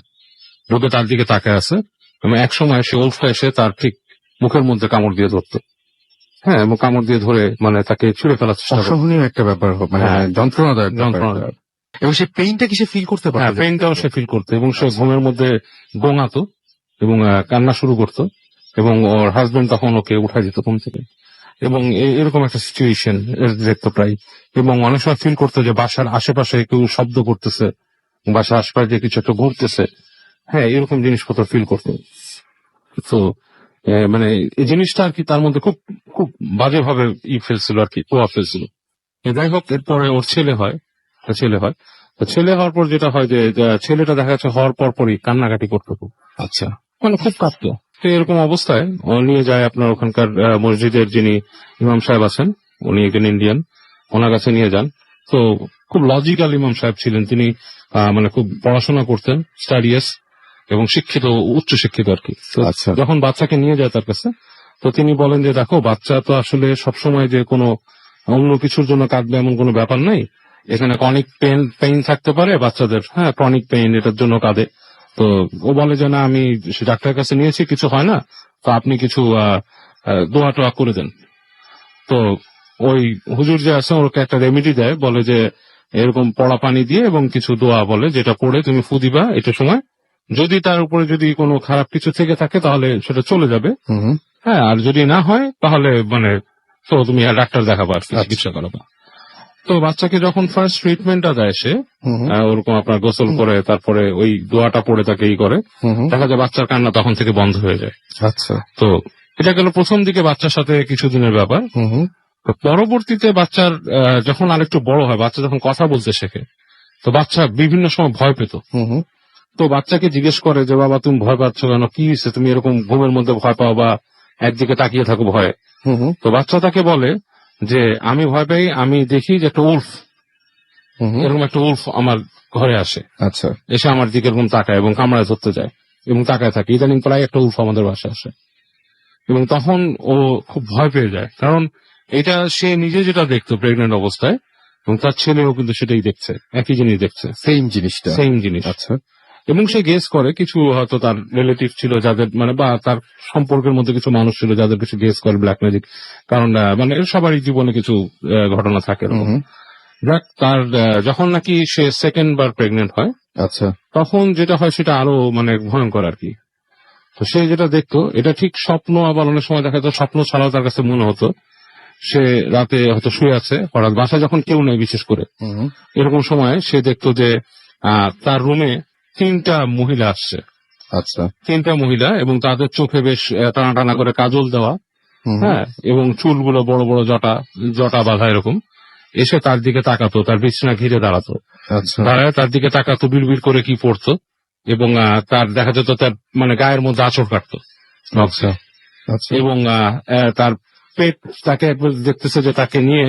ঢুকে তার দিকে তাকায় আছে, এবং এক সময় সে উলফটা এসে তার ঠিক মুখের মধ্যে কামড় দিয়ে ধরতো। হ্যাঁ, এবং কামড় দিয়ে ধরে মানে তাকে ছুঁড়ে ফেলার চেষ্টা করতো। অসহনীয় একটা ব্যাপার, মানে হ্যাঁ, যন্ত্রণাদায়ক যন্ত্রণা। ব্যাপার। এবং সেই পেইনটা কি সে ফিল করতে হ্যাঁ, পারতো? পেইনটাও সে ফিল করতো, এবং সে ঘুমের মধ্যে গোঙাতো এবং কান্না শুরু করতো, এবং ওর হাজবেন্ড তখন ওকে উঠাই দিত ঘুম থেকে। এবং এরকম একটা সিচুয়েশন দেখতো প্রায়। এবং অনেক সময় ফিল করতো যে বাসার আশেপাশে কেউ শব্দ করতেছে, বাসার আশেপাশে কিছু একটা ঘুরতেছে। হ্যাঁ, এরকম জিনিসপত্র ফিল করতো। তো মানে এই জিনিসটা আর কি তার মধ্যে খুব খুব বাজেভাবে ফেলছিল আর কি, প্রভাব ফেলছিল। যাই হোক, এরপরে ওর ছেলে হয়। তো ছেলে হওয়ার পর যেটা হয় যে ছেলেটা দেখা যাচ্ছে হওয়ার পরই কান্নাকাটি করতো খুব। আচ্ছা, মানে খুব কাঁদতো। তো এরকম অবস্থায় ও নিয়ে যায় আপনার ওখানকার মসজিদের যিনি ইমাম সাহেব আছেন, উনি একজন ইন্ডিয়ান, ওনার কাছে নিয়ে যান। তো খুব লজিক্যাল ইমাম সাহেব ছিলেন তিনি, মানে খুব পড়াশোনা করতেন, স্টাডিয়াস এবং শিক্ষিত, উচ্চ শিক্ষিত আর কি। তো আচ্ছা, যখন বাচ্চাকে নিয়ে যায় তার কাছে, তো তিনি বলেন যে দেখো, বাচ্চা তো আসলে সবসময় যে কোনো অন্য কিছুর জন্য কাঁদবে এমন কোনো ব্যাপার নেই। এখানে ক্রনিক পেইন থাকতে পারে বাচ্চাদের, হ্যাঁ ক্রনিক পেইন, এটার জন্য কাঁদে। তো ও বলে যে না, আমি ডাক্তারের কাছে নিয়েছি, কিছু হয় না, তো আপনি কিছু দোয়া টোয়া করে দেন। তো ওই হুজুর যে আছে ওকে একটা রেমেডি দেয়, বলে যে এরকম পড়া পানি দিয়ে এবং কিছু দোয়া বলে, যেটা পড়ে তুমি ফু দিবা এটা সময়, যদি তার উপরে যদি কোনো খারাপ কিছু থেকে থাকে তাহলে সেটা চলে যাবে। হ্যাঁ, আর যদি না হয় তাহলে মানে তো তুমি ডাক্তার দেখাবা আর কি, চিকিৎসা করাবা। তো বাচ্চাকে যখন ফার্স্ট ট্রিটমেন্টটা দেয় সে ওরকম আপনার গোসল করে তারপরে ওই দোয়াটা পড়ে তাকে করে, দেখা যায় বাচ্চার কান্না তখন থেকে বন্ধ হয়ে যায়। আচ্ছা, তো এটা গেল প্রথম দিকে বাচ্চার সাথে কিছুদিনের ব্যাপার। তো পরবর্তীতে বাচ্চার যখন আরেকটু বড় হয়, বাচ্চা যখন কথা বলতে শেখে, তো বাচ্চা বিভিন্ন সময় ভয় পেত। তো বাচ্চাকে জিজ্ঞেস করে যে বাবা তুমি ভয় পাচ্ছ কেন, কি হয়েছে, তুমি এরকম ঘুমের মধ্যে ভয় পাও বা একদিকে তাকিয়ে থাকো ভয়ে। তো বাচ্চা তাকে বলে যে আমি ভয় পাই, আমি দেখি যে একটা উলফ, এরকম একটা উলফ আমার ঘরে আসে, আচ্ছা, এসে আমার দিকে এরকম তাকায় এবং কামড়ায় ধরতে যায় এবং তাকায় থাকে। ইদানিং প্রায় একটা উলফ আমাদের বাসায় আসে, এবং তখন ও খুব ভয় পেয়ে যায়, কারণ এটা সে নিজে যেটা দেখতো প্রেগনেন্ট অবস্থায়, এবং তার ছেলেও কিন্তু সেটাই দেখছে, একই জিনিস দেখছে, সেম জিনিস। আচ্ছা, এবং সে গেস করে কিছু হয়তো তার রিলেটিভ ছিল যাদের মানে বা তার সম্পর্কের মধ্যে কিছু মানুষ ছিল যাদের কিছু গেস করে ব্ল্যাক ম্যাজিক, কারণ মানে সবারই জীবনে কিছু ঘটনা থাকে। যাক, তার যখন নাকি সে সেকেন্ড বার প্রেগনেন্ট হয়, আচ্ছা, তখন যেটা হয় সেটা আরো মানে ভয়ঙ্কর আর কি। তো সে যেটা দেখতো এটা ঠিক স্বপ্ন, আবার অনেক সময় দেখা যেত স্বপ্ন ছাড়াও তার কাছে মনে হতো সে রাতে হয়তো শুয়ে আছে, হঠাৎ বাসায় যখন কেউ নেই বিশেষ করে, এরকম সময় সে দেখতো যে তার রুমে 3টা মহিলা আসছে। আচ্ছা, 3টা মহিলা, এবং তাদের চোখে বেশ টানা টানা করে কাজল দেওয়া, হ্যাঁ, এবং চুলগুলো বড় বড় জটা বাঁধা এরকম, এসে তার দিকে তাকাতো, তার বিছানা ঘিরে দাঁড়াতো, আচ্ছা দাঁড়ায় তার দিকে তাকাতো, বিড়বিড় করে কি পড়তো, এবং তার দেখা যেত তার মানে গায়ের মধ্যে আঁচড় কাটতো। আচ্ছা আচ্ছা এবং তার পেট, তাকে একবার দেখতেছে যে তাকে নিয়ে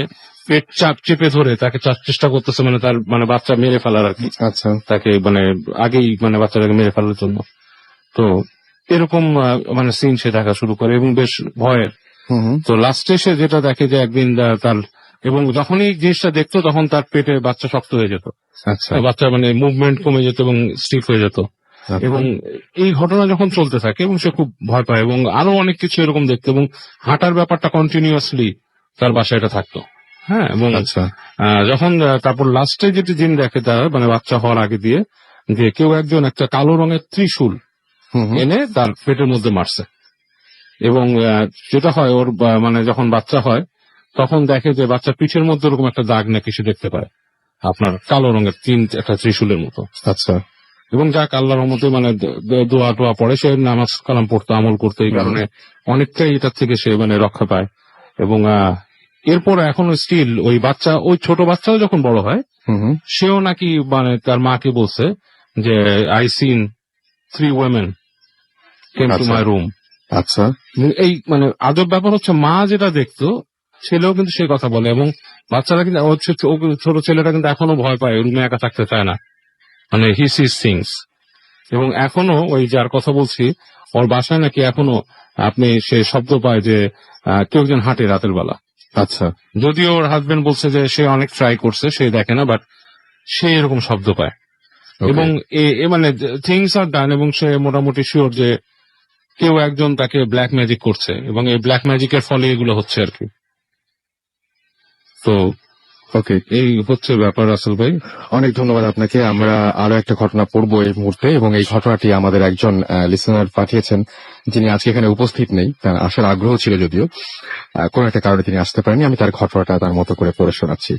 পেট চাপ চেপে ধরে তাকে চেষ্টা করতেছে, মানে তার মানে বাচ্চা মেরে ফেলার আর কি, আচ্ছা তাকে মানে আগেই মানে বাচ্চাটাকে মেরে ফেলার জন্য। তো এরকম মানে সিন সে দেখা শুরু করে এবং বেশ ভয়ের। হুম তো লাস্টে সে যেটা দেখে যে একদিন তার, এবং যখনই জিনিসটা দেখতো তখন তার পেটে বাচ্চা শক্ত হয়ে যেত, আচ্ছা বাচ্চা মানে মুভমেন্ট কমে যেত এবং স্টিফ হয়ে যেত। এবং এই ঘটনা যখন চলতে থাকে এবং সে খুব ভয় পায় এবং আরো অনেক কিছু এরকম দেখতো, এবং হাঁটার ব্যাপারটা কন্টিনিউয়াসলি তার বাসায় এটা থাকতো। হ্যাঁ, এবং আচ্ছা যখন তারপর লাস্টে যেটি দিন দেখে তার মানে বাচ্চা হওয়ার আগে দিয়ে, যে কেউ একজন একটা কালো রঙের ত্রিশূল হুম হুম এনে তার পেটের মধ্যে মারছে। এবং যেটা হয় ওর মানে যখন বাচ্চা হয় তখন দেখে যে বাচ্চার পিঠের মধ্যে ওরকম একটা দাগ নাকি সে দেখতে পায়, আপনার কালো রঙের একটা ত্রিশূলের মতো। আচ্ছা এবং যা আল্লাহর মধ্যে মানে দোয়া টোয়া পড়ে, সে নামাজ কালাম পড়তো, আমল করতো, এই কারণে অনেকটাই এটার থেকে সে মানে রক্ষা পায়। এবং এরপর এখনো স্টিল ওই বাচ্চা, ওই ছোট বাচ্চাও যখন বড় হয় হুম হুম সেও নাকি মানে তার মাকে বলছে যে I seen 3 women came to আচ্ছা। my room। আচ্ছা এই মানে আজব ব্যাপার হচ্ছে, মা যেটা দেখতো ছেলেও কিন্তু সেই কথা বলে, এবং বাচ্চারা কিন্তু হচ্ছে ছোট ছেলেটা কিন্তু এখনো ভয় পায়, রুমে একা থাকতে চায় না, মানে হি সিজ থিংস। এবং এখনো ওই যার কথা বলছি ওর বাসায় নাকি এখনো আপনি সে শব্দ পায় যে কেউ একজন হাঁটে রাতের বেলা। আচ্ছা যদিও ওর হাজবেন্ড বলছে যে সে অনেক ট্রাই করছে, সে দেখে না, বাট সে এরকম শব্দ পায়। এবং এ মানে থিংস আর ডান, এবং সে মোটামুটি শিওর যে কেউ একজন তাকে ব্ল্যাক ম্যাজিক করছে, এবং এই ব্ল্যাক ম্যাজিকের ফলে এগুলো হচ্ছে আর কি। তো ওকে, এই হচ্ছে ব্যাপার আসল ভাই। অনেক ধন্যবাদ আপনাকে। আমরা আরো একটা ঘটনা পড়বো এই মুহূর্তে, এবং এই ঘটনাটি আমাদের একজন লিসেনার পাঠিয়েছেন, যিনি আজকে এখানে উপস্থিত নেই, তার আসার আগ্রহ ছিল যদিও কোনো একটা কারণে তিনি আসতে পারেননি। আমি তার ঘটনাটা তার মতো করে পড়ে শোনাচ্ছি।